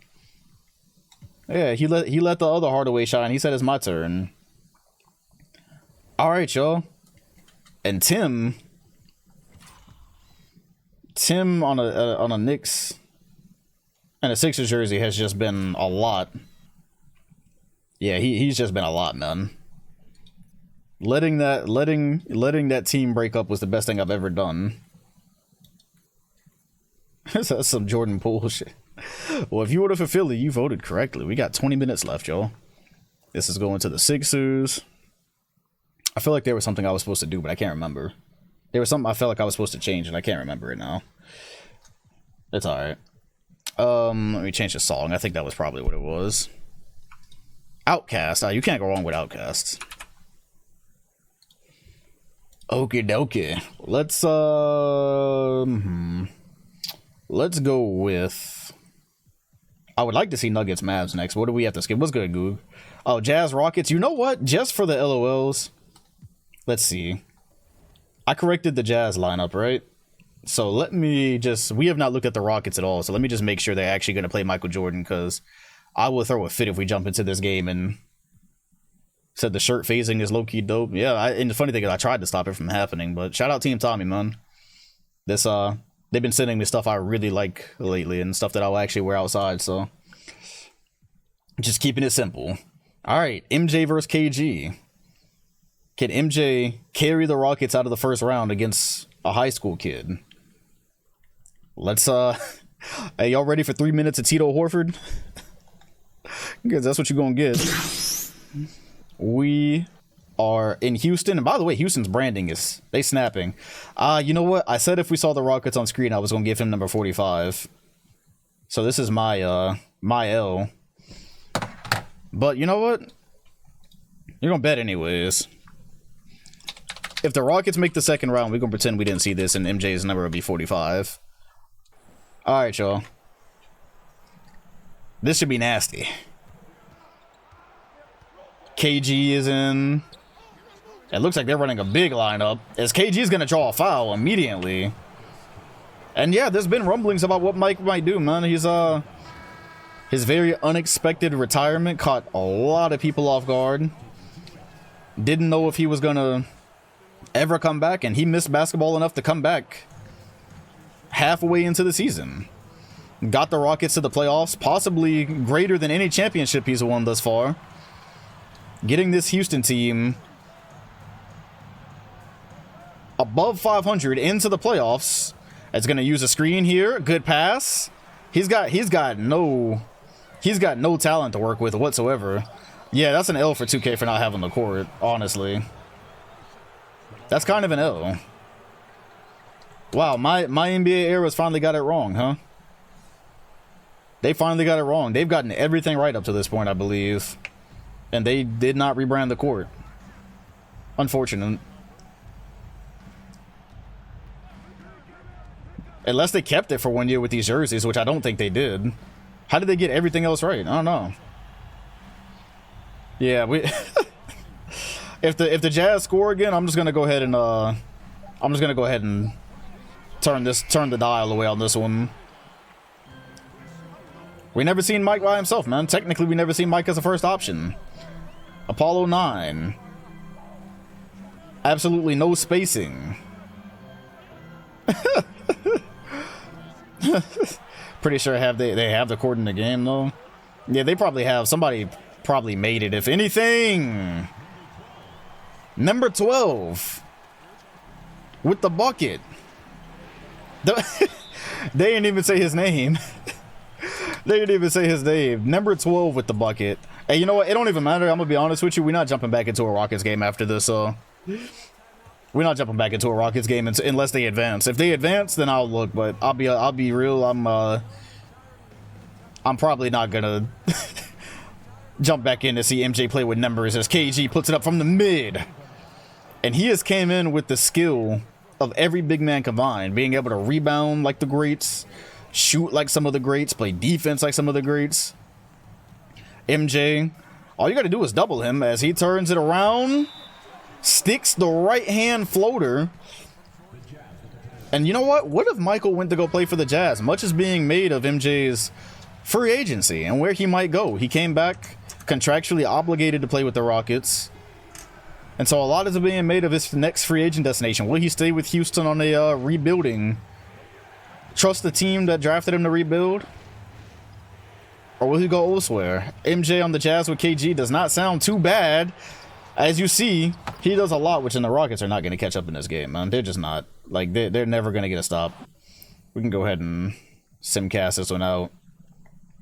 Yeah, he let the other Hardaway shine. He said it's my turn. Alright, y'all. And Tim on a Knicks and a Sixers jersey has just been a lot. Yeah, he's just been a lot, man. Letting that team break up was the best thing I've ever done. That's some Jordan Poole shit. Well, if you voted for Philly, you voted correctly. We got 20 minutes left, y'all. This is going to the Sixers. I feel like there was something I was supposed to do, but I can't remember. There was something I felt like I was supposed to change, and I can't remember it now. It's alright. Let me change the song. I think that was probably what it was. Outcast. You can't go wrong with Outcast. Okie dokie. Let's go with... I would like to see Nuggets Mavs next. What do we have to skip? What's good, Goog? Oh, Jazz Rockets. You know what? Just for the LOLs. Let's see. I corrected the Jazz lineup, right? So let me just... We have not looked at the Rockets at all, so let me just make sure they're actually going to play Michael Jordan, because I will throw a fit if we jump into this game and said the shirt phasing is low-key dope. Yeah, and the funny thing is I tried to stop it from happening, but shout out Team Tommy, man. This, they've been sending me stuff I really like lately and stuff that I'll actually wear outside, so just keeping it simple. All right, MJ versus KG. Can MJ carry the Rockets out of the first round against a high school kid? Let's, hey, y'all ready for 3 minutes of Tito Horford? Because that's what you're gonna get. We are in Houston, and by the way, Houston's branding is, they snapping. You know what? I said if we saw the Rockets on screen, I was gonna give him number 45. So this is my L. But you know what? You're gonna bet anyways. If the Rockets make the second round, we're gonna pretend we didn't see this, and MJ's number will be 45. Alright, y'all. This should be nasty. KG is in. It looks like they're running a big lineup, as KG is going to draw a foul immediately. And yeah, there's been rumblings about what Mike might do, man. His very unexpected retirement caught a lot of people off guard. Didn't know if he was going to ever come back, and he missed basketball enough to come back halfway into the season. Got the Rockets to the playoffs, possibly greater than any championship he's won thus far. Getting this Houston team above 500 into the playoffs. It's going to use a screen here. Good pass. He's got no talent to work with whatsoever. Yeah, that's an L for 2K for not having the court, honestly. That's kind of an L. Wow, my NBA era's finally got it wrong, huh? They finally got it wrong. They've gotten everything right up to this point, I believe. And they did not rebrand the court. Unfortunate. Unless they kept it for 1 year with these jerseys, which I don't think they did. How did they get everything else right? I don't know. Yeah, we if the Jazz score again, I'm just gonna go ahead and turn the dial away on this one. We never seen Mike by himself, man. Technically, we never seen Mike as a first option. Apollo 9. Absolutely no spacing. Pretty sure they have the court in the game though. Yeah, they probably have. Somebody probably made it, if anything. Number 12 with the bucket. They didn't even say his name. They didn't even say his name. Number 12 with the bucket. Hey, you know what? It don't even matter. I'm gonna be honest with you. We're not jumping back into a Rockets game after this. We're not jumping back into a Rockets game unless they advance. If they advance, then I'll look. But I'll be real. I'm probably not gonna jump back in to see MJ play with numbers as KG puts it up from the mid, and he has came in with the skill of every big man combined, being able to rebound like the greats, shoot like some of the greats, play defense like some of the greats. MJ, all you got to do is double him as he turns it around. Sticks the right hand floater. And you know what if Michael went to go play for the Jazz? Much is being made of MJ's free agency and where he might go. He came back contractually obligated to play with the Rockets, and so a lot is being made of his next free agent destination. Will he stay with Houston on a rebuilding, trust the team that drafted him to rebuild, or will he go elsewhere? MJ on the Jazz with KG does not sound too bad. As you see, he does a lot, which in the Rockets are not going to catch up in this game, man. They're just not. Like, they're never going to get a stop. We can go ahead and simcast this one out.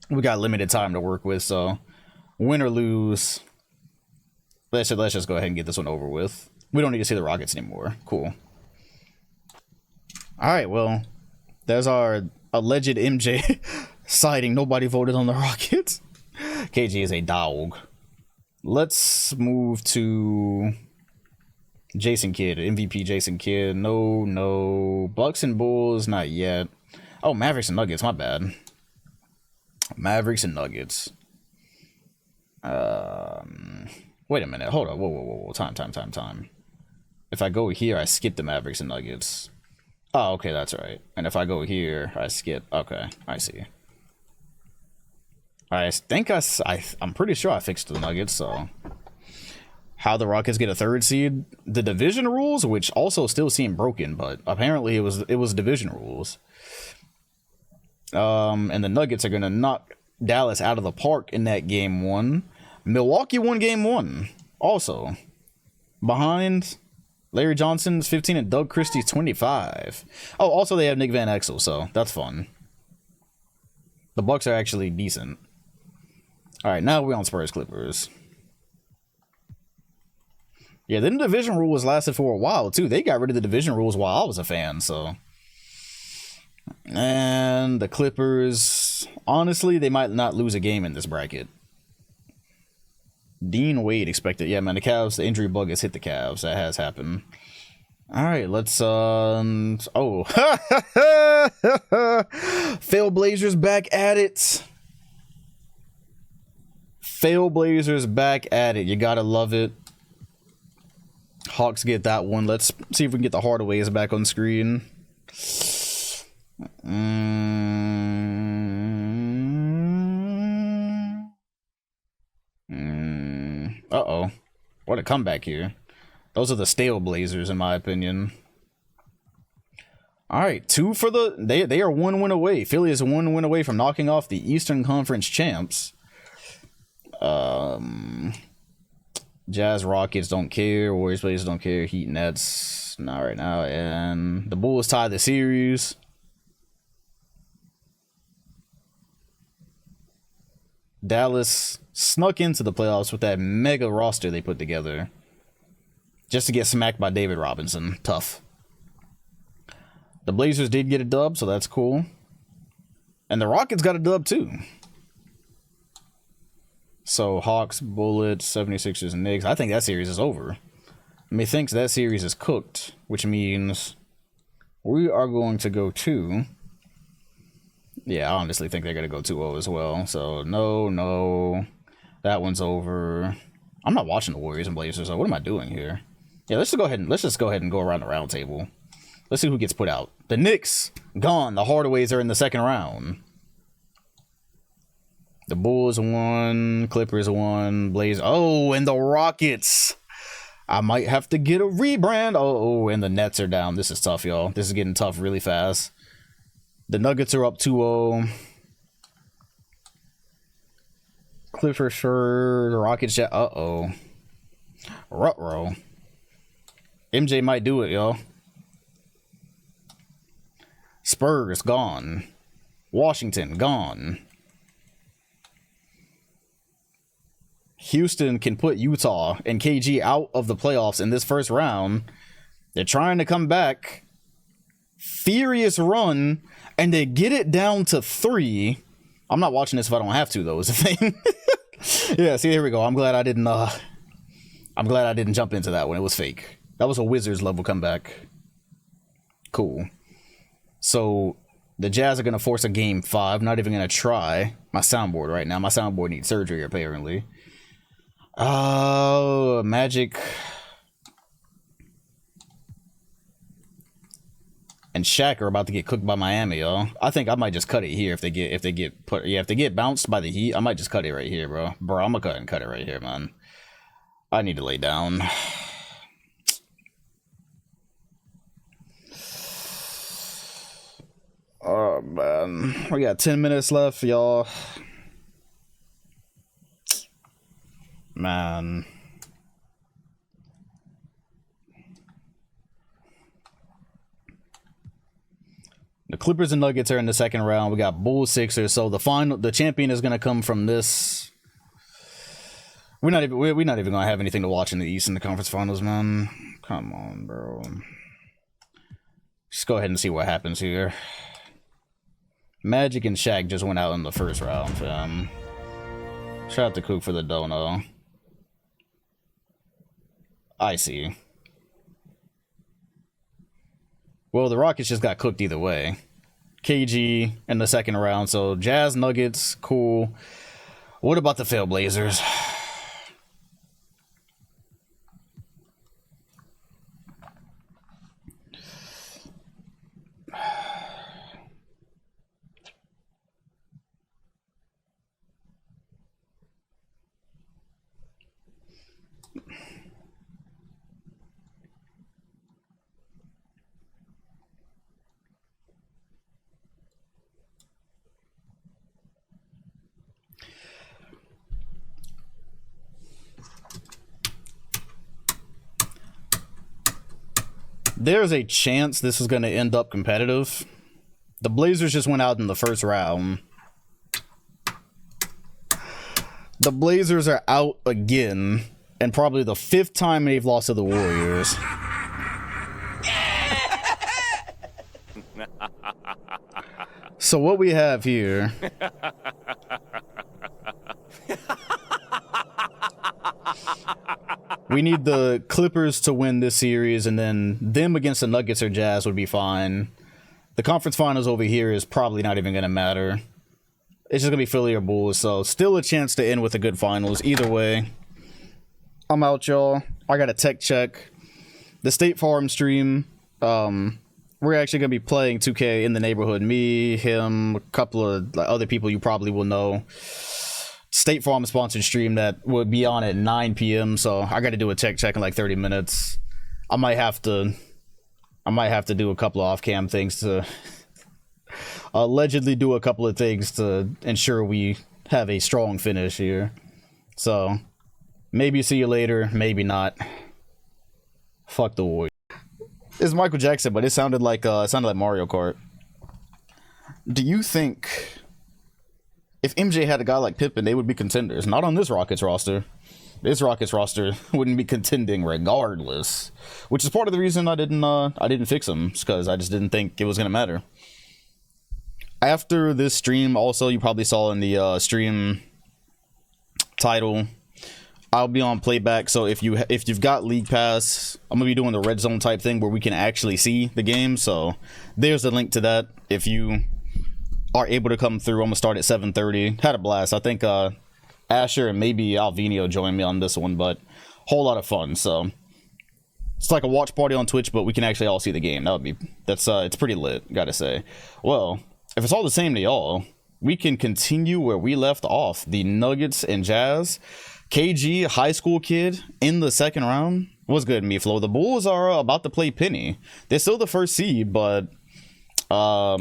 We got limited time to work with, so win or lose, let's just go ahead and get this one over with. We don't need to see the Rockets anymore. Cool. All right, well, there's our alleged MJ sighting. Nobody voted on the Rockets. KG is a dog. Let's move to Jason Kidd, MVP Jason Kidd. No. Bucks and Bulls, not yet. Oh, Mavericks and Nuggets, my bad. Mavericks and Nuggets. Wait a minute. Hold on. Whoa. Time. If I go here, I skip the Mavericks and Nuggets. Oh, okay, that's right. And if I go here, I skip. Okay, I see. I think I'm pretty sure I fixed the Nuggets, so how the Rockets get a third seed, the division rules, which also still seem broken, but apparently it was division rules. And the Nuggets are gonna knock Dallas out of the park in that game one. Milwaukee won game one also, behind Larry Johnson's 15 and Doug Christie's 25. Oh, also they have Nick Van Exel, so that's fun. The Bucks are actually decent. All right, now we're on Spurs Clippers. Yeah, then the division rules lasted for a while too. They got rid of the division rules while I was a fan, so. And the Clippers, honestly, they might not lose a game in this bracket. Dean Wade expected. Yeah, man, the Cavs, the injury bug has hit the Cavs. That has happened. All right, let's oh. Phil Blazers back at it. Trailblazers back at it. You gotta love it. Hawks get that one. Let's see if we can get the Hardaways back on screen. Uh-oh. What a comeback here. Those are the stale Blazers, in my opinion. Alright, 2 for the... They are 1 win away. Philly is 1 win away from knocking off the Eastern Conference champs. Jazz, Rockets don't care. Warriors, Blazers don't care. Heat, Nets, not right now. And the Bulls tie the series. Dallas snuck into the playoffs with that mega roster they put together. Just to get smacked by David Robinson. Tough. The Blazers did get a dub, so that's cool. And the Rockets got a dub too. So Hawks, Bullets, 76ers, and Knicks. I think that series is over. Methinks that series is cooked, which means we are going to go to... Yeah, I honestly think they're going to go 2-0 as well. So no. That one's over. I'm not watching the Warriors and Blazers, so what am I doing here? Yeah, let's just go ahead and go around the round table. Let's see who gets put out. The Knicks, gone. The Hardaways are in the second round. The Bulls won. Clippers won. Blazers. Oh, and the Rockets. I might have to get a rebrand. Oh, and the Nets are down. This is tough, y'all. This is getting tough really fast. The Nuggets are up 2-0. Clippers sure. The Rockets. Uh-oh. Ruh-roh. MJ might do it, y'all. Spurs, gone. Washington, gone. Houston can put Utah and KG out of the playoffs in this first round. They're trying to come back. Furious run, and they get it down to 3. I'm not watching this if I don't have to, though, is the thing. Yeah, see, here we go. I'm glad I didn't jump into that one. It was fake. That was a Wizards level comeback. Cool. So the Jazz are going to force a game 5. Not even going to try. My soundboard right now. My soundboard needs surgery, apparently. Oh, Magic and Shaq are about to get cooked by Miami, y'all. I think I might just cut it here if they get bounced by the Heat. I might just cut it right here, bro. I'm gonna go ahead and cut it right here, man. I need to lay down. Oh man, we got 10 minutes left, y'all. Man. The Clippers and Nuggets are in the second round. We got Bulls, Sixers. So the champion is gonna come from this. We're not even gonna have anything to watch in the East in the conference finals, man. Come on, bro. Just go ahead and see what happens here. Magic and Shaq just went out in the first round, fam. Shout out to Cook for the dono. I see. Well, the Rockets just got cooked either way. KG in the second round, so Jazz, Nuggets, cool. What about the Trailblazers? There's a chance this is going to end up competitive. The Blazers just went out in the first round. The Blazers are out again, and probably the 5th time they've lost to the Warriors. So what we have here... We need the Clippers to win this series, and then them against the Nuggets or Jazz would be fine. The conference finals over here is probably not even going to matter. It's just gonna be Philly or Bulls, so still a chance to end with a good finals. Either way, I'm out, y'all. I got a tech check. The State Farm stream. We're actually gonna be playing 2K in the neighborhood. Me, him, a couple of other people you probably will know. State Farm sponsored stream that will be on at 9 p.m. So I got to do a tech check in like 30 minutes. I might have to do a couple of off-cam things to allegedly do a couple of things to ensure we have a strong finish here. So maybe see you later, maybe not. Fuck the Warriors. It's Michael Jackson, but it sounded like Mario Kart. Do you think if MJ had a guy like Pippen, they would be contenders? Not on this Rockets roster. This Rockets roster wouldn't be contending regardless, which is part of the reason I didn't fix them, because I just didn't think it was gonna matter. After this stream, also you probably saw in the stream title, I'll be on playback. So if you've got League Pass, I'm gonna be doing the red zone type thing where we can actually see the game. So there's a link to that. If you are able to come through, I'm gonna start at 7:30. Had a blast. I think Asher and maybe Alvinio joined me on this one, but whole lot of fun. So it's like a watch party on Twitch, but we can actually all see the game. It's pretty lit, gotta say. Well, if it's all the same to y'all, we can continue where we left off. The Nuggets and Jazz. KG, high school kid, in the second round. What's good, Miflo? The Bulls are about to play Penny. They're still the first seed, but I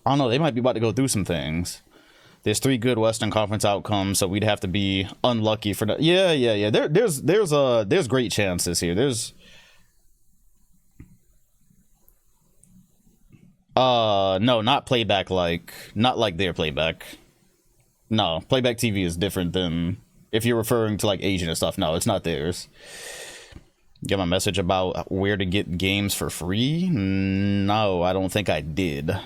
don't know. They might be about to go through some things. There's 3 good Western Conference outcomes, so we'd have to be unlucky for that. Yeah. There's great chances here. There's no, not playback, not like their playback. No, playback TV is different than if you're referring to like Asian and stuff. No, it's not theirs. Get my message about where to get games for free? No, I don't think I did.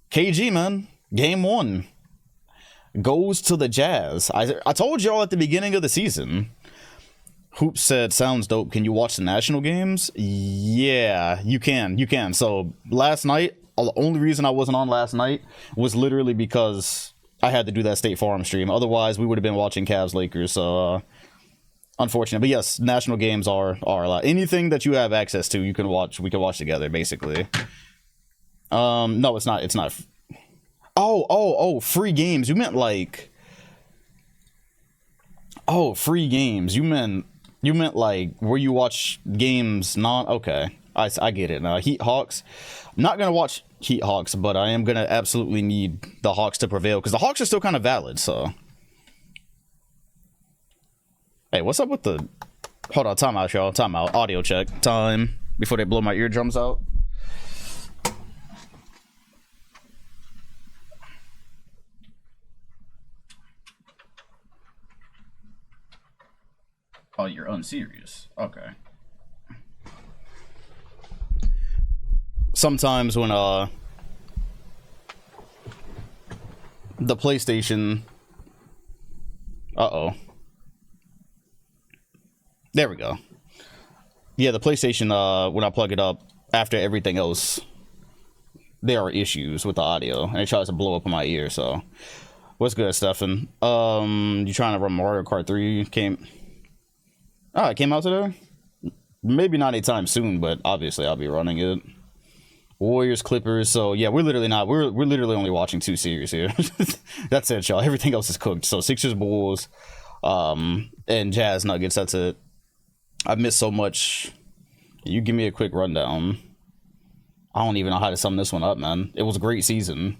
KG, man, game 1 goes to the Jazz. I told y'all at the beginning of the season. Hoops said, sounds dope. Can you watch the national games? Yeah, you can. So last night, the only reason I wasn't on last night was literally because I had to do that State Farm stream. Otherwise, we would have been watching Cavs Lakers. So unfortunate. But yes, national games are a lot. Anything that you have access to, you can watch. We can watch together, basically. No, it's not. It's not. Oh, free games. You meant like. Oh, free games. You meant like where you watch games okay. I get it now. Heat Hawks. I'm not gonna watch Heat Hawks, but I am gonna absolutely need the Hawks to prevail because the Hawks are still kind of valid. So, hey, what's up with the? Hold on, time out, y'all. Time out. Audio check. Time before they blow my eardrums out. Oh, you're unserious. Okay. Sometimes when the PlayStation there we go. Yeah, the PlayStation when I plug it up after everything else, there are issues with the audio and it tries to blow up in my ear. So what's good, Stefan? You trying to run Mario Kart 3? It came out today? Maybe not anytime soon, but obviously I'll be running it. Warriors, Clippers. So yeah, we're literally only watching 2 series here. That's it, y'all. Everything else is cooked. So Sixers, Bulls, and Jazz, Nuggets. That's it. I've missed so much. You give me a quick rundown. I don't even know how to sum this one up, man. It was a great season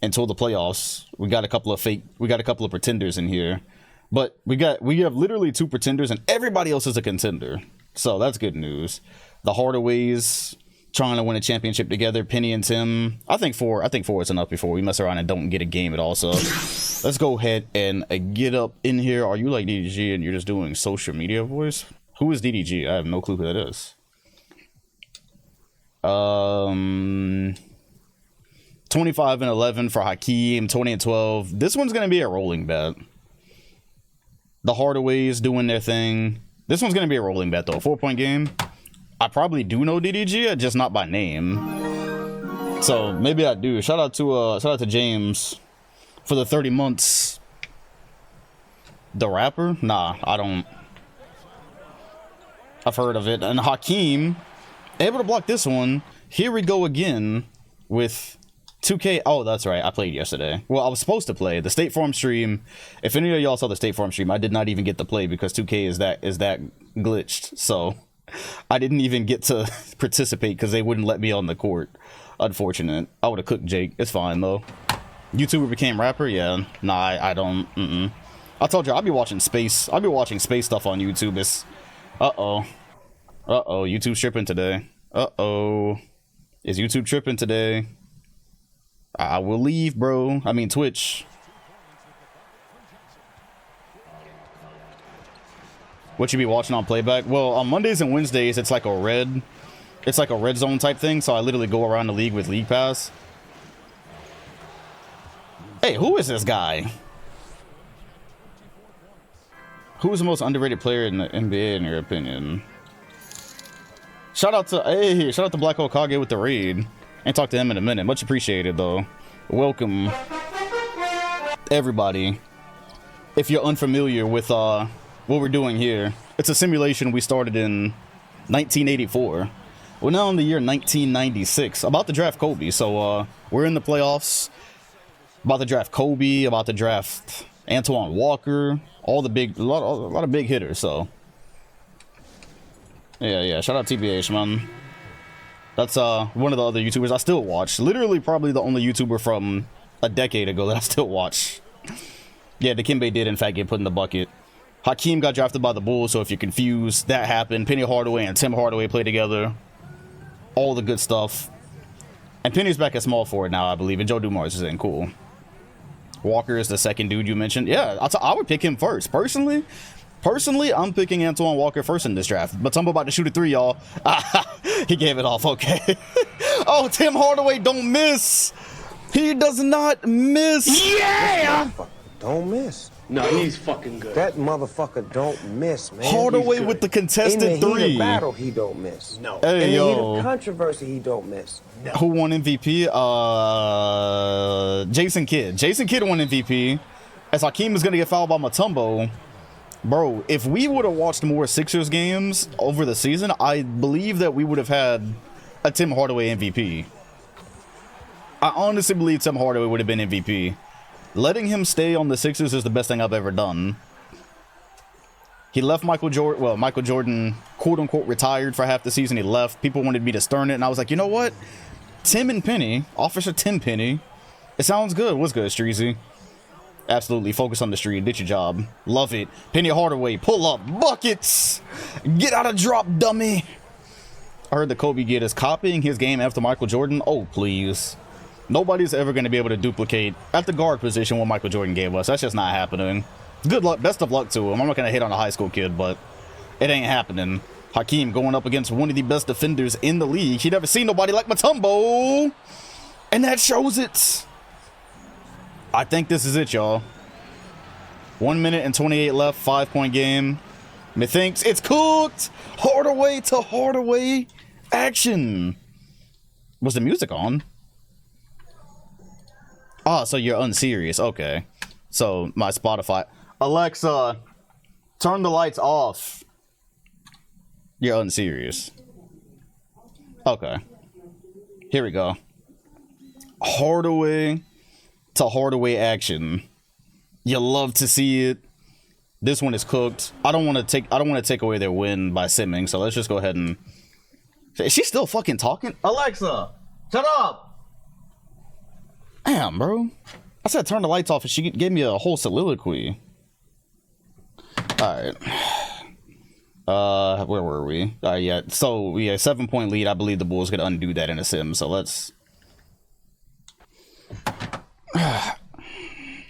until the playoffs. We got a couple of pretenders in here, but we have literally 2 pretenders, and everybody else is a contender. So that's good news. The Hardaways trying to win a championship together. Penny and Tim. I think 4 is enough before we mess around and don't get a game at all. So let's go ahead and get up in here. Are you like DDG and you're just doing social media voice? Who is DDG? I have no clue who that is. 25-11 for Hakeem. 20-12. This one's gonna be a rolling bet. The Hardaways doing their thing. This one's gonna be a rolling bet though. 4-point game. I probably do know DDG, just not by name. So maybe I do. Shout out to James for the 30 months. The rapper? Nah, I don't. I've heard of it. And Hakeem, able to block this one. Here we go again with 2K. Oh, that's right. I played yesterday. Well, I was supposed to play the State Farm stream. If any of y'all saw the State Farm stream, I did not even get to play because 2K is that glitched. So I didn't even get to participate because they wouldn't let me on the court. Unfortunate. I would have cooked Jake. It's fine though. YouTuber became rapper? Yeah. Nah, I don't. I told you I'll be watching space. I'll be watching space stuff on YouTube. It's uh-oh. YouTube's tripping today. Uh-oh. Is YouTube tripping today? I will leave, bro. I mean Twitch. What you be watching on playback? Well, on Mondays and Wednesdays, it's like a red zone type thing, so I literally go around the league with League Pass. Hey, who is this guy? Who is the most underrated player in the NBA in your opinion? Shout out to Black Hokage with the raid. And talk to him in a minute. Much appreciated though. Welcome everybody. If you're unfamiliar with what we're doing here, it's a simulation we started in 1984. We're now in the year 1996. About to draft Kobe. So we're in the playoffs. About to draft Kobe, about to draft Antoine Walker, all the big, a lot of big hitters. So yeah. Shout out TBH, man. That's one of the other YouTubers I still watch. Literally, probably the only YouTuber from a decade ago that I still watch. Yeah, Dikembe did in fact get put in the bucket. Hakeem got drafted by the Bulls, so if you're confused, that happened. Penny Hardaway and Tim Hardaway play together. All the good stuff. And Penny's back at small forward now, I believe, and Joe Dumars is in. Cool. Walker is the second dude you mentioned. Yeah, I would pick him first. Personally, I'm picking Antoine Walker first in this draft. But I'm about to shoot a three, y'all. He gave it off. Okay. Oh, Tim Hardaway don't miss. He does not miss. Yeah! Don't miss. No, he's fucking good. That motherfucker don't miss, man. Hardaway with the contested in the three. Heat of battle, he don't miss. No. Hey, in the yo. heat of controversy, he don't miss. No. Who won MVP? Jason Kidd. Jason Kidd won MVP. As Hakeem is going to get fouled by Mutombo. Bro, if we would have watched more Sixers games over the season, I believe that we would have had a Tim Hardaway MVP. I honestly believe Tim Hardaway would have been MVP. Letting him stay on the Sixers is the best thing I've ever done. He left Michael Jordan. Well, Michael Jordan, quote unquote, retired for half the season. He left. People wanted me to stern it, and I was like, you know what? Tim and Penny, Officer Tim Penny. It sounds good. What's good, Streezy? Absolutely. Focus on the street. Did your job. Love it. Penny Hardaway, pull up buckets. Get out of drop, dummy. I heard the Kobe kid is copying his game after Michael Jordan. Oh, please. Nobody's ever going to be able to duplicate at the guard position what Michael Jordan gave us. That's just not happening. Good luck. Best of luck to him. I'm not going to hit on a high school kid, but it ain't happening. Hakeem going up against one of the best defenders in the league. He never seen nobody like Mutombo. And that shows it. I think this is it, y'all. 1 minute and 28 left. 5-point game. Methinks it's cooked. Hardaway to Hardaway. Action. Was the music on? Oh, so you're unserious. Okay. So my Spotify. Alexa, turn the lights off. You're unserious. Okay. Here we go. Hardaway to Hardaway action. You love to see it. This one is cooked. I don't want to take away their win by simming, so let's just go ahead and. Is she still fucking talking? Alexa, shut up. Damn, bro. I said turn the lights off and she gave me a whole soliloquy. Alright. Where were we? Yeah, so we had a 7-point lead. I believe the Bulls could undo that in a sim, so let's...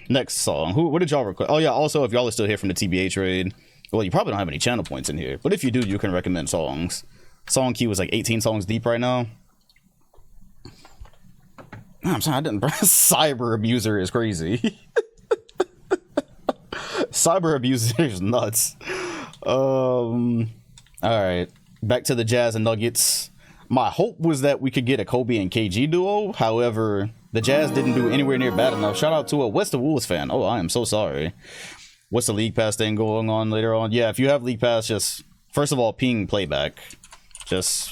Next song. What did y'all request? Oh yeah, also if y'all are still here from the TBH raid, well, you probably don't have any channel points in here, but if you do, you can recommend songs. Song queue is like 18 songs deep right now. I'm sorry, I didn't. Cyber abuser is crazy. Cyber abuser is nuts. All right, back to the Jazz and Nuggets. My hope was that we could get a Kobe and KG duo. However, the Jazz didn't do anywhere near bad enough. Shout out to a West of Wolves fan. Oh, I am so sorry. What's the League Pass thing going on later on? Yeah, if you have League Pass, just first of all, ping playback. Just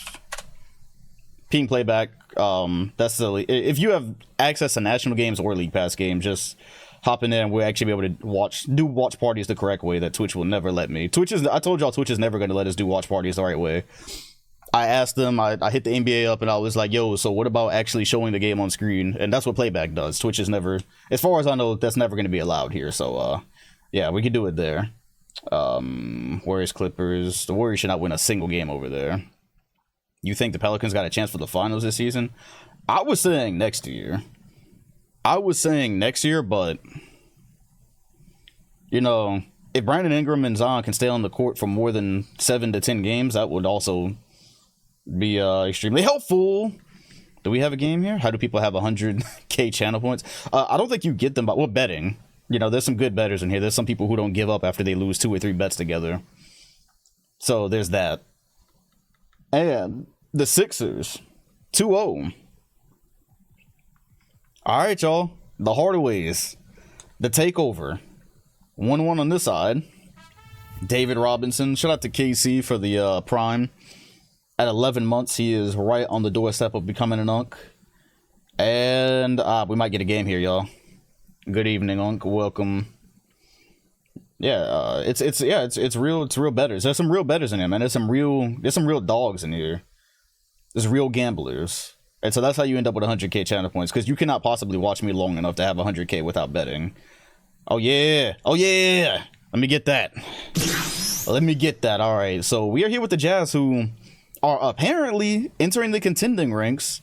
ping playback. That's the if you have access to national games or League Pass games, just hop in there and we'll actually be able to do watch parties the correct way that Twitch will never let me. I told y'all Twitch is never going to let us do watch parties the right way. I asked them, I hit the NBA up and I was like, yo, so what about actually showing the game on screen? And that's what playback does. Twitch is never, as far as I know, that's never going to be allowed here. So yeah, we could do it there. Warriors Clippers. The Warriors should not win a single game over there. You think the Pelicans got a chance for the finals this season? I was saying next year. But you know, if Brandon Ingram and Zion can stay on the court for more than 7 to 10 games, that would also be extremely helpful. Do we have a game here? How do people have 100k channel points? I don't think you get them by betting. You know, there's some good bettors in here. There's some people who don't give up after they lose 2 or 3 bets together. So there's that. And the Sixers 2-0. All right, y'all. The Hardaways. The takeover. 1-1 on this side. David Robinson. Shout out to KC for the prime. At 11 months, he is right on the doorstep of becoming an Unk. And we might get a game here, y'all. Good evening, Unk. Welcome. Yeah, it's real bettors. There's some real bettors in here, man. There's some real dogs in here. There's real gamblers. And so that's how you end up with 100k channel points, because you cannot possibly watch me long enough to have 100k without betting. Oh yeah. Let me get that. All right, so we are here with the Jazz, who are apparently entering the contending ranks.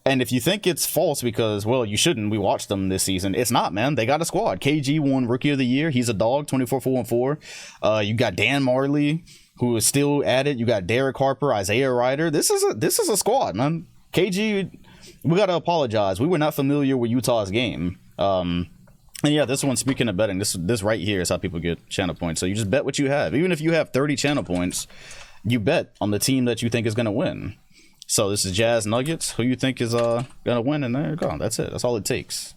And if you think it's false because, well, you shouldn't. We watched them this season. It's not, man. They got a squad. KG won Rookie of the Year. He's a dog, 24-4-4. You got Dan Marley, who is still at it. You got Derek Harper, Isaiah Ryder. This is a squad, man. KG, we got to apologize. We were not familiar with Utah's game. And yeah, this one, speaking of betting, this right here is how people get channel points. So you just bet what you have. Even if you have 30 channel points, you bet on the team that you think is going to win. So this is Jazz Nuggets. Who you think is gonna win? And there you go. That's it. That's all it takes.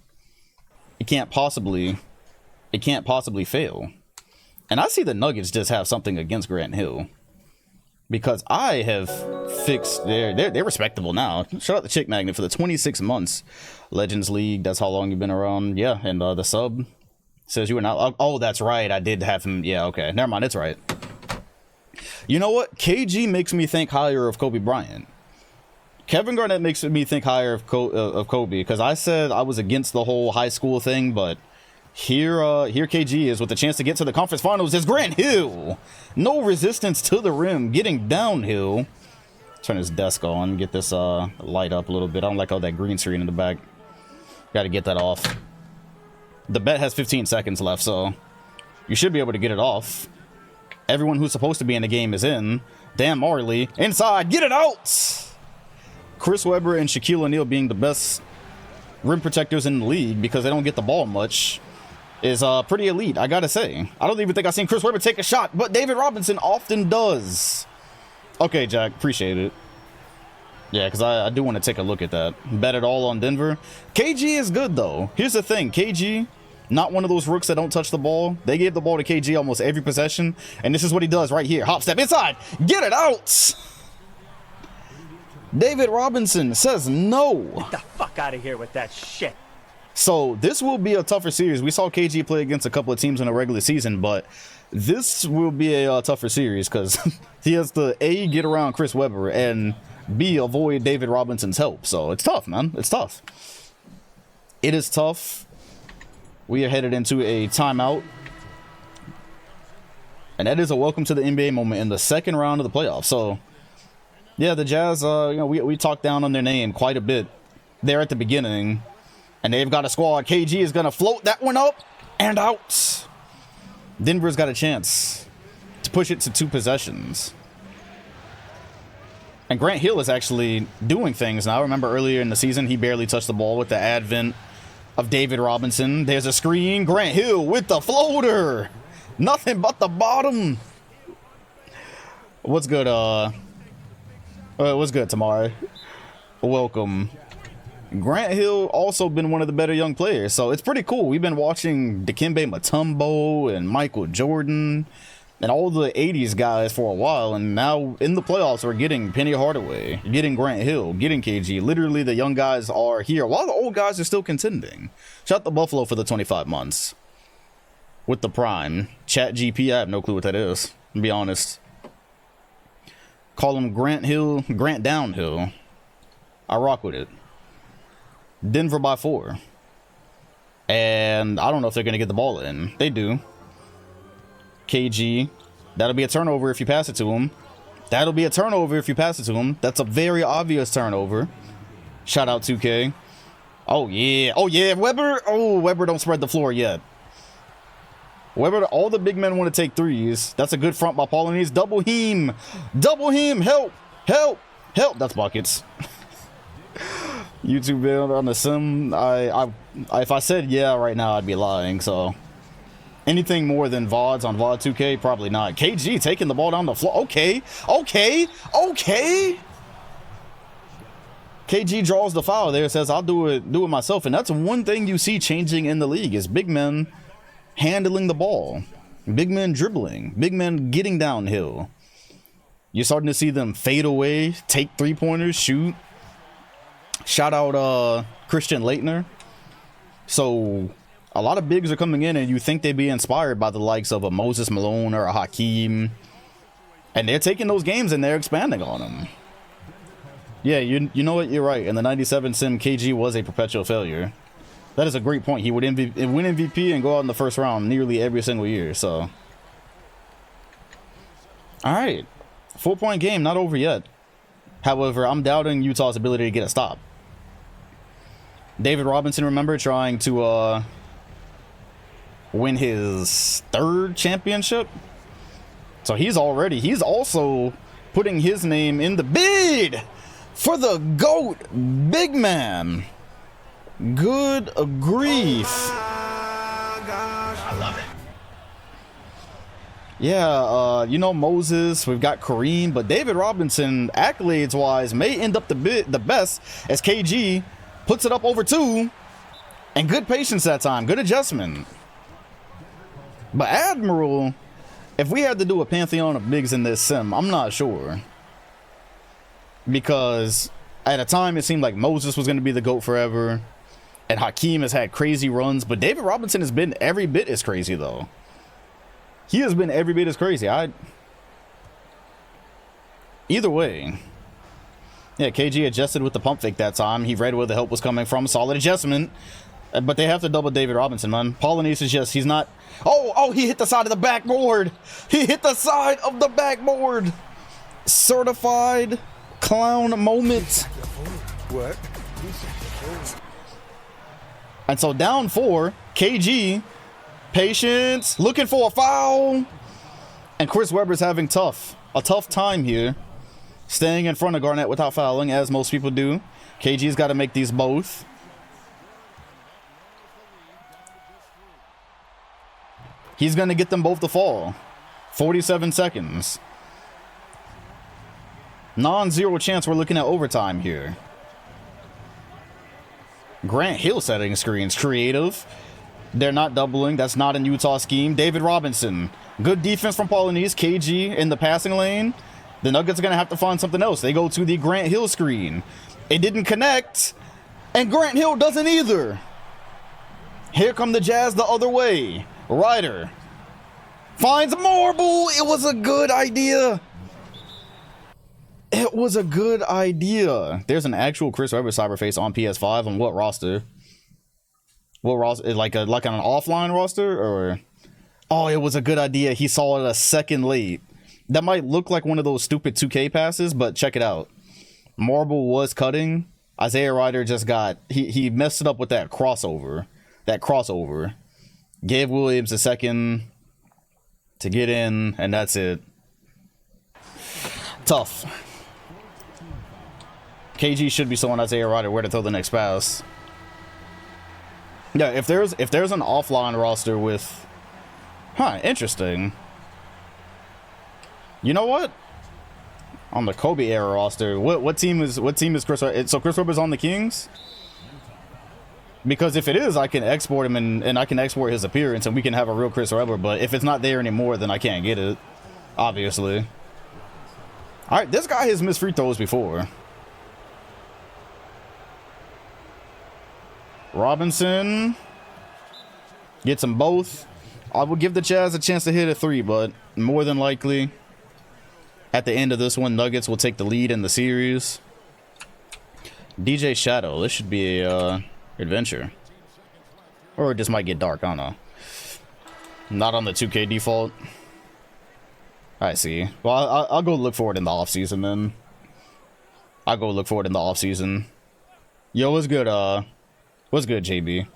It can't possibly fail. And I see the Nuggets just have something against Grant Hill, because I have fixed they're respectable now. Shout out to Chick Magnet for the 26 months. Legends League. That's how long you've been around. Yeah, and the sub says you were not. Oh, that's right. I did have him. Yeah, okay. Never mind. It's right. You know what? KG makes me think higher of Kobe Bryant. Kevin Garnett makes me think higher of Kobe, because I said I was against the whole high school thing, but here KG is with the chance to get to the conference finals. Is Grant Hill. No resistance to the rim, getting downhill. Turn his desk on, get this light up a little bit. I don't like all that green screen in the back. Got to get that off. The bet has 15 seconds left, so you should be able to get it off. Everyone who's supposed to be in the game is in. Dan Marley inside, get it out. Chris Webber and Shaquille O'Neal being the best rim protectors in the league because they don't get the ball much is pretty elite, I gotta say. I don't even think I've seen Chris Webber take a shot, but David Robinson often does. Okay, Jack, appreciate it. Yeah, because I do want to take a look at that. Bet it all on Denver. KG is good, though. Here's the thing. KG, not one of those rooks that don't touch the ball. They gave the ball to KG almost every possession, and this is what he does right here. Hop, step inside. Get it out. David Robinson says no. Get the fuck out of here with that shit. So this will be a tougher series. We saw KG play against a couple of teams in the regular season, but this will be a tougher series because he has to A, get around Chris Webber, and B, avoid David Robinson's help. So it's tough, man. It's tough. It is tough. We are headed into a timeout. And that is a welcome to the NBA moment in the second round of the playoffs. So yeah, the Jazz, we talked down on their name quite a bit there at the beginning. And they've got a squad. KG is going to float that one up and out. Denver's got a chance to push it to 2 possessions. And Grant Hill is actually doing things now. Remember earlier in the season, he barely touched the ball with the advent of David Robinson. There's a screen. Grant Hill with the floater. Nothing but the bottom. What's good, What's good, Tamari? Welcome. Grant Hill also been one of the better young players, so it's pretty cool. We've been watching Dikembe Mutombo and Michael Jordan and all the 80s guys for a while, and now in the playoffs we're getting Penny Hardaway, getting Grant Hill, getting KG. Literally the young guys are here while the old guys are still contending. Shout out to Buffalo for the 25 months with the prime. Chat GP, I have no clue what that is, to be honest. Call him Grant Hill, Grant Downhill. I rock with it. Denver by 4. And I don't know if they're going to get the ball in. They do. KG. That'll be a turnover if you pass it to him. That'll be a turnover if you pass it to him. That's a very obvious turnover. Shout out 2K. Oh, yeah. Oh, yeah. Weber. Oh, Weber don't spread the floor yet. Weber, all the big men want to take threes. That's a good front by Paulinese. Double him. Double him. Help. Help. Help. That's buckets. YouTube build on the sim. If I said yeah right now, I'd be lying. So anything more than VODs on VOD 2K, probably not. KG taking the ball down the floor. Okay. Okay. Okay. KG draws the foul there, says I'll do it myself. And that's one thing you see changing in the league is big men handling the ball, big men dribbling, big men getting downhill. You're starting to see them fade away, take 3-pointers, shoot. Shout out Christian Laettner. So a lot of bigs are coming in and you think they'd be inspired by the likes of a Moses Malone or a Hakeem, and they're taking those games and they're expanding on them. Yeah, you know what, you're right. In the 97 sim, KG was a perpetual failure. That is a great point. He would win MVP and go out in the first round nearly every single year. So all right, 4-point game, not over yet. However, I'm doubting Utah's ability to get a stop. David Robinson, remember, trying to win his 3rd championship. So he's also putting his name in the bid for the GOAT big man. Good grief. I love it. Yeah, you know, Moses, we've got Kareem, but David Robinson, accolades wise, may end up the best as KG puts it up over 2, and good patience that time, good adjustment. But Admiral, if we had to do a pantheon of bigs in this sim, I'm not sure, because at a time it seemed like Moses was going to be the GOAT forever, and Hakeem has had crazy runs, but David Robinson has been every bit as crazy though. He has been every bit as crazy. Either way. Yeah, KG adjusted with the pump fake that time. He read where the help was coming from. Solid adjustment. But they have to double David Robinson, man. Paulinese is just, he's not... Oh, he hit the side of the backboard. He hit the side of the backboard. Certified clown moment. What? And so down 4, KG... Patience, looking for a foul, and Chris Webber's having a tough time here, staying in front of Garnett without fouling, as most people do. KG's got to make these both. He's going to get them both to fall. 47 seconds. Non-zero chance we're looking at overtime here. Grant Hill setting screens, creative. They're not doubling. That's not in Utah scheme. David Robinson. Good defense from Paulinese. KG in the passing lane. The Nuggets are going to have to find something else. They go to the Grant Hill screen. It didn't connect. And Grant Hill doesn't either. Here come the Jazz the other way. Ryder finds Marble. It was a good idea. It was a good idea. There's an actual Chris Webber cyberface on PS5 on what roster? What roster? Like an offline roster, or? Oh, it was a good idea. He saw it a second late. That might look like one of those stupid 2K passes, but check it out. Marble was cutting. Isaiah Ryder just got he messed it up with that crossover. Gave Williams a second to get in, and that's it. Tough. KG should be showing Isaiah Ryder where to throw the next pass. Yeah, if there's an offline roster with, interesting. You know what? On the Kobe era roster. What team is Chris Webber? So Chris Webber's on the Kings? Because if it is, I can export him and I can export his appearance and we can have a real Chris Webber. But if it's not there anymore, then I can't get it. Obviously. All right, this guy has missed free throws before. Robinson gets them both. I will give the Jazz a chance to hit a three, but more than likely, at the end of this one, Nuggets will take the lead in the series. DJ Shadow, this should be a adventure. Or it just might get dark, I don't know. Not on the 2K default. I see. Well, I'll go look for it in the offseason then. I'll go look for it in the offseason. Yo, what's good, JB?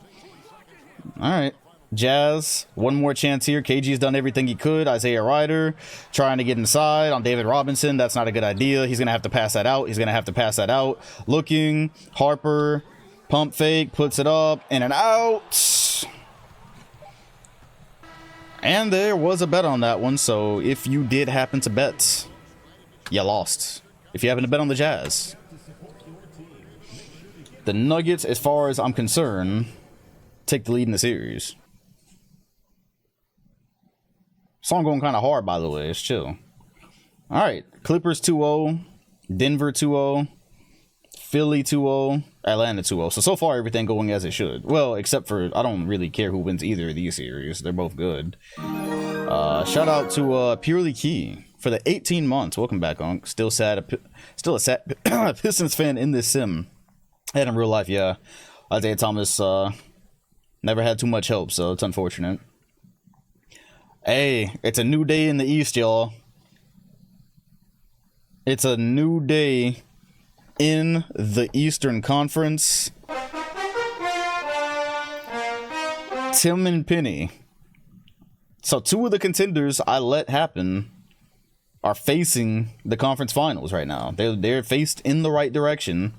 Alright. Jazz, one more chance here. KG's done everything he could. Isaiah Ryder trying to get inside on David Robinson. That's not a good idea. He's going to have to pass that out. Looking. Harper. Pump fake. Puts it up. In and out. And there was a bet on that one. So if you did happen to bet, you lost. If you happen to bet on the Jazz. The Nuggets, as far as I'm concerned, take the lead in the series. Song going kind of hard, by the way. It's chill. All right. Clippers 2-0. Denver 2-0. Philly 2-0. Atlanta 2-0. So far, everything going as it should. Well, except for I don't really care who wins either of these series. They're both good. Shout out to Purely Key for the 18 months. Welcome back, Unc. Still a sad Pistons fan in this sim. And in real life, yeah. Isaiah Thomas never had too much help, so it's unfortunate. Hey, it's a new day in the East, y'all. It's a new day in the Eastern Conference. Tim and Penny. So two of the contenders I let happen are facing the conference finals right now. They're faced in the right direction.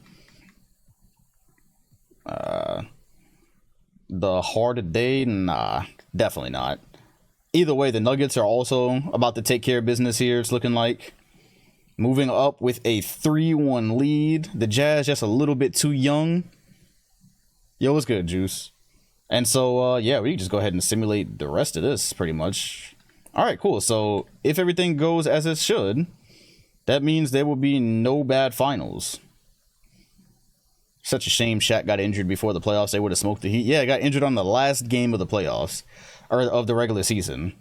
The hard day? Nah, definitely not. Either way, the Nuggets are also about to take care of business here, it's looking like. Moving up with a 3-1 lead. The Jazz just a little bit too young. Yo, what's good, Juice? And so, yeah, we can just go ahead and simulate the rest of this, pretty much. All right, cool. So, if everything goes as it should, that means there will be no bad finals. Such a shame Shaq got injured before the playoffs. They would have smoked the Heat. Yeah, got injured on the last game of the playoffs. Or of the regular season.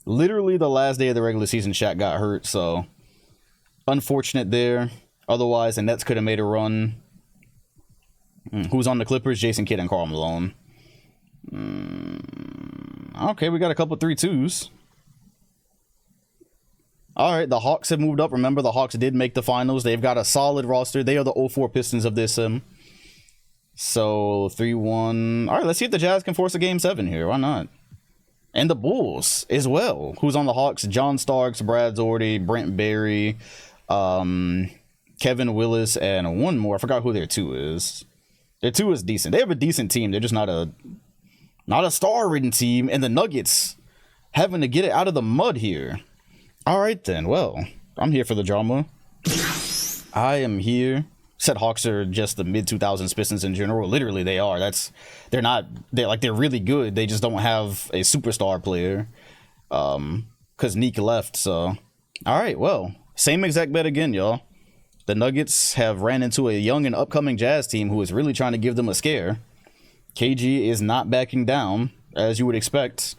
Literally the last day of the regular season, Shaq got hurt, so unfortunate there. Otherwise, the Nets could have made a run. Who's on the Clippers? Jason Kidd and Karl Malone. Okay, we got a couple 3-2s. All right, the Hawks have moved up. Remember, the Hawks did make the finals. They've got a solid roster. They are the 04 Pistons of this sim. So 3-1. All right, let's see if the Jazz can force a game 7 here. Why not? And the Bulls as well. Who's on the Hawks? John Starks, Brad Zordy, Brent Barry, Kevin Willis, and one more. I forgot who their 2 is. Their 2 is decent. They have a decent team. They're just not a star-ridden team. And the Nuggets having to get it out of the mud here. All right, then. Well, I'm here for the drama. I am here. Said Hawks are just the mid-2000s Pistons in general. Literally, they are. They're really good. They just don't have a superstar player. Because Neek left, so. All right, well. Same exact bet again, y'all. The Nuggets have ran into a young and upcoming Jazz team who is really trying to give them a scare. KG is not backing down, as you would expect.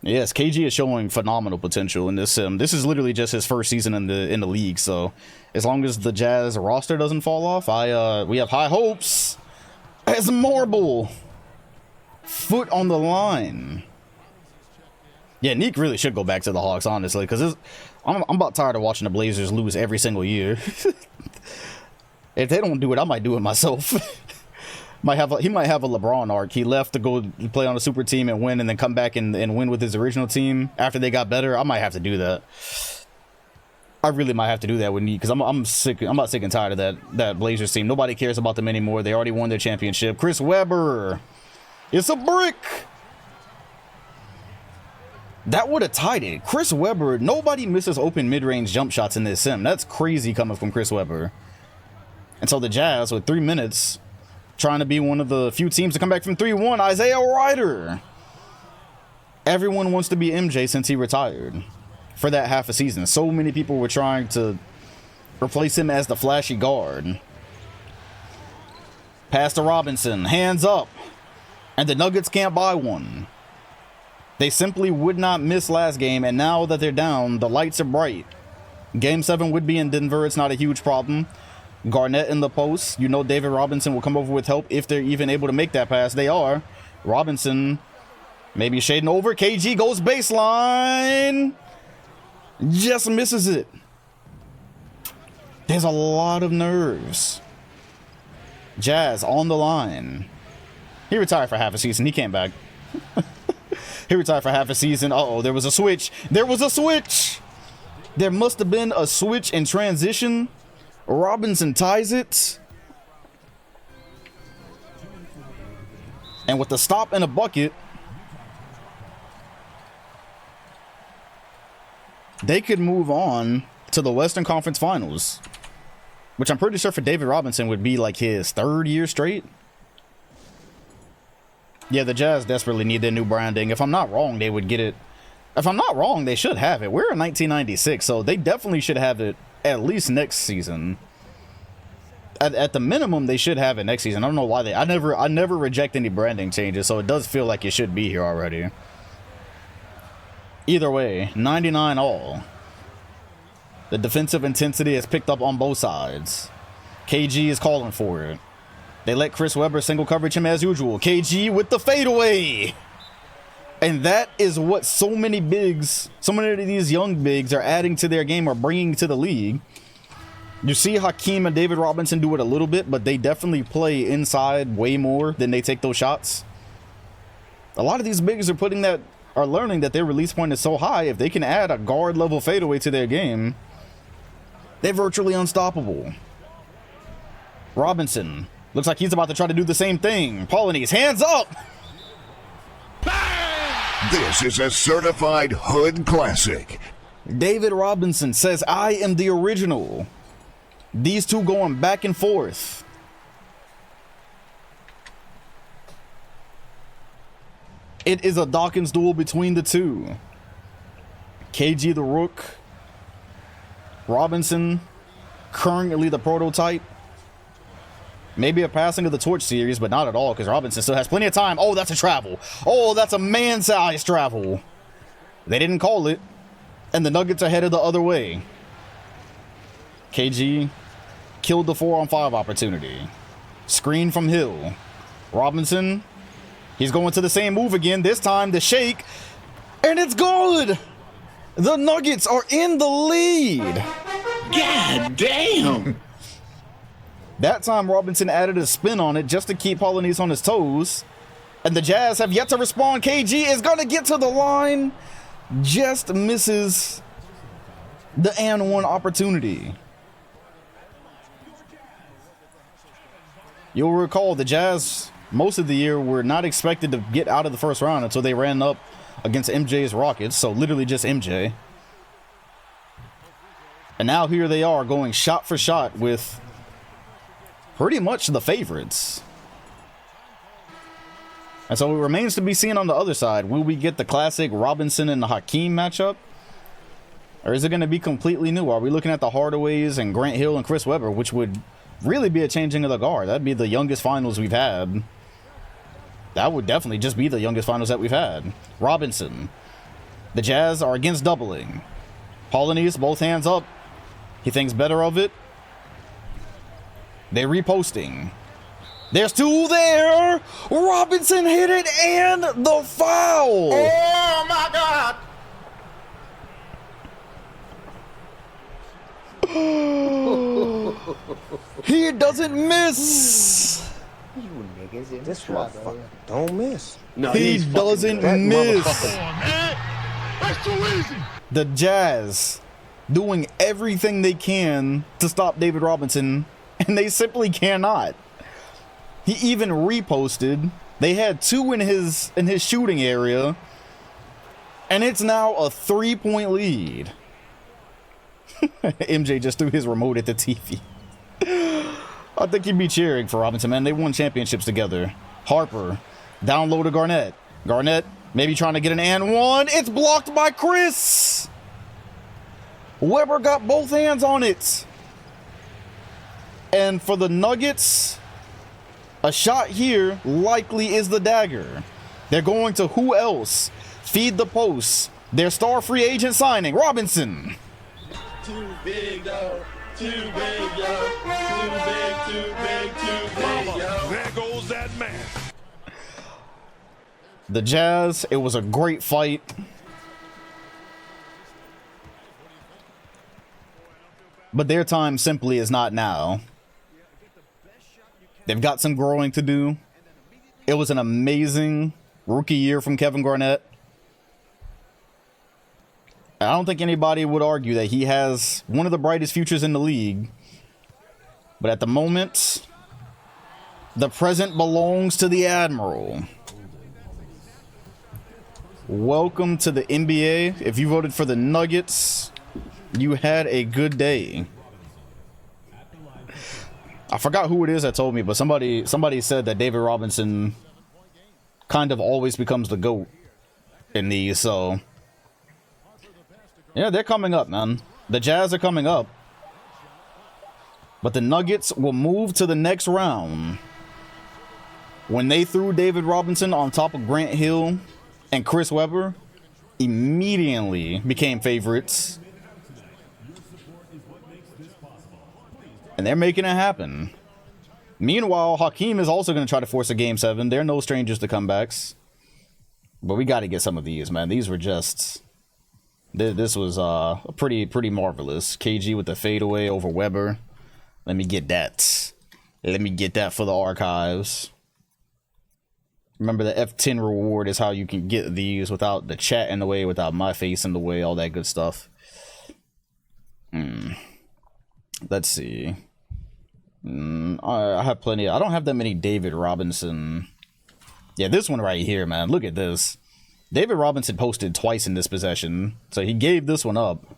Yes, KG is showing phenomenal potential in this sim. This is literally just his first season in the league, so as long as the Jazz roster doesn't fall off, we have high hopes. As Marble, foot on the line. Yeah, Neek really should go back to the Hawks, honestly, because I'm about tired of watching the Blazers lose every single year. If they don't do it, I might do it myself. He might have a LeBron arc. He left to go play on a super team and win, and then come back and win with his original team after they got better. I might have to do that. I really might have to do that with Neek, because I'm sick. I'm about sick and tired of that Blazers team. Nobody cares about them anymore. They already won their championship. Chris Webber, it's a brick. That would have tied it. Chris Webber, nobody misses open mid-range jump shots in this sim. That's crazy coming from Chris Webber. And so the Jazz, with 3 minutes, trying to be one of the few teams to come back from 3-1, Isaiah Ryder. Everyone wants to be MJ since he retired for that half a season. So many people were trying to replace him as the flashy guard. Pass to Robinson, hands up. And the Nuggets can't buy one. They simply would not miss last game, and now that they're down, the lights are bright. Game 7 would be in Denver. It's not a huge problem. Garnett in the post. You know David Robinson will come over with help if they're even able to make that pass. They are. Robinson maybe shading over. KG goes baseline. Just misses it. There's a lot of nerves. Jazz on the line. He retired for half a season. He came back. He retired for half a season. Uh-oh, there was a switch. There was a switch. There must have been a switch in transition. Robinson ties it. And with the stop and a bucket, they could move on to the Western Conference Finals, which I'm pretty sure for David Robinson would be like his 3rd year straight. Yeah, the Jazz desperately need their new branding. If I'm not wrong, they would get it. If I'm not wrong, they should have it. We're in 1996, so they definitely should have it at least next season. At the minimum, they should have it next season. I don't know why they. I never reject any branding changes, so it does feel like it should be here already. Either way, 99 all. The defensive intensity has picked up on both sides. KG is calling for it. They let Chris Webber single coverage him as usual. KG with the fadeaway. And that is what so many of these young bigs are adding to their game or bringing to the league. You see Hakeem and David Robinson do it a little bit, but they definitely play inside way more than they take those shots. A lot of these bigs are learning that their release point is so high. If they can add a guard level fadeaway to their game, they're virtually unstoppable. Robinson looks like he's about to try to do the same thing. Polynese, hands up! This is a certified hood classic. David Robinson says, I am the original. These two going back and forth. It is a Dawkins duel between the two. KG the Rook. Robinson, currently the prototype. Maybe a passing of the torch series, but not at all, because Robinson still has plenty of time. Oh, that's a travel. Oh, that's a man-sized travel. They didn't call it, and the Nuggets are headed the other way. KG killed the 4-on-5 opportunity. Screen from Hill. Robinson, he's going to the same move again, this time the shake, and it's good! The Nuggets are in the lead! God damn! That time Robinson added a spin on it just to keep Polynese on his toes. And the Jazz have yet to respond. KG is going to get to the line. Just misses the and one opportunity. You'll recall the Jazz most of the year were not expected to get out of the first round until they ran up against MJ's Rockets. So literally just MJ. And now here they are going shot for shot with pretty much the favorites. And so it remains to be seen on the other side. Will we get the classic Robinson and Hakeem matchup? Or is it going to be completely new? Are we looking at the Hardaways and Grant Hill and Chris Webber, which would really be a changing of the guard? That'd be the youngest finals we've had. That would definitely just be the youngest finals that we've had. Robinson. The Jazz are against doubling. Polynese, both hands up. He thinks better of it. They're reposting. There's two there. Robinson hit it and the foul. Oh my God! He doesn't miss. This motherfucker don't miss. No, He doesn't miss. That's too easy. The Jazz doing everything they can to stop David Robinson, and they simply cannot. He even reposted. They had two in his shooting area, And it's now a 3-point lead. MJ just threw his remote at the TV. I think he'd be cheering for Robinson, man. They won championships together. Harper, down low to Garnett. Garnett maybe trying to get an and one. It's blocked by Chris. Weber got both hands on it. And for the Nuggets, a shot here likely is the dagger. They're going to who else? Feed the post. Their star free agent signing, Robinson. Too big, yo. Too big, yo. Too big, too big, too big, yo. There goes that man. The Jazz, it was a great fight. But their time simply is not now. They've got some growing to do. It was an amazing rookie year from Kevin Garnett. I don't think anybody would argue that he has one of the brightest futures in the league. But at the moment, the present belongs to the Admiral. Welcome to the NBA. If you voted for the Nuggets, you had a good day. I forgot who it is that told me, but somebody said that David Robinson kind of always becomes the GOAT in these, so yeah, they're coming up, man. The Jazz are coming up. But the Nuggets will move to the next round. When they threw David Robinson on top of Grant Hill and Chris Webber, immediately became favorites. And they're making it happen. Meanwhile, Hakeem is also going to try to force a Game 7. They're no strangers to comebacks. But we got to get some of these, man. These were just... This was pretty marvelous. KG with the fadeaway over Weber. Let me get that. Let me get that for the archives. Remember, the F10 reward is how you can get these without the chat in the way, without my face in the way, all that good stuff. Let's see. I have plenty. I don't have that many David Robinson. Yeah, this one right here, man. Look at this. David Robinson posted twice in this possession, so he gave this one up.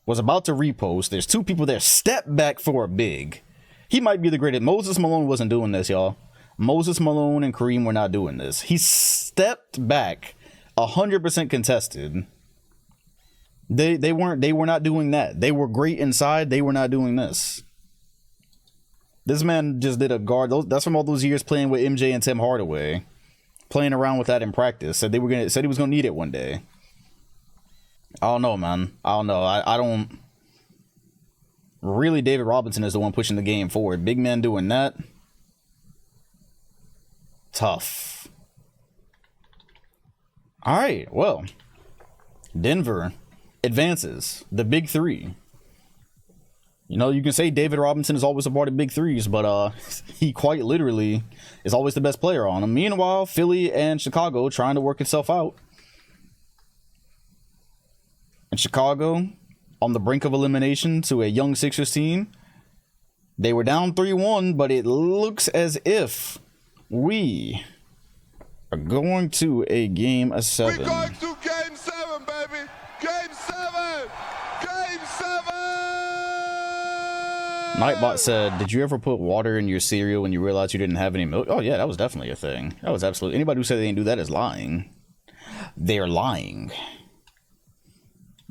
Was about to repost. There's two people there. Step back for a big. He might be the greatest. Moses Malone wasn't doing this, y'all. Moses Malone and Kareem were not doing this. He stepped back, 100% contested. They were not doing that. They were great inside. They were not doing this. This man just did a guard. That's from all those years playing with MJ and Tim Hardaway. Playing around with that in practice. Said he was gonna need it one day. I don't know, man. I don't know. I don't really. David Robinson is the one pushing the game forward. Big man doing that. Tough. All right. Well, Denver advances. The big three. You know, you can say David Robinson is always a part of big threes, but he quite literally is always the best player on them. Meanwhile, Philly and Chicago trying to work itself out. And Chicago on the brink of elimination to a young Sixers team. They were down 3-1, but it looks as if we are going to a game of 7. We're going to Game 7, baby! Game 7! Game 7! Nightbot said, did you ever put water in your cereal when you realized you didn't have any milk? Oh, yeah, that was definitely a thing. That was absolutely... Anybody who said they didn't do that is lying. They're lying.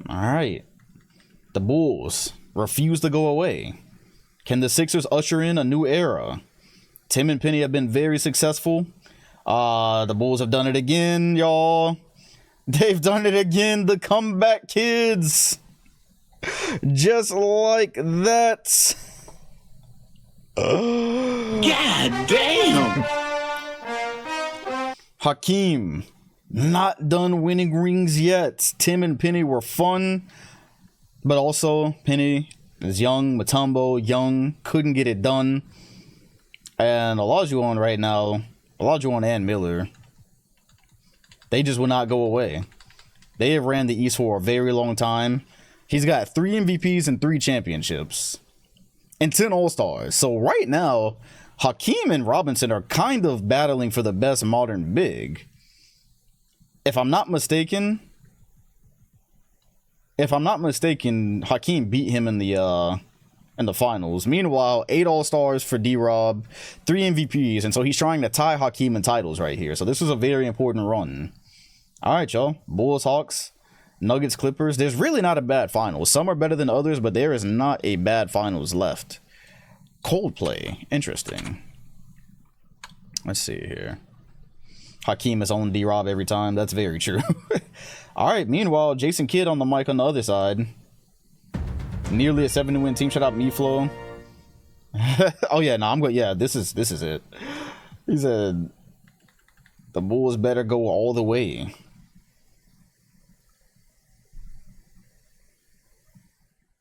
All right. The Bulls refuse to go away. Can the Sixers usher in a new era? Tim and Penny have been very successful. The Bulls have done it again, y'all. They've done it again. The comeback kids. Just like that. God damn! Hakeem, not done winning rings yet. Tim and Penny were fun, but also Penny is young, Mutombo young, couldn't get it done. And Olajuwon right now, Olajuwon and Miller, they just will not go away. They have ran the East for a very long time. He's got 3 MVPs and 3 championships and 10 All-Stars. So right now, Hakeem and Robinson are kind of battling for the best modern big. if I'm not mistaken, Hakeem beat him in the finals. Meanwhile, 8 All-Stars for D-Rob, 3 MVPs, and so he's trying to tie Hakeem in titles right here. So this was a very important run. All right, y'all. Bulls, Hawks, Nuggets, Clippers. There's really not a bad finals. Some are better than others, but there is not a bad finals left. Coldplay. Interesting. Let's see here. Hakeem is on D-Rob every time. That's very true. All right. Meanwhile, Jason Kidd on the mic on the other side. Nearly a 70-win team. Shout out MeFlo. Oh yeah, no, I'm good. Yeah, this is it. He said the Bulls better go all the way.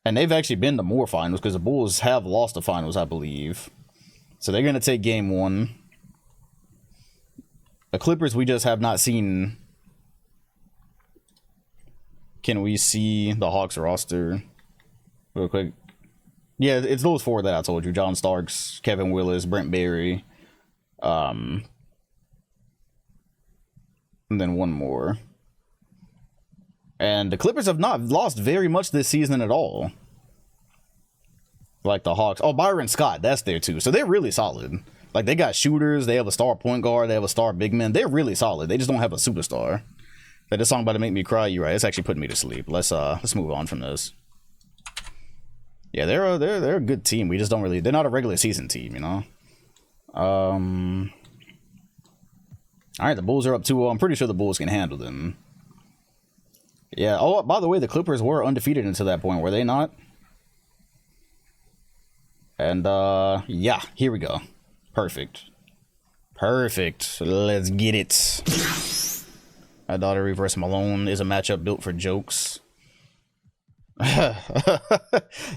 And they've actually been to more finals because the Bulls have lost the finals, I believe. So they're gonna take game 1. The Clippers, we just have not seen. Can we see the Hawks roster real quick? Yeah, it's those 4 that I told you. John Starks, Kevin Willis, Brent Barry. And then one more. And the Clippers have not lost very much this season at all. Like the Hawks. Oh, Byron Scott, that's there too. So they're really solid. Like, they got shooters, they have a star point guard, they have a star big man. They're really solid. They just don't have a superstar. Like, this song about to make me cry, you're right. It's actually putting me to sleep. Let's move on from this. Yeah, they're a good team. We just don't really, they're not a regular season team, you know. All right, the Bulls are up 2-0. I'm pretty sure the Bulls can handle them. Yeah. Oh, by the way, the Clippers were undefeated until that point, were they not? And yeah, here we go. Perfect. Let's get it. I thought a reverse Malone is a matchup built for jokes.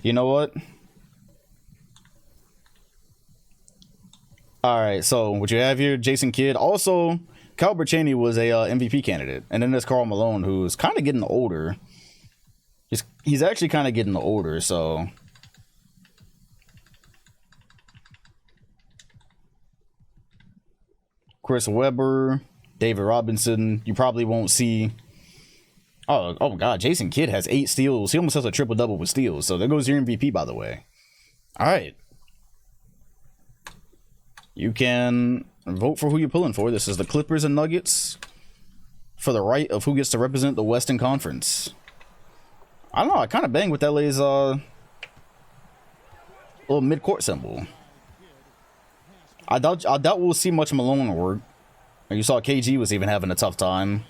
You know what? All right, so what you have here, Jason Kidd. Also, Calbert Chaney was a MVP candidate, and then there's Karl Malone, who's kind of getting older. He's actually kind of getting older, so. Chris Webber, David Robinson. You probably won't see. Oh my God, Jason Kidd has 8 steals. He almost has a triple-double with steals. So there goes your MVP, by the way. All right. You can vote for who you're pulling for. This is the Clippers and Nuggets for the right of who gets to represent the Western Conference. I don't know. I kind of bang with LA's little mid-court symbol. I doubt we'll see much Malone work. You saw KG was even having a tough time.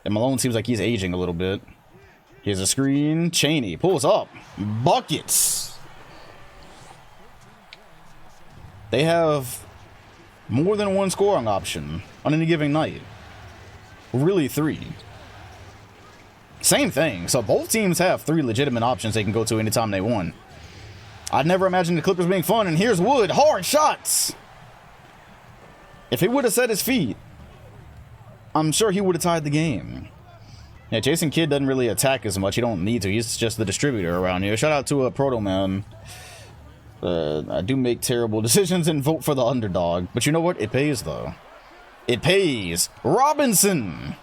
And Malone seems like he's aging a little bit. Here's a screen. Chaney pulls up. Buckets. They have more than one scoring option on any given night. Really 3. Same thing. So both teams have 3 legitimate options they can go to anytime they want. I'd never imagined the Clippers being fun. And here's Wood. Hard shots. If he would have set his feet, I'm sure he would have tied the game. Yeah, Jason Kidd doesn't really attack as much. He don't need to. He's just the distributor around here. Shout out to Proto Man. I do make terrible decisions and vote for the underdog. But you know what? It pays, though. It pays. Robinson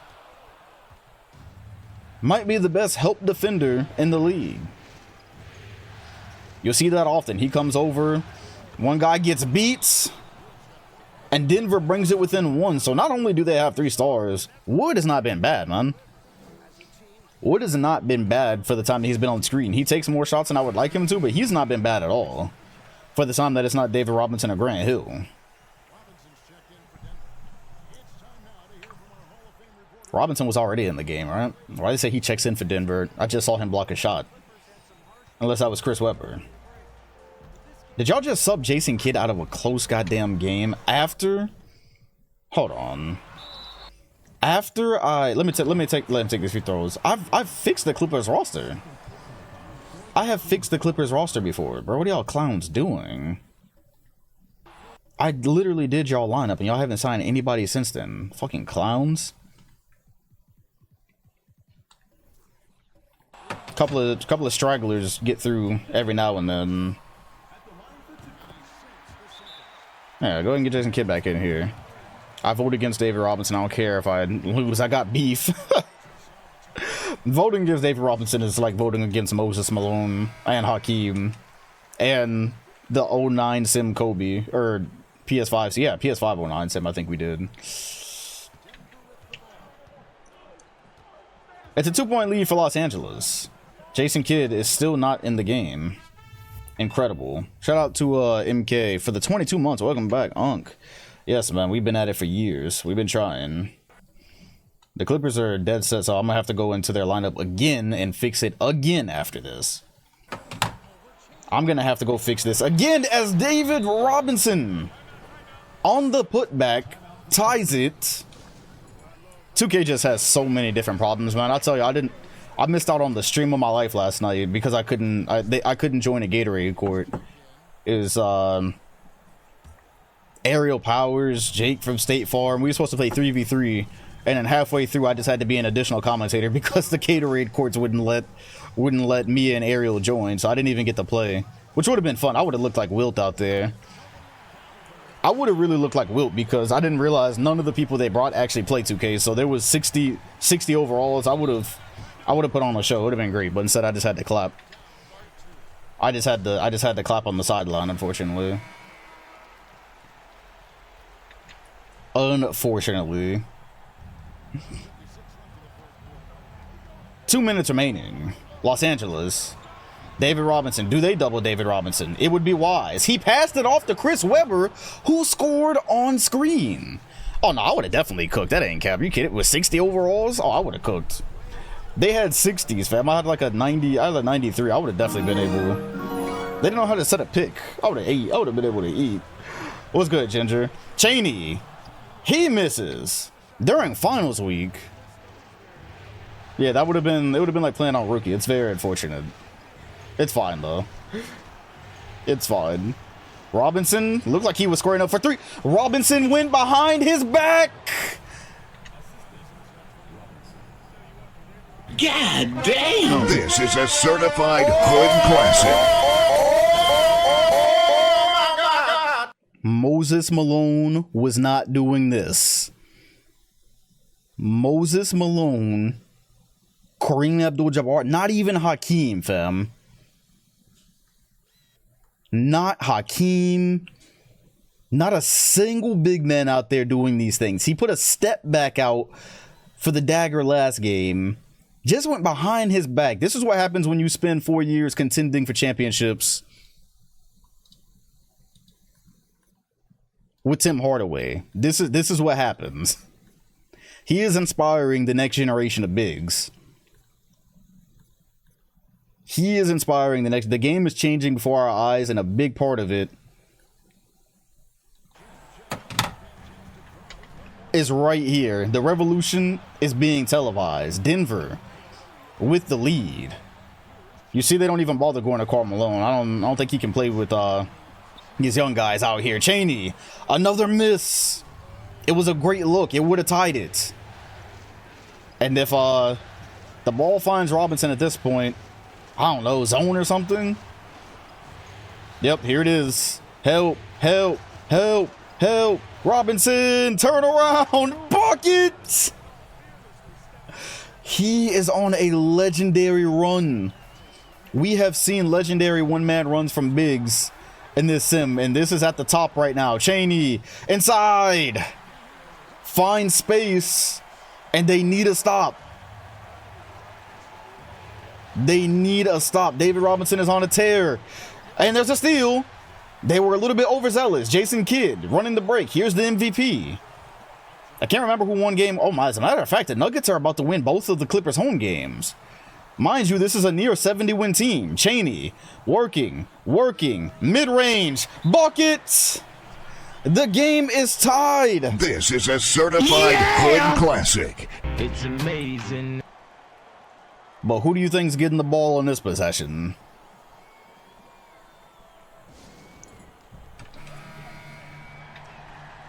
might be the best help defender in the league. You'll see that often. He comes over. One guy gets beats. And Denver brings it within 1. So not only do they have 3 stars, Wood has not been bad, man. Wood has not been bad for the time that he's been on screen. He takes more shots than I would like him to, but he's not been bad at all for the time that it's not David Robinson or Grant Hill. Robinson was already in the game, right? Why did they say he checks in for Denver? I just saw him block a shot. Unless that was Chris Webber. Did y'all just sub Jason Kidd out of a close goddamn game after? Hold on. After I let him take these free throws. I've fixed the Clippers roster. I have fixed the Clippers roster before, bro. What are y'all clowns doing? I literally did y'all lineup and y'all haven't signed anybody since then. Fucking clowns. Couple of stragglers get through every now and then. Yeah, go ahead and get Jason Kidd back in here. I vote against David Robinson. I don't care if I lose. I got beef. Voting against David Robinson is like voting against Moses Malone and Hakeem and the 09 Sim Kobe, or PS5. So yeah, PS5 09 Sim, I think we did. It's a 2-point lead for Los Angeles. Jason Kidd is still not in the game. Incredible. Shout out to MK for the 22 months. Welcome back, Unk. Yes, man, we've been at it for years. We've been trying. The Clippers are dead set, so I'm gonna have to go into their lineup again and fix it again after this. I'm gonna have to go fix this again as David Robinson on the putback ties it. 2K just has so many different problems, man. I'll tell you, I missed out on the stream of my life last night because I couldn't join a Gatorade court. It was Aerial Powers, Jake from State Farm. We were supposed to play 3v3, and then halfway through I just had to be an additional commentator because the Gatorade courts wouldn't let me and Ariel join, so I didn't even get to play, which would have been fun. I would have looked like Wilt out there. I would have really looked like Wilt because I didn't realize none of the people they brought actually play 2K, so there was 60 overalls. I would have put on a show. It would have been great, but instead I just had to clap. I just had to clap on the sideline, unfortunately. Unfortunately. 2 minutes remaining. Los Angeles. David Robinson. Do they double David Robinson? It would be wise. He passed it off to Chris Webber, who scored on screen. Oh, no, I would have definitely cooked. That ain't cap. Are you kidding? With 60 overalls? Oh, I would have cooked. They had 60s, fam. I had like a 90. I had a 93. I would have definitely been able. They didn't know how to set a pick. I would have ate. I would have been able to eat. What's good, Ginger? Cheney. He misses during finals week. Yeah, that would have been. It would have been like playing on rookie. It's very unfortunate. It's fine though. It's fine. Robinson looked like he was squaring up for three. Robinson went behind his back. God damn! This is a certified hood classic. Moses Malone was not doing this. Moses Malone, Kareem Abdul-Jabbar, not even Hakeem, fam. Not Hakeem. Not a single big man out there doing these things. He put a step back out for the dagger last game. Just went behind his back. This is what happens when you spend 4 years contending for championships with Tim Hardaway. This is what happens. He is inspiring the next generation of bigs. He is inspiring the next. The game is changing before our eyes, and a big part of it is right here. The revolution is being televised. Denver with the lead. You see, they don't even bother going to Karl Malone. I don't think he can play with these young guys out here. Cheney, another miss. It was a great look. It would have tied it. And if the ball finds Robinson at this point, I don't know, zone or something. Yep, here it is. Help, help, help, help. Robinson, turn around, bucket. He is on a legendary run. We have seen legendary one-man runs from bigs in this sim, and this is at the top right now. Cheney, inside. Find space, and they need a stop. They need a stop. David Robinson is on a tear, and there's a steal. They were a little bit overzealous. Jason Kidd running the break. Here's the MVP. I can't remember who won game. Oh my, as a matter of fact, the Nuggets are about to win both of the Clippers' home games. Mind you, this is a near 70-win team. Cheney, working, mid-range, buckets. The game is tied. This is a certified hood classic. It's amazing. But who do you think's getting the ball in this possession?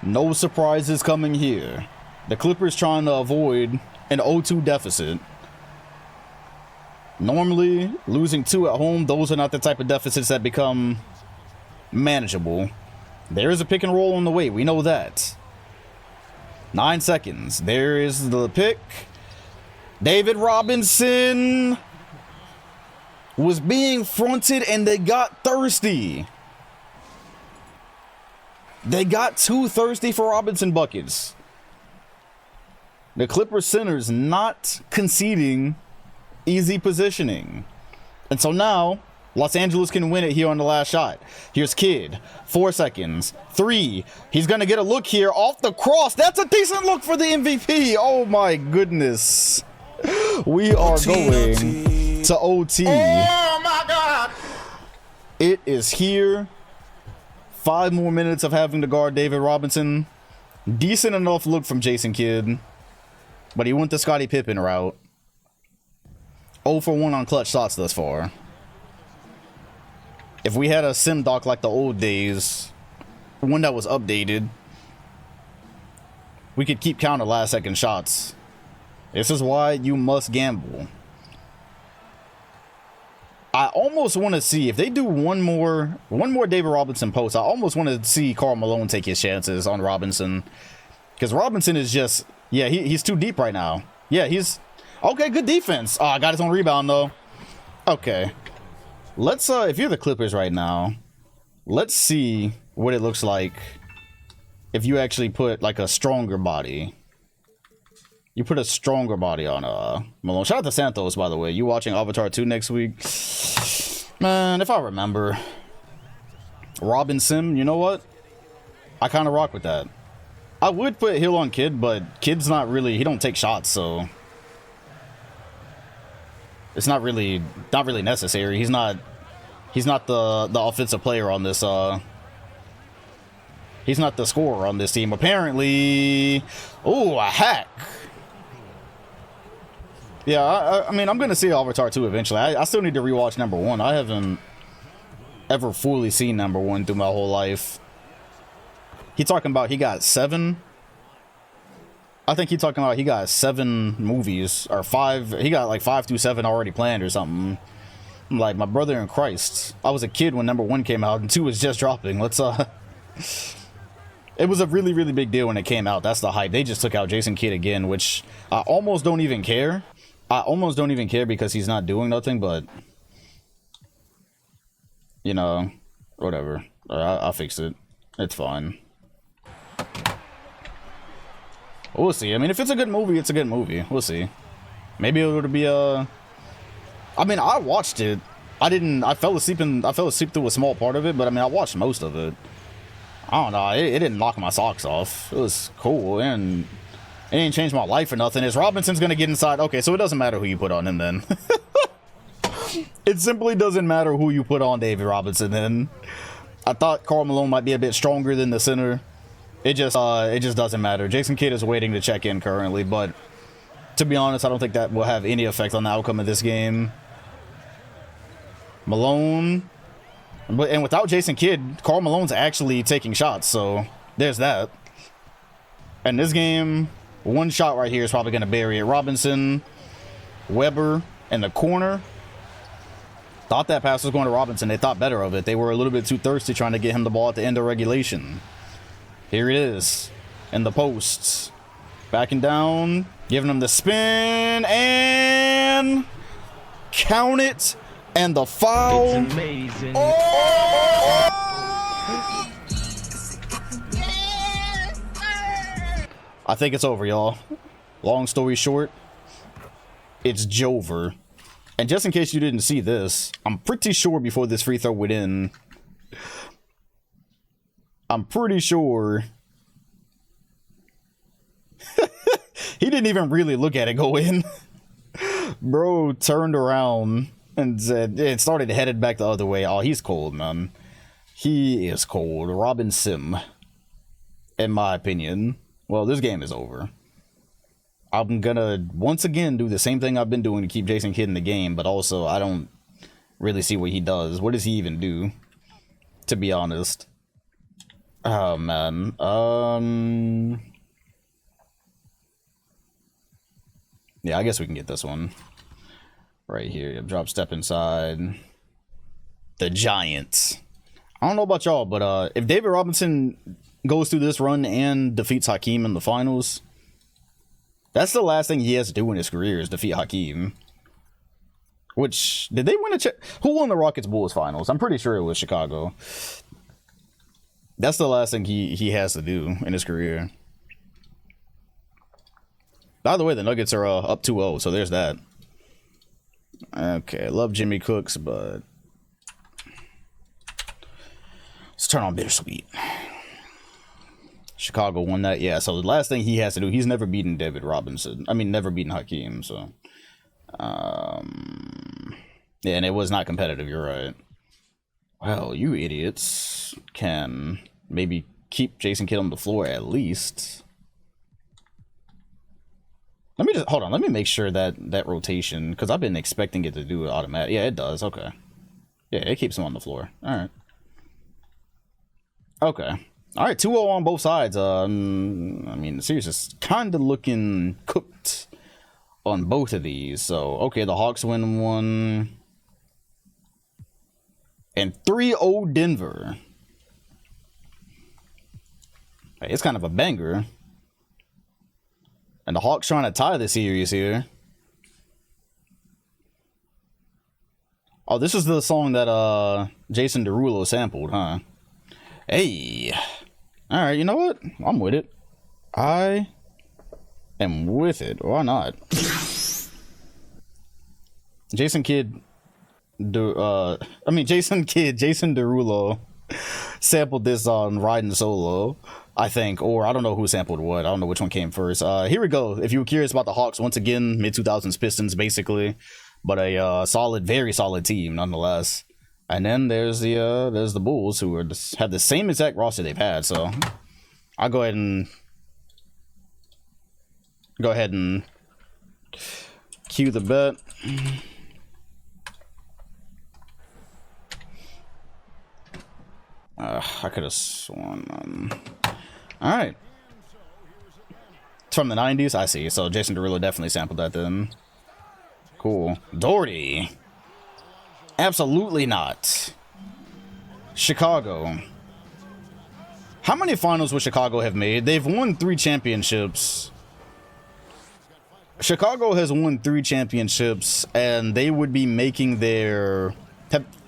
No surprises coming here. The Clippers trying to avoid an 0-2 deficit. Normally, losing 2 at home, those are not the type of deficits that become manageable. There is a pick and roll on the way. We know that. 9 seconds. There is the pick. David Robinson was being fronted and they got thirsty. They got too thirsty for Robinson buckets. The Clippers centers not conceding easy positioning. And so now Los Angeles can win it here on the last shot. Here's Kidd. 4 seconds. 3. He's going to get a look here off the cross. That's a decent look for the MVP. Oh my goodness. We are going to OT. Oh my God! It is here. 5 more minutes of having to guard David Robinson. Decent enough look from Jason Kidd. But he went the Scottie Pippen route. 0 for 1 on clutch shots thus far. If we had a sim doc like the old days, one that was updated, we could keep count of last second shots. This is why you must gamble. I almost want to see if they do one more David Robinson post. I almost want to see Karl Malone take his chances on Robinson, because Robinson is just, yeah, he's too deep right now. Yeah, he's okay. Good defense. Oh, I got his own rebound though. Okay, let's if you're the Clippers right now, let's see what it looks like if you actually put like a stronger body. You put a stronger body on Malone. Shout out to Santos, by the way. You watching Avatar 2 next week? Man, if I remember. Robinson, you know what? I kind of rock with that. I would put Hill on Kidd, but Kidd's not really, he don't take shots, so it's not really necessary. He's not the offensive player on this he's not the scorer on this team apparently. Oh, a hack. Yeah, I mean, I'm going to see Avatar 2 eventually. I still need to rewatch number 1. I haven't ever fully seen number 1 through my whole life. He talking about he got 7? I think he talking about he got 7 movies, or 5. He got like 5 through 7 already planned or something. I'm like, my brother in Christ. I was a kid when number 1 came out and 2 was just dropping. Let's, It was a really, really big deal when it came out. That's the hype. They just took out Jason Kidd again, which I almost don't even care. I almost don't even care because he's not doing nothing, but, you know, whatever. I'll fix it. It's fine. We'll see. I mean, if it's a good movie, it's a good movie. We'll see. Maybe it'll be a... I mean, I watched it. I fell asleep through a small part of it, but I mean, I watched most of it. I don't know. It didn't knock my socks off. It was cool, and it didn't change my life or nothing. Is Robinson's gonna get inside? Okay, so it doesn't matter who you put on him then. It simply doesn't matter who you put on David Robinson then. I thought Karl Malone might be a bit stronger than the center. It just doesn't matter. Jason Kidd is waiting to check in currently, but to be honest, I don't think that will have any effect on the outcome of this game. Malone, and without Jason Kidd, Karl Malone's actually taking shots, so there's that. And this game, one shot right here is probably going to bury it. Robinson, Weber in the corner. Thought that pass was going to Robinson. They thought better of it. They were a little bit too thirsty trying to get him the ball at the end of regulation. Here it is in the posts. Backing down, giving him the spin, and count it. And the foul. It's amazing. I think it's over, y'all. Long story short, it's Jover. And just in case you didn't see this, I'm pretty sure before this free throw went in, I'm pretty sure he didn't even really look at it go in. Bro turned around and said, it started headed back the other way. Oh, he's cold, man. He is cold. Robin Sim, in my opinion. Well, this game is over. I'm gonna once again do the same thing I've been doing to keep Jason Kidd in the game, but also I don't really see what he does. What does he even do? To be honest. Oh man. Yeah, I guess we can get this one. Right here. Drop step inside. The Giants. I don't know about y'all, but if David Robinson goes through this run and defeats Hakeem in the finals, that's the last thing he has to do in his career is defeat Hakeem. Which, did they win who won the Rockets Bulls finals? I'm pretty sure it was Chicago. That's the last thing he has to do in his career. By the way, the Nuggets are up 2-0, so there's that. Okay, love Jimmy Cooks, but let's turn on Bittersweet. Chicago won that, yeah. So the last thing he has to do, he's never beaten David Robinson. I mean, never beaten Hakeem. So, yeah, and it was not competitive. You're right. Well, you idiots can maybe keep Jason Kidd on the floor at least. Let me just hold on. Let me make sure that rotation, because I've been expecting it to do it automatic. Yeah, it does. Okay. Yeah, it keeps him on the floor. All right. Okay. All right. 2-0 on both sides. I mean, the series is kind of looking cooked on both of these. So, okay, the Hawks win one. And 3-0 Denver. Hey, it's kind of a banger. And the Hawks trying to tie the series here. Oh, this is the song that Jason Derulo sampled, huh? Hey. Alright, you know what? I'm with it. I am with it. Why not? Jason Derulo sampled this on Riding Solo, I think, or I don't know who sampled what. I don't know which one came first. Here we go. If you were curious about the Hawks, once again, mid-2000s Pistons, basically, but a solid, very solid team, nonetheless. And then there's the Bulls, who have the same exact roster they've had. So I'll go ahead and cue the bet. I could have sworn. All right. It's from the 90s. I see. So Jason Derulo definitely sampled that then. Cool. Doherty. Absolutely not. Chicago. How many finals would Chicago have made? They've won 3 championships. Chicago has won 3 championships, and they would be making their...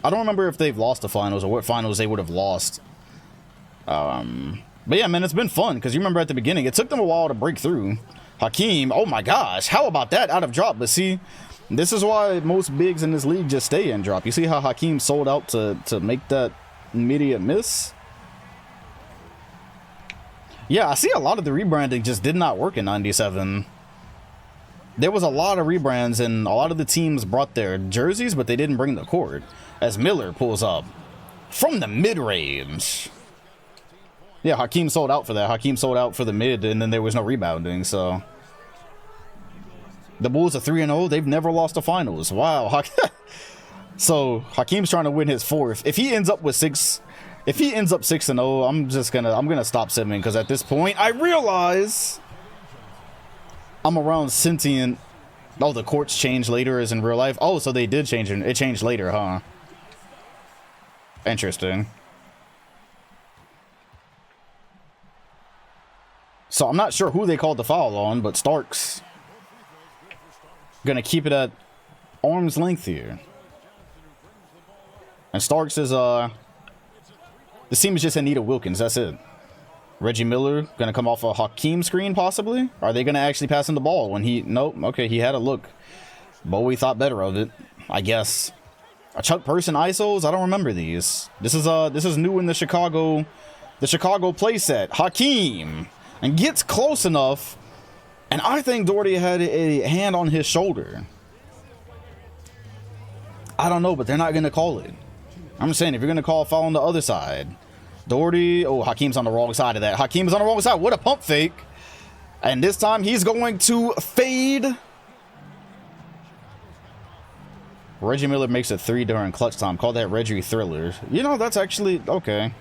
I don't remember if they've lost the finals or what finals they would have lost. But yeah, man, it's been fun, because you remember at the beginning, it took them a while to break through. Hakeem, oh my gosh, how about that out of drop? But see, this is why most bigs in this league just stay in drop. You see how Hakeem sold out to make that immediate miss? Yeah, I see a lot of the rebranding just did not work in 97. There was a lot of rebrands, and a lot of the teams brought their jerseys, but they didn't bring the court. As Miller pulls up from the mid-range. Yeah, Hakeem sold out for that. Hakeem sold out for the mid, and then there was no rebounding, so... The Bulls are 3-0. They've never lost the finals. Wow. So Hakeem's trying to win his 4th. If he ends up with 6, if he ends up 6-0, I'm gonna stop simming, because at this point I realize I'm around sentient. Oh, the courts change later as in real life. Oh, so they did change it. It changed later, huh? Interesting. So I'm not sure who they called the foul on, but Starks gonna keep it at arm's length here. And Starks is the team is just Anita Wilkins. That's it. Reggie Miller gonna come off a Hakeem screen possibly. Are they gonna actually pass him the ball when he? Nope. Okay, he had a look. Bowie thought better of it, I guess. A Chuck Person ISOs. I don't remember these. This is new in the Chicago playset. Hakeem and gets close enough. And I think Doherty had a hand on his shoulder. I don't know, but they're not going to call it. I'm just saying, if you're going to call a foul on the other side. Doherty, oh, Hakeem's on the wrong side of that. Hakeem's on the wrong side. What a pump fake. And this time he's going to fade. Reggie Miller makes a 3 during clutch time. Call that Reggie Thriller. You know, that's actually, okay.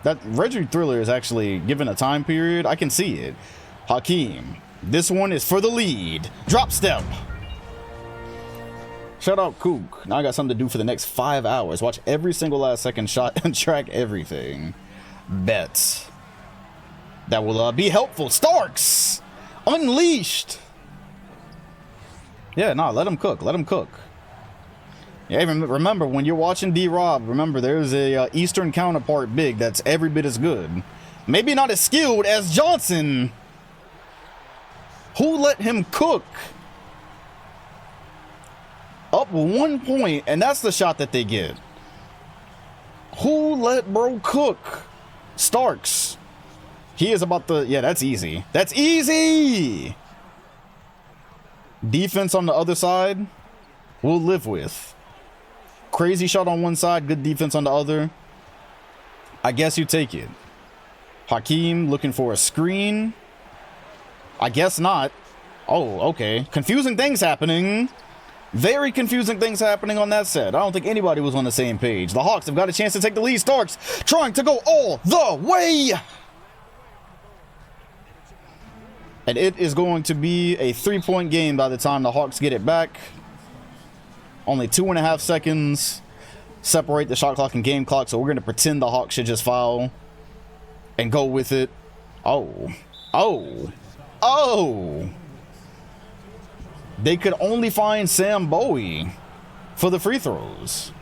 That Reggie Thriller is actually, given a time period, I can see it. Hakeem. This one is for the lead. Drop step. Shout out Kook. Now I got something to do for the next 5 hours. Watch every single last second shot and track everything. Bets. That will be helpful. Starks! Unleashed! Yeah, nah, let him cook. Let him cook. Yeah, remember, when you're watching D-Rob, remember, there's a Eastern counterpart big that's every bit as good. Maybe not as skilled as Johnson. Who let him cook? Up 1 point, and that's the shot that they get. Who let bro cook? Starks. He is about to... Yeah, that's easy. That's easy! Defense on the other side, we'll live with. Crazy shot on one side, good defense on the other. I guess you take it. Hakeem looking for a screen. I guess not. Oh, okay. Confusing things happening. Very confusing things happening on that set. I don't think anybody was on the same page. The Hawks have got a chance to take the lead. Starks trying to go all the way. And it is going to be a 3-point game by the time the Hawks get it back. Only 2.5 seconds separate the shot clock and game clock, so we're going to pretend the Hawks should just foul and go with it. Oh. Oh. Oh. They could only find Sam Bowie for the free throws.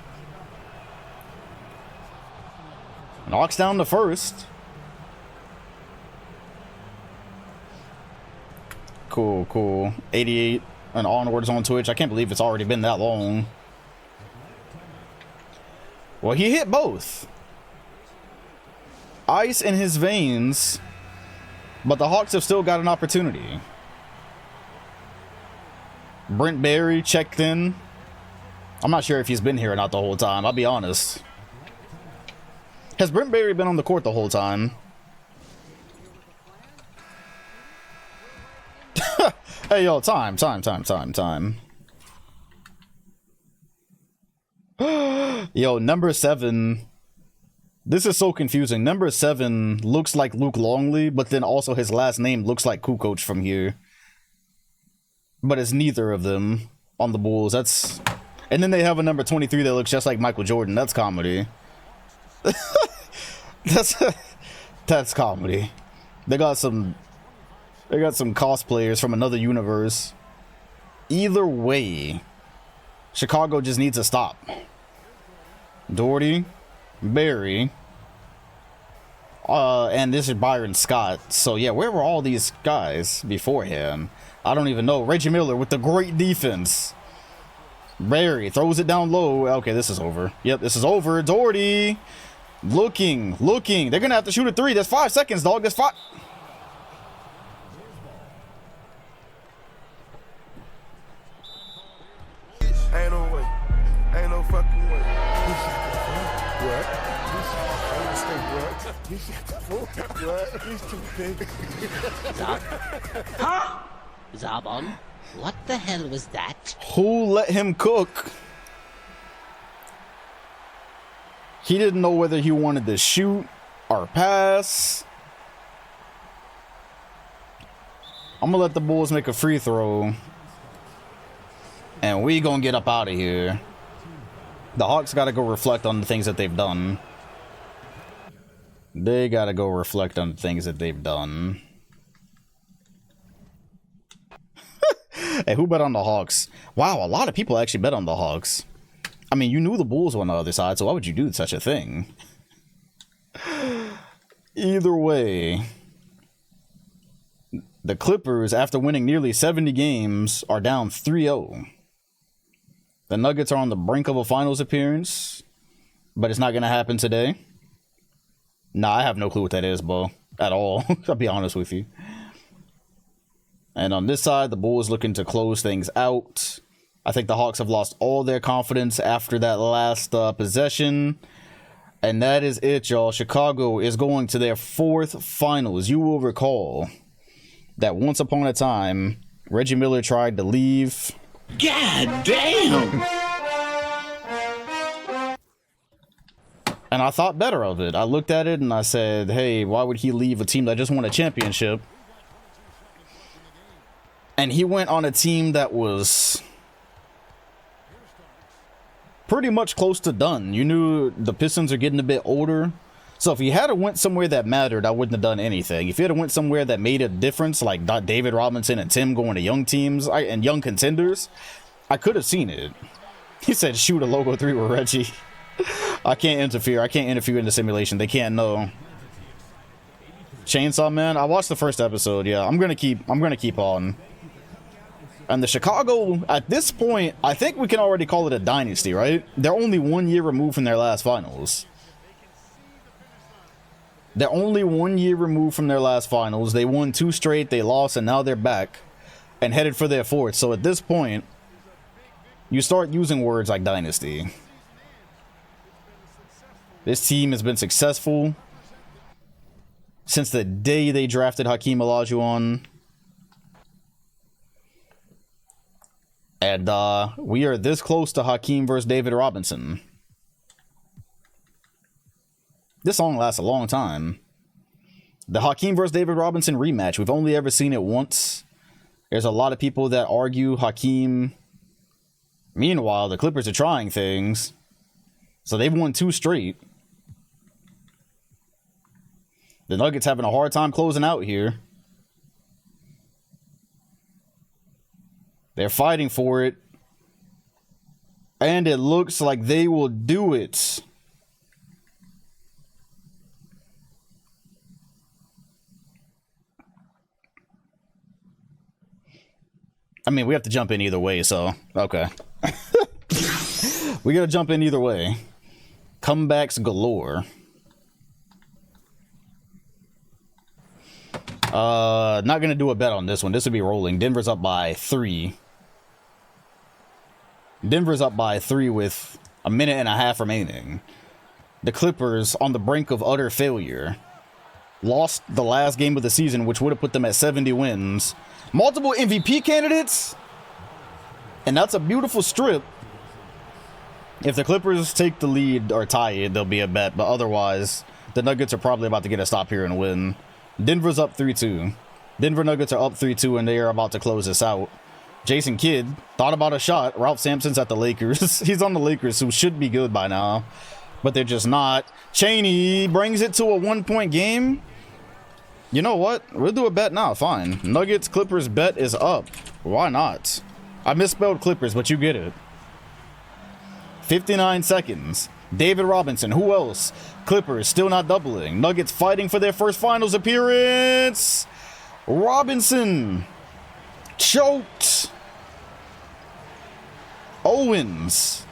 Knocks down the first. Cool, cool. 88 and onwards on Twitch. I can't believe it's already been that long. Well, he hit both. Ice in his veins, but the Hawks have still got an opportunity. Brent Berry checked in. I'm not sure if he's been here or not the whole time, I'll be honest. Has Brent Berry been on the court the whole time? Hey, yo, time. Yo, number 7. This is so confusing. Number 7 looks like Luke Longley, but then also his last name looks like Kukoc from here. But it's neither of them on the Bulls. That's... And then they have a number 23 that looks just like Michael Jordan. That's comedy. That's comedy. They got some cosplayers from another universe. Either way, Chicago just needs to stop. Doherty, Barry, and this is Byron Scott. So yeah, where were all these guys beforehand? I don't even know. Reggie Miller with the great defense. Barry throws it down low. Okay, this is over. Yep, this is over. Doherty looking. They're gonna have to shoot a 3. That's 5 seconds, dog. That's 5. Ain't no way. Ain't no fucking way. What? What? He's too big. Huh? Zabon, what the hell was that? Who let him cook? He didn't know whether he wanted to shoot or pass. I'm gonna let the Bulls make a free throw. And we gonna get up out of here. The Hawks gotta go reflect on the things that they've done. They gotta go reflect on the things that they've done. Hey, who bet on the Hawks? Wow, a lot of people actually bet on the Hawks. I mean, you knew the Bulls were on the other side, so why would you do such a thing? Either way, the Clippers, after winning nearly 70 games, are down 3-0. The Nuggets are on the brink of a finals appearance, but it's not going to happen today. Nah, I have no clue what that is, bro, at all. I'll be honest with you. And on this side, the Bulls looking to close things out. I think the Hawks have lost all their confidence after that last possession. And that is it, y'all. Chicago is going to their 4th finals. You will recall that once upon a time, Reggie Miller tried to leave. God damn! And I thought better of it. I looked at it and I said, hey, why would he leave a team that just won a championship? And he went on a team that was pretty much close to done. You knew the Pistons are getting a bit older, So if he had went somewhere that mattered, I wouldn't have done anything. If he had went somewhere that made a difference, like David Robinson and Tim going to young teams and young contenders, I could have seen it. He said, shoot a logo 3 with Reggie. I can't interfere. I can't interfere in the simulation. They can't know. Chainsaw Man, I watched the first episode. Yeah, I'm gonna keep on. And the Chicago, at this point, I think we can already call it a dynasty, right? They're only 1 year removed from their last finals. They're only 1 year removed from their last finals. They won 2 straight, they lost, and now they're back and headed for their 4th. So at this point, you start using words like dynasty. This team has been successful since the day they drafted Hakeem Olajuwon. And we are this close to Hakeem versus David Robinson. This song lasts a long time. The Hakeem versus David Robinson rematch, we've only ever seen it once. There's a lot of people that argue Hakeem. Meanwhile, the Clippers are trying things. So they've won 2 straight. The Nuggets having a hard time closing out here. They're fighting for it. And it looks like they will do it. I mean, we have to jump in either way, so okay. We gotta jump in either way. Comebacks galore. Not gonna do a bet on this one. This would be rolling. Denver's up by 3. Denver's up by 3 with a minute and a half remaining. The Clippers on the brink of utter failure. Lost the last game of the season, which would have put them at 70 wins. Multiple MVP candidates. And that's a beautiful strip. If the Clippers take the lead or tie it, there'll be a bet. But otherwise, the Nuggets are probably about to get a stop here and win. Denver's up 3-2. Denver Nuggets are up 3-2, and they are about to close this out. Jason Kidd thought about a shot. Ralph Sampson's at the Lakers. He's on the Lakers, who should be good by now. But they're just not. Chaney brings it to a 1-point game. You know what? We'll do a bet now. Fine. Nuggets Clippers bet is up. Why not? I misspelled Clippers, but you get it. 59 seconds. David Robinson. Who else? Clippers still not doubling. Nuggets fighting for their first finals appearance. Robinson. Choked. Owens.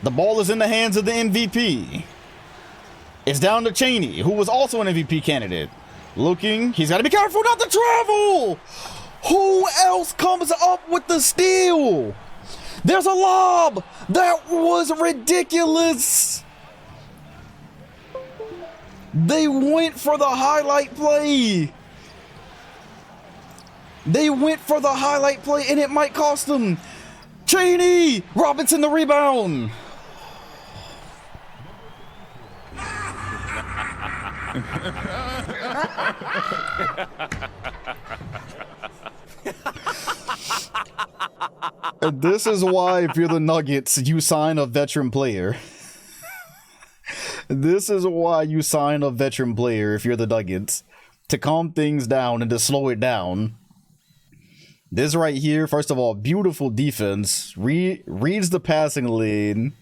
The ball is in the hands of the MVP. It's down to Chaney, who was also an MVP candidate. Looking. He's got to be careful not to travel. Who else comes up with the steal? There's a lob. That was ridiculous. They went for the highlight play. They went for the highlight play, and it might cost them. Chaney. Robinson the rebound. And this is why, if you're the Nuggets, you sign a veteran player. This is why you sign a veteran player if you're the Nuggets. To calm things down and to slow it down. This right here, first of all, beautiful defense. Reads the passing lane.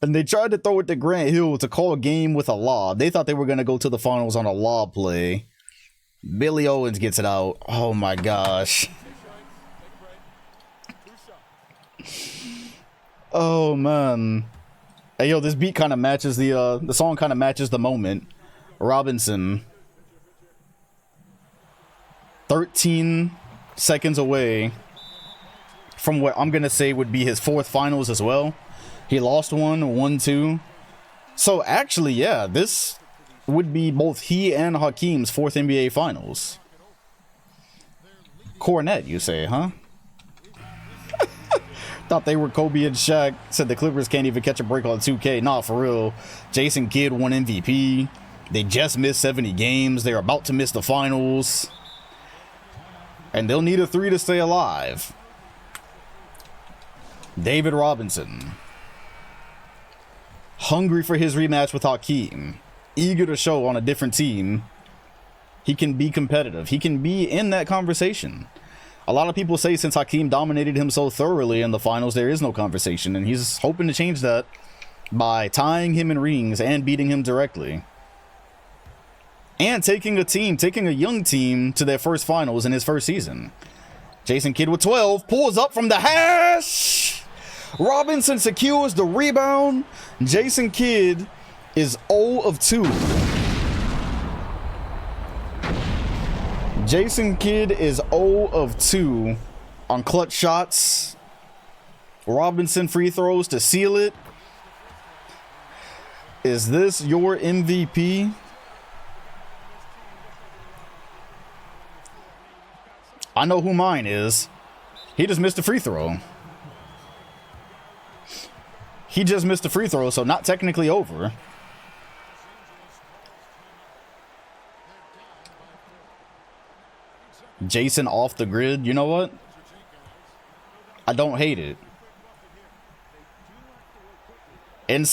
And they tried to throw it to Grant Hill to call a game with a lob. They thought they were going to go to the finals on a lob play. Billy Owens gets it out. Oh my gosh. Oh man. Hey yo, this beat kind of matches the song kind of matches the moment. Robinson. 13 seconds away from what I'm going to say would be his 4th finals as well. He lost one, won 2. So actually, yeah, this would be both he and Hakeem's 4th NBA finals. Cornette, you say, huh? Thought they were Kobe and Shaq. Said the Clippers can't even catch a break on 2K. Nah, for real. Jason Kidd won MVP. They just missed 70 games. They're about to miss the finals. And they'll need a 3 to stay alive. David Robinson. hungry for his rematch with Hakeem, eager to show on a different team he can be competitive. He can be in that conversation. A lot of people say since Hakeem dominated him so thoroughly in the finals, there is no conversation, and he's hoping to change that by tying him in rings and beating him directly. And taking a young team to their first finals in his first season. Jason Kidd with 12, pulls up from the hash. Robinson secures the rebound. Jason Kidd is 0 of 2. Jason Kidd is 0 of 2 on clutch shots. Robinson free throws to seal it. Is this your MVP? I know who mine is. He just missed a free throw. He just missed a free throw, so not technically over. Jason off the grid. You know what? I don't hate it. And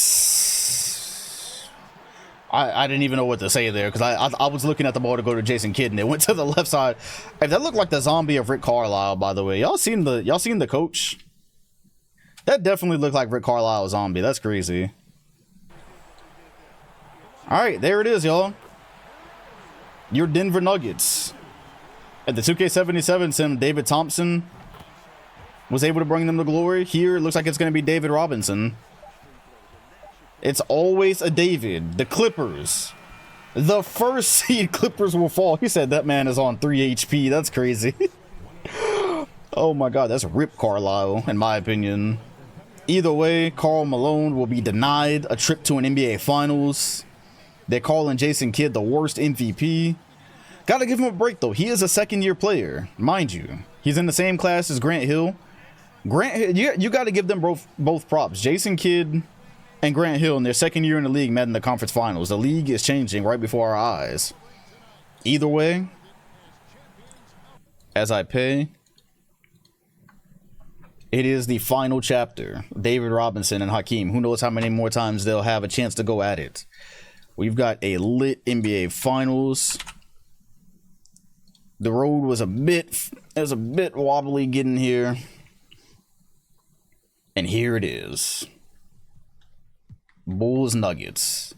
I didn't even know what to say there because I was looking at the ball to go to Jason Kidd and it went to the left side. Hey, that looked like the zombie of Rick Carlisle, by the way. Y'all seen the coach? That definitely looked like Rick Carlisle zombie. That's crazy. All right, there it is, y'all. Your Denver Nuggets. At the 2K77 sim, David Thompson was able to bring them to glory. Here, it looks like it's going to be David Robinson. It's always a David. The Clippers. The first seed Clippers will fall. He said that man is on 3 HP. That's crazy. Oh my God, that's Rip Carlisle, in my opinion. Either way, Karl Malone will be denied a trip to an NBA Finals. They're calling Jason Kidd the worst MVP. Gotta give him a break, though. He is a second-year player, mind you. He's in the same class as Grant Hill. You got to give them both props. Jason Kidd and Grant Hill in their second year in the league met in the conference finals. The league is changing right before our eyes. Either way, as I pay, it is the final chapter. David Robinson and Hakeem. Who knows how many more times they'll have a chance to go at it. We've got a lit NBA Finals. The road was a bit wobbly getting here. And here it is. Bulls Nuggets.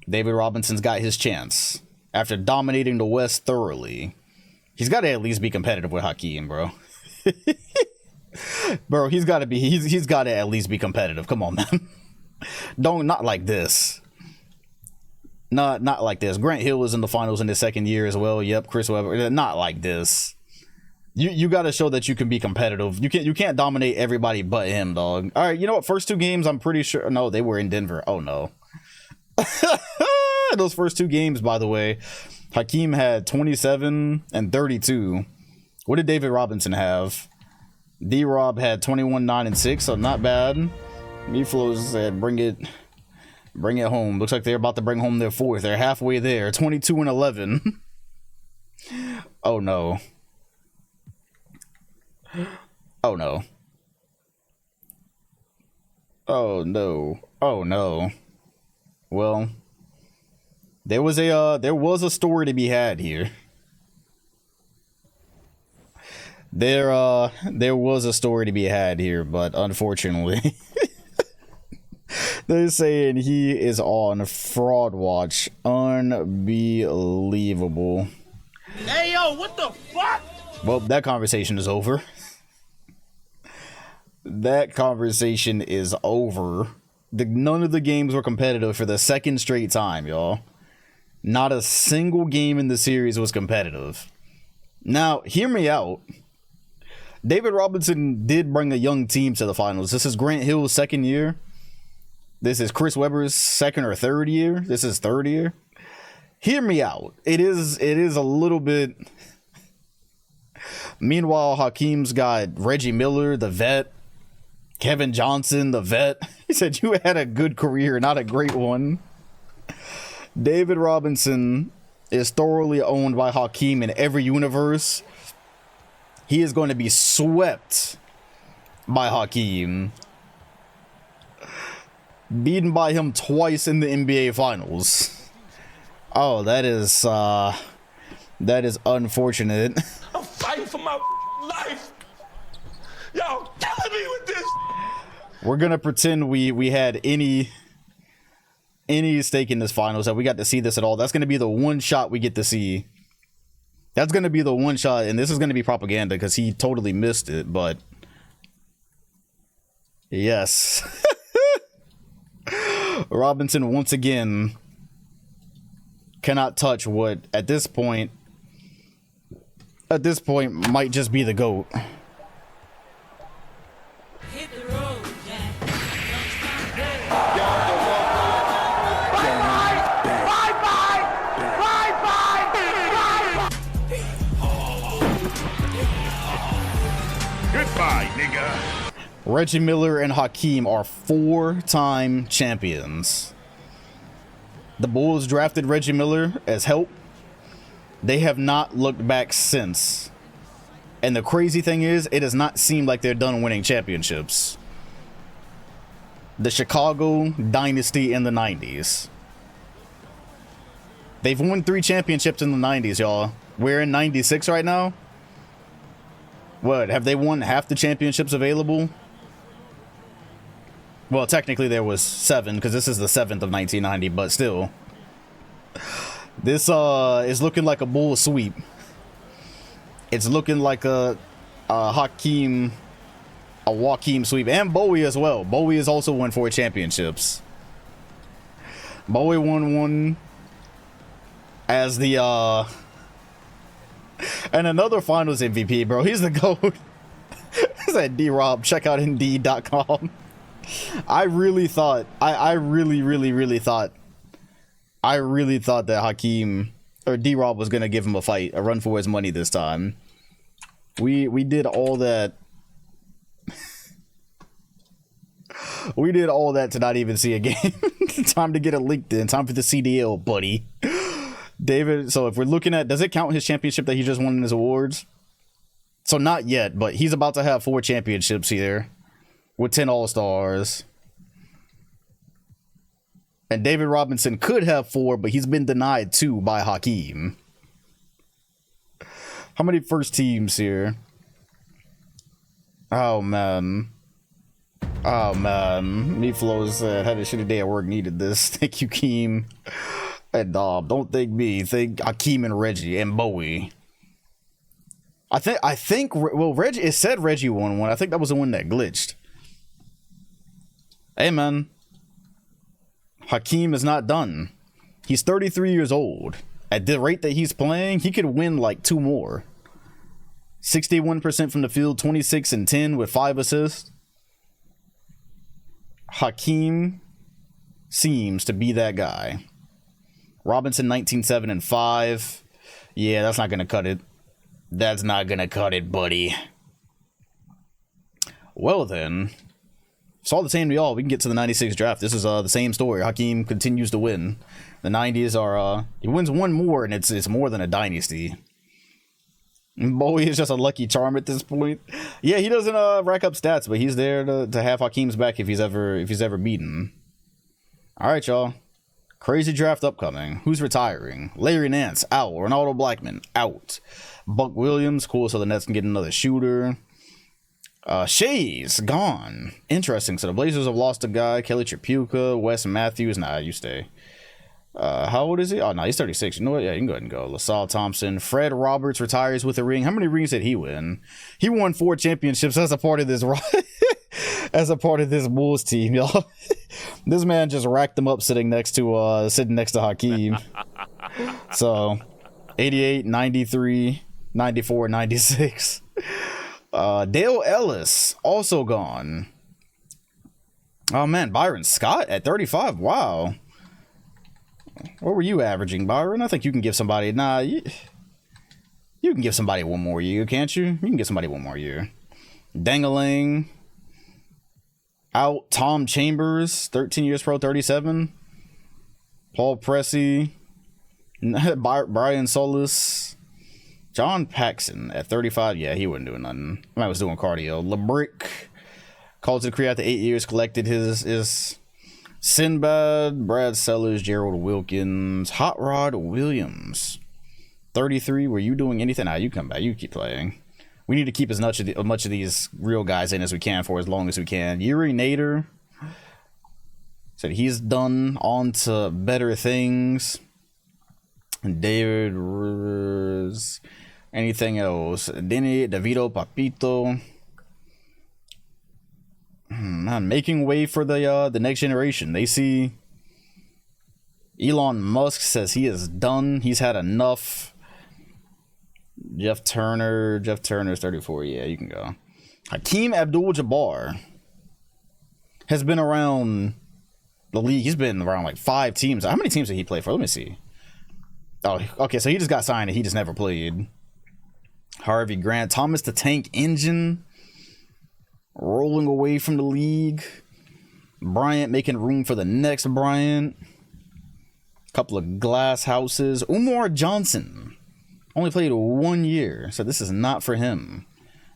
David Robinson's got his chance. After dominating the West thoroughly. He's got to at least be competitive with Hakeem, bro. Bro, he's got to at least be competitive. Come on, man. Not like this. Not like this. Grant Hill was in the finals in his second year as well. Yep, Chris Webber. Not like this. You got to show that you can be competitive. You can't dominate everybody but him, dog. All right, you know what? First two games, I'm pretty sure. No, they were in Denver. Oh no. Those first two games, by the way, Hakeem had 27 and 32. What did David Robinson have? D-Rob had 21, 9, and 6, so not bad. Me-Flow said, bring it home. Looks like they're about to bring home their fourth. They're halfway there. 22 and 11. Oh no. Oh no. Oh no. Oh no. Well, there was a story to be had here. There was a story to be had here, but unfortunately, they're saying he is on fraud watch. Unbelievable. Hey, yo, what the fuck? Well, that conversation is over. That conversation is over. None of the games were competitive for the second straight time, y'all. Not a single game in the series was competitive. Now, hear me out. David Robinson did bring a young team to the finals. This is Grant Hill's second year. This is Chris Webber's second or third year. This is third year. Hear me out. It is a little bit. Meanwhile, Hakeem's got Reggie Miller, the vet. Kevin Johnson, the vet. He said you had a good career, not a great one. David Robinson is thoroughly owned by Hakeem in every universe. He is going to be swept by Hakeem. Beaten by him twice in the NBA Finals. Oh, that is unfortunate. I'm fighting for my life. Y'all killing me with this. We're gonna pretend we had any stake in this finals, that we got to see this at all. That's gonna be the one shot we get to see. That's gonna be the one shot, and this is gonna be propaganda because he totally missed it, but yes. Robinson once again cannot touch what at this point might just be the GOAT. Hit the road, Jack. Goodbye, nigga. Reggie Miller and Hakeem are 4-time champions. The Bulls drafted Reggie Miller as help. They have not looked back since. And the crazy thing is, it does not seem like they're done winning championships. The Chicago dynasty in the 90s. They've won 3 championships in the 90s, y'all. We're in 96 right now. What, have they won half the championships available? Well, technically there was 7, because this is the 7th of 1990, but still. This is looking like a Bull sweep. It's looking like a Joaquin sweep, and Bowie as well. Bowie has also won 4 championships. Bowie won 1 as the and another finals MVP, bro. He's the GOAT. Is that D-Rob? Check out Indeed.com. I really thought I really thought that Hakeem or D-Rob was gonna give him a fight, a run for his money this time. We did all that. We did all that to not even see a game. Time to get it leaked in. Time for the CDL, buddy. David, so if we're looking at, does it count his championship that he just won in his awards? So not yet, but he's about to have 4 championships here with 10 All-Stars. And David Robinson could have 4, but he's been denied 2 by Hakeem. How many first teams here? Oh, man. Oh, man. Meatflow said, had a shitty day at work, needed this. Thank you, Keem. And don't thank me. Thank Hakeem and Reggie and Bowie. I think, well, Reggie, it said Reggie won 1. I think that was the one that glitched. Hey, man. Hakeem is not done. He's 33 years old. At the rate that he's playing, he could win like 2 more. 61% from the field, 26 and 10 with 5 assists. Hakeem seems to be that guy. Robinson, 19-7 and 5. Yeah, that's not gonna cut it. That's not gonna cut it, buddy. Well then, it's all the same to y'all. We can get to the 96 draft. This is the same story. Hakeem continues to win. The 90s are he wins 1 more, and it's more than a dynasty. Bowie is just a lucky charm at this point. Yeah, he doesn't rack up stats, but he's there to have Hakeem's back if he's ever beaten. All right, y'all. Crazy draft upcoming. Who's retiring? Larry Nance out. Ronaldo Blackman out. Buck Williams, cool. So the Nets can get another shooter. Shays gone. Interesting. So the Blazers have lost a guy. Kelly Tripucka, Wes Matthews. Nah, you stay. How old is he? Oh no, he's 36. You know what? Yeah, you can go ahead and go. LaSalle Thompson. Fred Roberts retires with a ring. How many rings did he win? He won 4 championships as a part of this Bulls team, y'all. This man just racked them up sitting next to Hakeem. So 88, 93, 94, 96. Dale Ellis also gone. Oh man, Byron Scott at 35. Wow. What were you averaging, Byron? I think you can give somebody you can give somebody 1 more year, can't you? You can give somebody 1 more year. Dangaling out. Tom Chambers, 13 years pro, 37. Paul Pressey, Brian Solis, John Paxson at 35. Yeah, he wasn't doing nothing. I was doing cardio. LeBrick called to the career after 8 years, collected his Sinbad, Brad Sellers, Gerald Wilkins, Hot Rod Williams. 33, were you doing anything? Nah, you come back. You keep playing. We need to keep as much of these real guys in as we can for as long as we can. Yuri Nader said he's done on to better things. David Rivers. Anything else? Denny, Davido, Papito. Man, making way for the next generation. They see Elon Musk says he is done. He's had enough. Jeff Turner's 34. Yeah, you can go. Hakeem Abdul-Jabbar has been around the league. He's been around like 5 teams. How many teams did he play for? Let me see. Oh, okay, so he just got signed and he just never played. Harvey Grant, Thomas the Tank Engine rolling away from the league. Bryant making room for the next Bryant. Couple of glass houses. Umar Johnson only played 1 year, so this is not for him.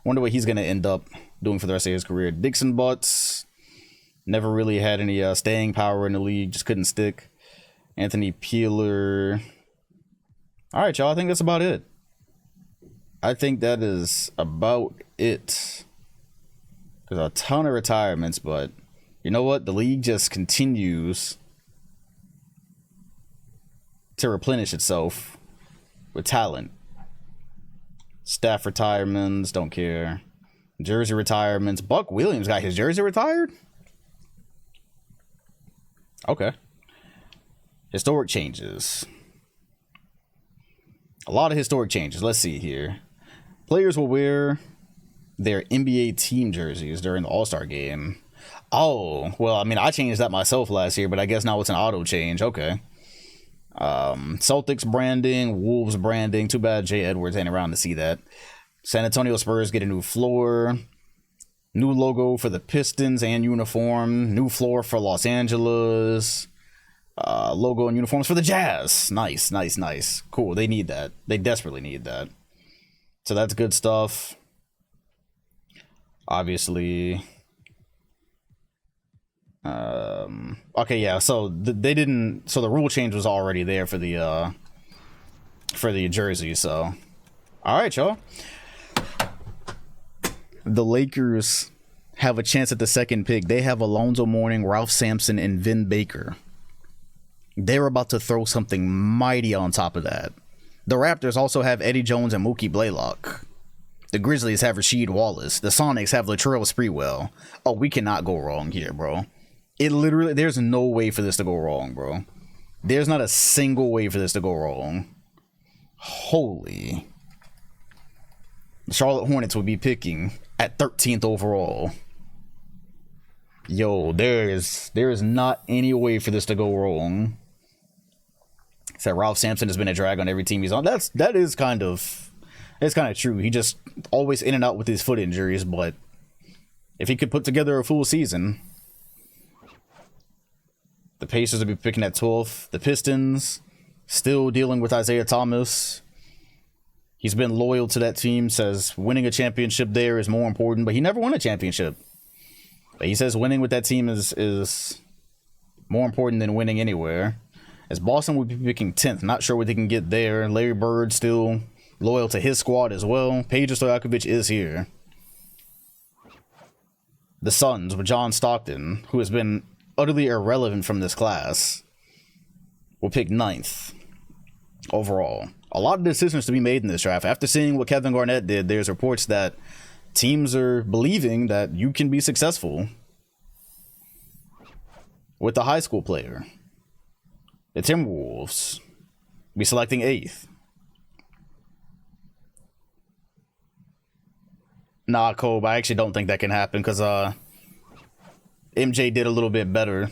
Wonder what he's gonna end up doing for the rest of his career. Dixon Butts never really had any staying power in the league, just couldn't stick. Anthony Peeler. All right, y'all, I think that's about it. I think that is about it. There's a ton of retirements, but you know what? The league just continues to replenish itself with talent. Staff retirements, don't care. Jersey retirements. Buck Williams got his jersey retired? Okay. Historic changes. A lot of historic changes. Let's see here. Players will wear their NBA team jerseys during the All-Star game. Oh, well, I mean, I changed that myself last year, but I guess now it's an auto change. Okay. Celtics branding, Wolves branding. Too bad Jay Edwards ain't around to see that. San Antonio Spurs get a new floor. New logo for the Pistons and uniform. New floor for Los Angeles. Logo and uniforms for the Jazz. Nice, nice, nice. Cool. They need that. They desperately need that. So that's good stuff. Obviously. Okay, yeah. So they didn't. So the rule change was already there for the jersey. So, all right, y'all. The Lakers have a chance at the second pick. They have Alonzo Mourning, Ralph Sampson, and Vin Baker. They're about to throw something mighty on top of that. The Raptors also have Eddie Jones and Mookie Blaylock. The Grizzlies have Rasheed Wallace. The Sonics have Latrell Sprewell. Oh, we cannot go wrong here, bro. It literally, there's no way for this to go wrong, bro. There's not a single way for this to go wrong. Holy. The Charlotte Hornets would be picking at 13th overall. Yo, there is not any way for this to go wrong. Said Ralph Sampson has been a drag on every team he's on. That is kind of true. He just always in and out with his foot injuries, but if he could put together a full season, the Pacers would be picking at 12th. The Pistons still dealing with Isaiah Thomas. He's been loyal to that team, says winning a championship there is more important, but he never won a championship. But he says winning with that team is more important than winning anywhere. As Boston would be picking 10th. Not sure what they can get there. Larry Bird still loyal to his squad as well. Peja Stojakovic is here. The Suns with John Stockton, who has been utterly irrelevant from this class, will pick 9th overall. A lot of decisions to be made in this draft. After seeing what Kevin Garnett did, there's reports that teams are believing that you can be successful with the high school player. The Timberwolves be selecting 8th. Nah, Kobe, I actually don't think that can happen because MJ did a little bit better.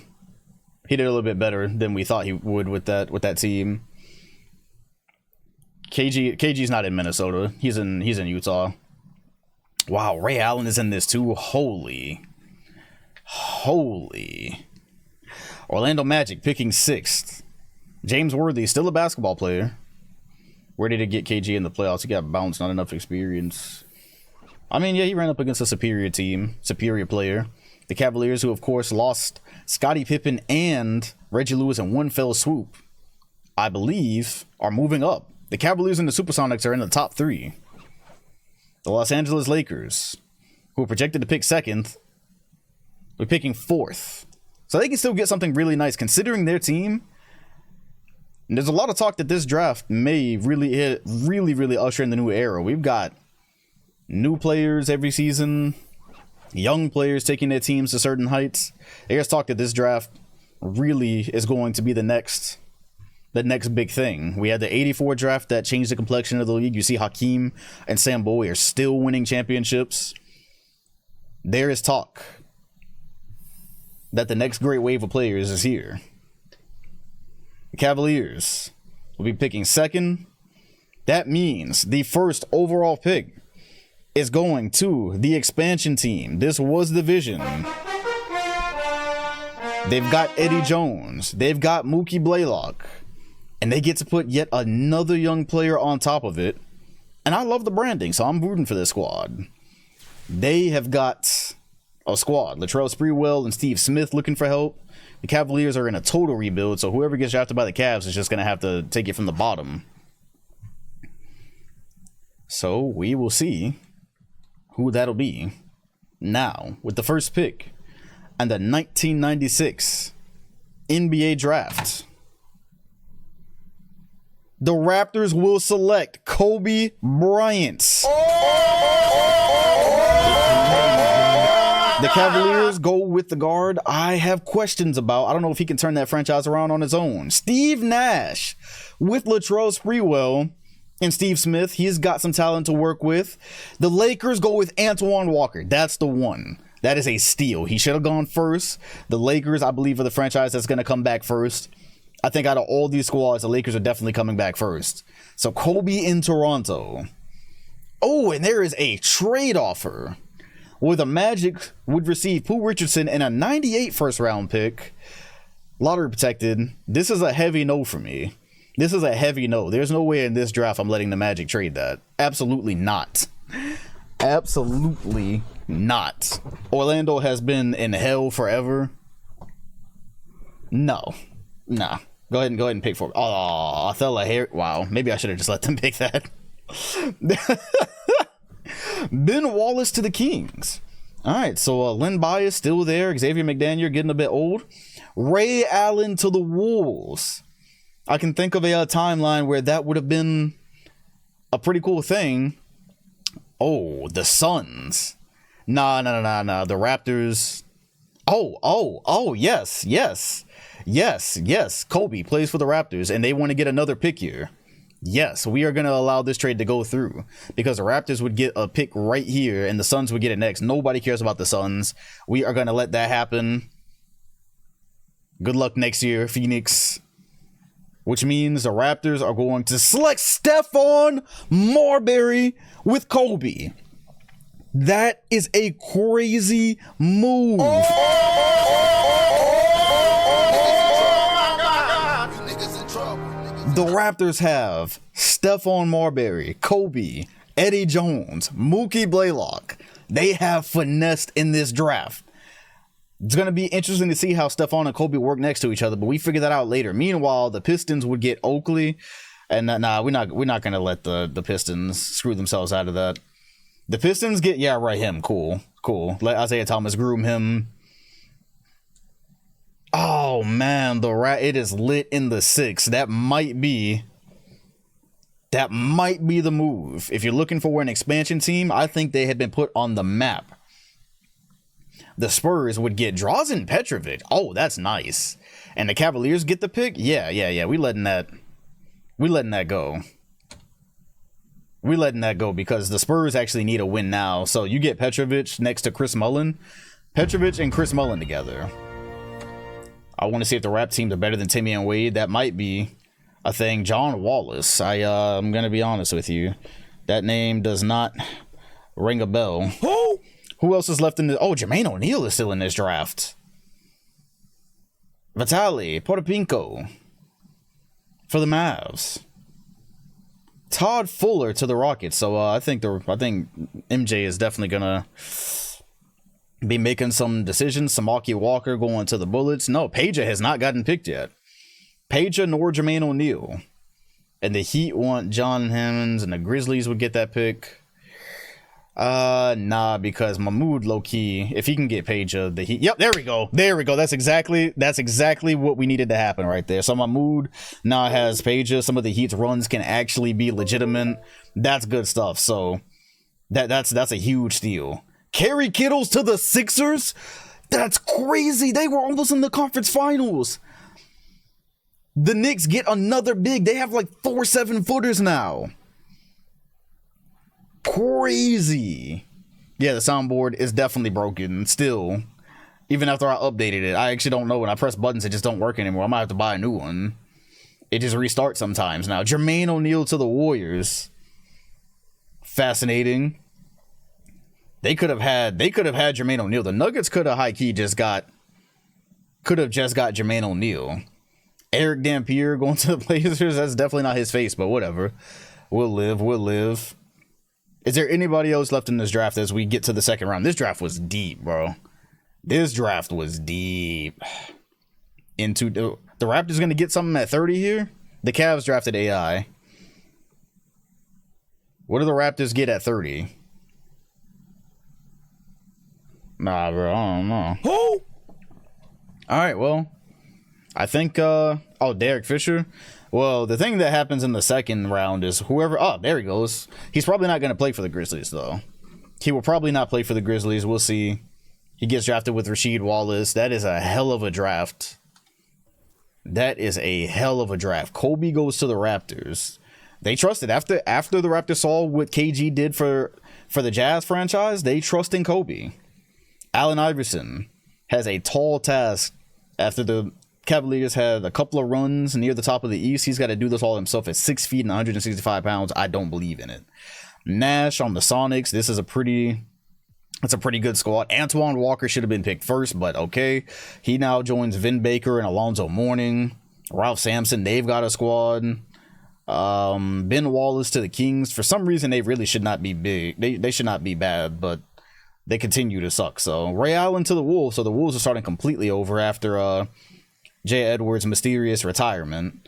He did a little bit better than we thought he would with that team. KG's not in Minnesota. He's in Utah. Wow, Ray Allen is in this too. Holy. Orlando Magic picking 6th. James Worthy, still a basketball player. Where did it get KG in the playoffs? He got bounced, not enough experience. I mean, yeah, he ran up against a superior team, superior player. The Cavaliers, who of course lost Scottie Pippen and Reggie Lewis in one fell swoop, I believe, are moving up. The Cavaliers and the Supersonics are in the top 3. The Los Angeles Lakers, who are projected to pick 2nd, we're picking 4th. So they can still get something really nice considering their team. And there's a lot of talk that this draft may really usher in the new era. We've got new players every season, young players taking their teams to certain heights. There's talk that this draft really is going to be the next big thing. We had the 84 draft that changed the complexion of the league. You see Hakeem and Sam Bowie are still winning championships. There is talk that the next great wave of players is here. The Cavaliers will be picking 2nd. That means the first overall pick is going to the expansion team. This was the vision. They've got Eddie Jones. They've got Mookie Blaylock. And they get to put yet another young player on top of it. And I love the branding, so I'm rooting for this squad. They have got a squad. Latrell Sprewell and Steve Smith looking for help. The Cavaliers are in a total rebuild, so whoever gets drafted by the Cavs is just going to have to take it from the bottom. So we will see who that'll be. Now, with the first pick and the 1996 NBA Draft, the Raptors will select Kobe Bryant. The Cavaliers go with the guard I have questions about. I don't know if he can turn that franchise around on his own. Steve Nash with Latrell Sprewell and Steve Smith. He's got some talent to work with. The Lakers go with Antoine Walker. That's the one. That is a steal. He should have gone first. The Lakers, I believe, are the franchise that's going to come back first. I think out of all these squads, the Lakers are definitely coming back first. So Kobe in Toronto. Oh, and there is a trade offer where the Magic would receive Pooh Richardson and a 98 first round pick. Lottery protected. This is a heavy no for me. This is a heavy no. There's no way in this draft I'm letting the Magic trade that. Absolutely not. Absolutely not. Orlando has been in hell forever. No. Nah. Go ahead and pick for. Oh, Othello Harry. Wow. Maybe I should have just let them pick that. Ben Wallace to the Kings. All right, so Len Bias still there. Xavier McDaniel getting a bit old. Ray Allen to the Wolves. I can think of a timeline where that would have been a pretty cool thing. Oh, the Suns. Nah. The Raptors. Oh, yes. Kobe plays for the Raptors, and they want to get another pick here. Yes, we are going to allow this trade to go through because the Raptors would get a pick right here and the Suns would get it next. Nobody cares about the Suns. We are going to let that happen. Good luck next year, Phoenix. Which means the Raptors are going to select Stephon Marbury with Kobe. That is a crazy move. The Raptors have Stephon Marbury, Kobe, Eddie Jones, Mookie Blaylock. They have finessed in this draft. It's going to be interesting to see how Stephon and Kobe work next to each other, but we figure that out later. Meanwhile, the Pistons would get Oakley, and we're not going to let the Pistons screw themselves out of that. The Pistons get him. Cool. Let Isaiah Thomas groom him. Oh man, it is lit in the 6. That might be the move. If you're looking for an expansion team, I think they had been put on the map. The Spurs would get Drazen Petrovic. Oh, that's nice. And the Cavaliers get the pick? Yeah. We letting that go. We letting that go because the Spurs actually need a win now. So you get Petrovic next to Chris Mullin. Petrovic and Chris Mullin together. I want to see if the rap teams are better than Timmy and Wade. That might be a thing. John Wallace. I'm going to be honest with you. That name does not ring a bell. Who else is left in the... Oh, Jermaine O'Neal is still in this draft. Vitaly Potapenko for the Mavs. Todd Fuller to the Rockets. So I think MJ is definitely going to be making some decisions. Samaki Walker going to the Bullets. No, Peja has not gotten picked yet. Peja nor Jermaine O'Neal. And the Heat want John Hammonds, and the Grizzlies would get that pick. Nah, because Mahmoud low-key, if he can get Peja, the Heat. Yep, there we go. There we go. That's exactly what we needed to happen right there. So Mahmoud now has Peja. Some of the Heat's runs can actually be legitimate. That's good stuff. So that's a huge steal. Kerry Kittles to the Sixers? That's crazy. They were almost in the conference finals. The Knicks get another big. They have like 4 7-footers now. Crazy. Yeah, the soundboard is definitely broken still. Even after I updated it. I actually don't know. When I press buttons, it just don't work anymore. I might have to buy a new one. It just restarts sometimes now. Jermaine O'Neal to the Warriors. Fascinating. They could have had Jermaine O'Neal. The Nuggets could have high-key just got Jermaine O'Neal. Eric Dampier going to the Blazers. That's definitely not his face, but whatever. We'll live. Is there anybody else left in this draft as we get to the second round? This draft was deep, bro. This draft was deep. Into the Raptors going to get something at 30 here? The Cavs drafted AI. What do the Raptors get at 30? Nah, bro, I don't know. Who? All right, well, I think, Derek Fisher. Well, the thing that happens in the second round is whoever, there he goes. He's probably not going to play for the Grizzlies, though. He will probably not play for the Grizzlies. We'll see. He gets drafted with Rasheed Wallace. That is a hell of a draft. That is a hell of a draft. Kobe goes to the Raptors. They trusted after the Raptors saw what KG did for the Jazz franchise. They trust in Kobe. Allen Iverson has a tall task after the Cavaliers had a couple of runs near the top of the East. He's got to do this all himself at 6 feet and 165 pounds. I don't believe in it. Nash on the Sonics. This is a pretty good squad. Antoine Walker should have been picked first, but okay. He now joins Vin Baker and Alonzo Mourning. Ralph Sampson, they've got a squad. Ben Wallace to the Kings. For some reason, they really should not be big. They should not be bad, but they continue to suck. So Ray Allen to the Wolves. So the Wolves are starting completely over after Jay Edwards' mysterious retirement.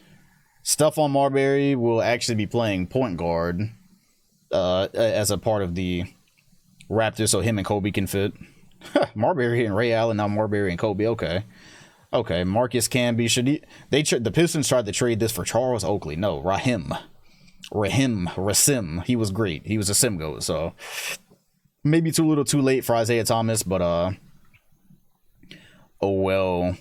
Stephon Marbury will actually be playing point guard as a part of the Raptors, so him and Kobe can fit. Marbury and Ray Allen, now Marbury and Kobe. Okay. Marcus Camby. The Pistons tried to trade this for Charles Oakley. No, Rasim. He was great. He was a Simgo, so maybe too little too late for Isaiah Thomas, but oh well.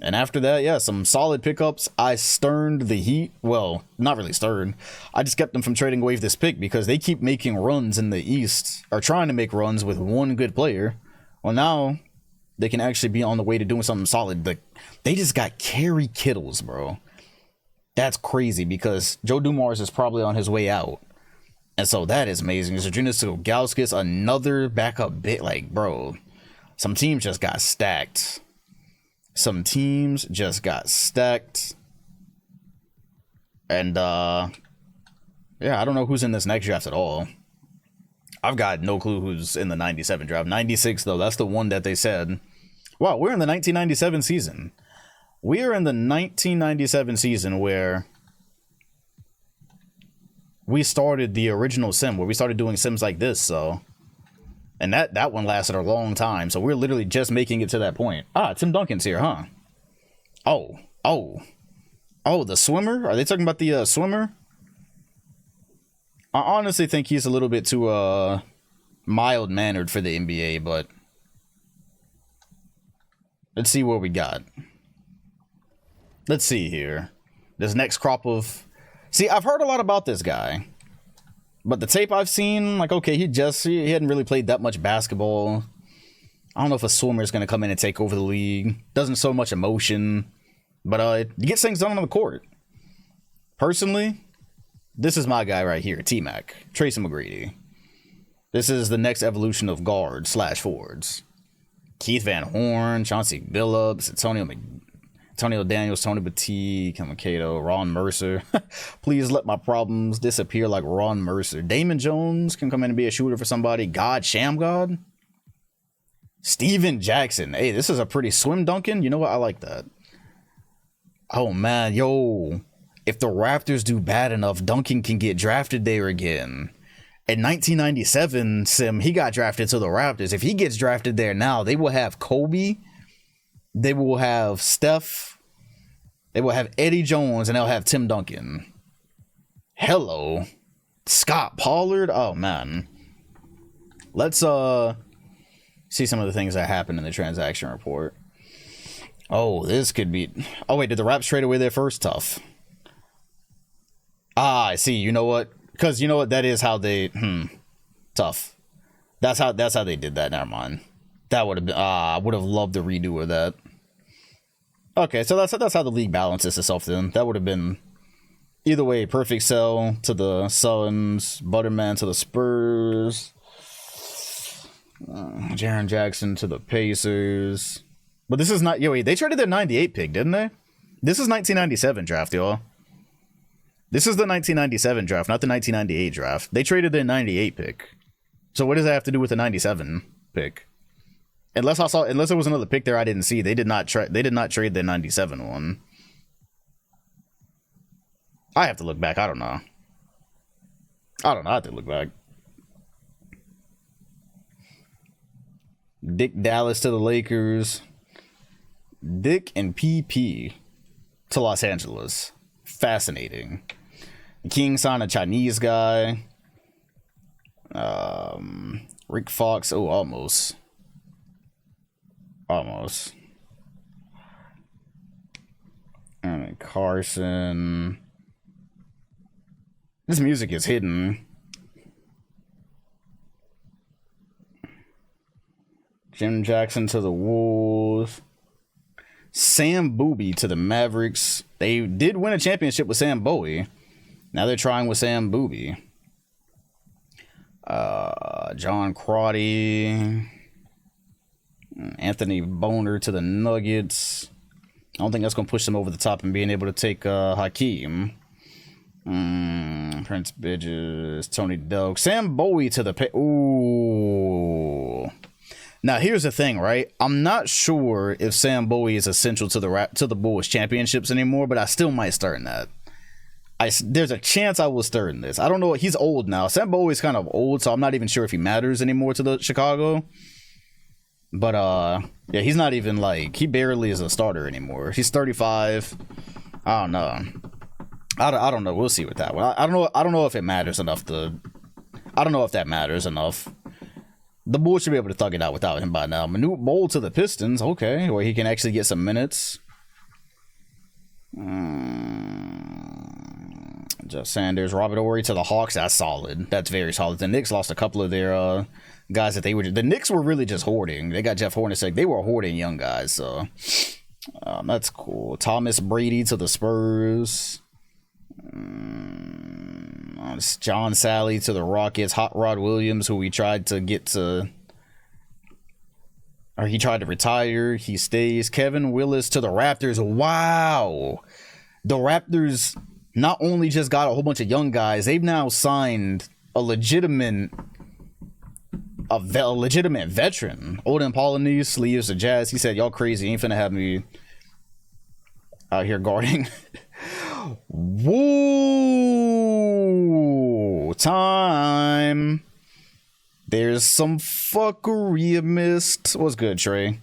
And after that, yeah, some solid pickups. I sterned the Heat. Well, not really sterned. I just kept them from trading away this pick because they keep making runs in the East, or trying to make runs with one good player. Well, now they can actually be on the way to doing something solid. They just got Kerry Kittles, bro. That's crazy because Joe Dumars is probably on his way out. And so that is amazing. Zydrunas Ilgauskas, another backup bit. Like, bro, some teams just got stacked. And yeah, I don't know who's in this next draft at all. I've got no clue who's in the 97 draft. 96 though, that's the one that they said. Wow, we're in the 1997 season. We are in the 1997 season where we started the original sim, where we started doing sims like this, so. And that one lasted a long time, so we're literally just making it to that point. Tim Duncan's here, huh? Oh, the swimmer? Are they talking about the swimmer? I honestly think he's a little bit too mild-mannered for the NBA, but let's see what we got. Let's see here. This next crop of... See, I've heard a lot about this guy. But the tape I've seen, like, okay, he hadn't really played that much basketball. I don't know if a swimmer is going to come in and take over the league. Doesn't show much emotion. But he gets things done on the court. Personally, this is my guy right here, T-Mac. Tracy McGrady. This is the next evolution of guards/forwards. Keith Van Horn, Chauncey Billups, Antonio Daniels, Tony Batiste, Kevin Cato, Ron Mercer. Please let my problems disappear like Ron Mercer. Damon Jones can come in and be a shooter for somebody. God Shamgod. Steven Jackson. Hey, this is a pretty swim dunking. You know what? I like that. Oh, man. Yo. If the Raptors do bad enough, Duncan can get drafted there again. In 1997, Sim, he got drafted to the Raptors. If he gets drafted there now, they will have Kobe. They will have Steph. They will have Eddie Jones, and they'll have Tim Duncan. Hello. Scott Pollard. Oh, man. Let's see some of the things that happened in the transaction report. Oh, this could be... Oh, wait, did the Raps trade away their first? Tough. Ah, I see. You know what? Because you know what? That is how they... Tough. That's how they did that. Never mind. That would have been... I would have loved the redo of that. Okay, so that's how the league balances itself then. That would have been... Either way, perfect sell to the Suns, Butterman to the Spurs, Jaren Jackson to the Pacers. But this is not... Yo, wait, they traded their 98 pick, didn't they? This is 1997 draft, y'all. This is the 1997 draft, not the 1998 draft. They traded their 98 pick. So what does that have to do with the 97 pick? Unless there was another pick there I didn't see. They did not trade their 97 one. I have to look back. I don't know. I have to look back. Dick Dallas to the Lakers. Dick and PP to Los Angeles. Fascinating. King signed a Chinese guy. Rick Fox. Oh, almost. And Carson. This music is hidden. Jim Jackson to the Wolves. Sam Bowie to the Mavericks. They did win a championship with Sam Bowie. Now they're trying with Sam Bowie. John Crotty. Anthony Boner to the Nuggets. I don't think that's going to push them over the top and being able to take Hakeem. Prince Bridges, Tony Doak, Sam Bowie to the Ooh. Now here's the thing, right? I'm not sure if Sam Bowie is essential to the Bulls championships anymore, but I still might start in that. There's a chance I will stir in this. I don't know. He's old now. Sam Bowie's kind of old, so I'm not even sure if he matters anymore to the Chicago. But yeah, he's not even like, he barely is a starter anymore. He's 35. I don't know. I don't know. We'll see with that one. I don't know if it matters enough to... I don't know if that matters enough. The Bulls should be able to thug it out without him by now. Manute Bol to the Pistons. Okay, where he can actually get some minutes. Jeff Sanders. Robert Horry to the Hawks. That's solid. That's very solid. The Knicks lost a couple of their guys that they were... The Knicks were really just hoarding. They got Jeff Hornacek. They were hoarding young guys, so... that's cool. Thomas Brady to the Spurs. John Sally to the Rockets. Hot Rod Williams, who we tried to get to, or he tried to retire. He stays. Kevin Willis to the Raptors. Wow, the Raptors not only just got a whole bunch of young guys, they've now signed a legitimate veteran. Odin Polynice leaves the Jazz. He said, "Y'all crazy, ain't finna have me out here guarding." Woo! Time. There's some fuckery missed. What's good, Trey?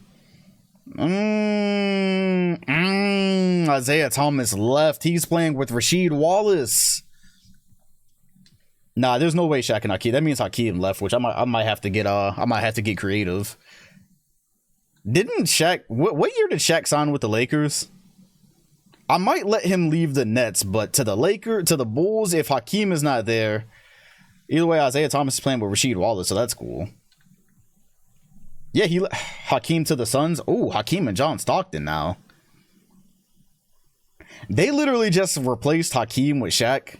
Isaiah Thomas left. He's playing with Rasheed Wallace. Nah, there's no way Shaq and Hakeem. That means Hakeem left, which I might have to get creative. Didn't Shaq? What year did Shaq sign with the Lakers? I might let him leave the Nets, but to the Bulls, if Hakeem is not there, either way, Isaiah Thomas is playing with Rasheed Wallace, so that's cool. Yeah, Hakeem to the Suns. Oh, Hakeem and John Stockton now. They literally just replaced Hakeem with Shaq.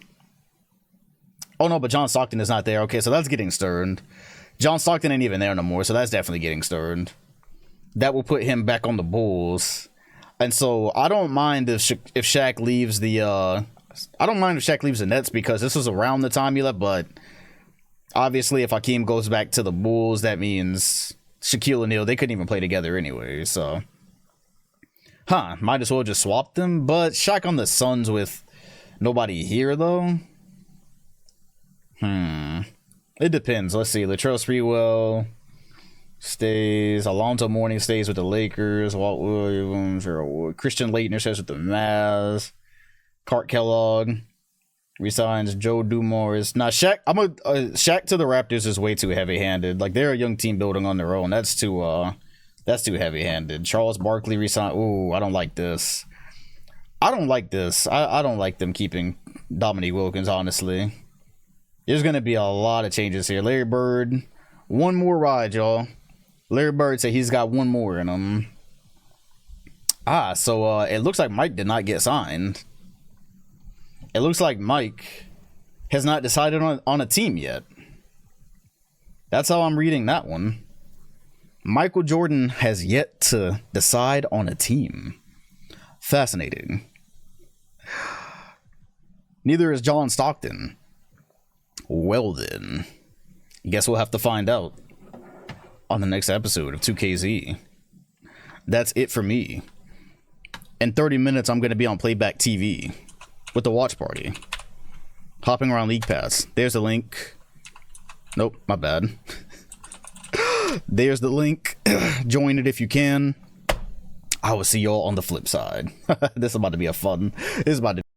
Oh no, but John Stockton is not there. Okay, so that's getting stirred. John Stockton ain't even there no more, so that's definitely getting stirred. That will put him back on the Bulls. And so I don't mind if Shaq leaves the Nets, because this was around the time he left. But obviously, if Hakeem goes back to the Bulls, that means Shaquille O'Neal, they couldn't even play together anyway, so. Huh, might as well just swap them. But Shaq on the Suns with nobody here, though? It depends. Let's see. Latrell Sprewell stays. Alonzo Mourning stays with the Lakers. Walt Williams or Christian Laettner stays with the Mavs. Cart Kellogg resigns. Joe Dumars. Nah, Shaq. Shaq to the Raptors is way too heavy-handed. Like, they're a young team building on their own. That's too heavy-handed. Charles Barkley resigned. Ooh, I don't like this. I don't like them keeping Dominique Wilkins, honestly. There's going to be a lot of changes here. Larry Bird, one more ride, y'all. Larry Bird said he's got one more in him. So it looks like Mike did not get signed. It looks like Mike has not decided on a team yet. That's how I'm reading that one. Michael Jordan has yet to decide on a team. Fascinating. Neither is John Stockton. Well then, guess we'll have to find out on the next episode of 2KZ. That's it for me. In 30 minutes, I'm going to be on Playback TV with the watch party. Hopping around League Pass. There's the link. Nope, my bad. There's the link. Join it if you can. I will see y'all on the flip side. This is about to be a fun. This is about to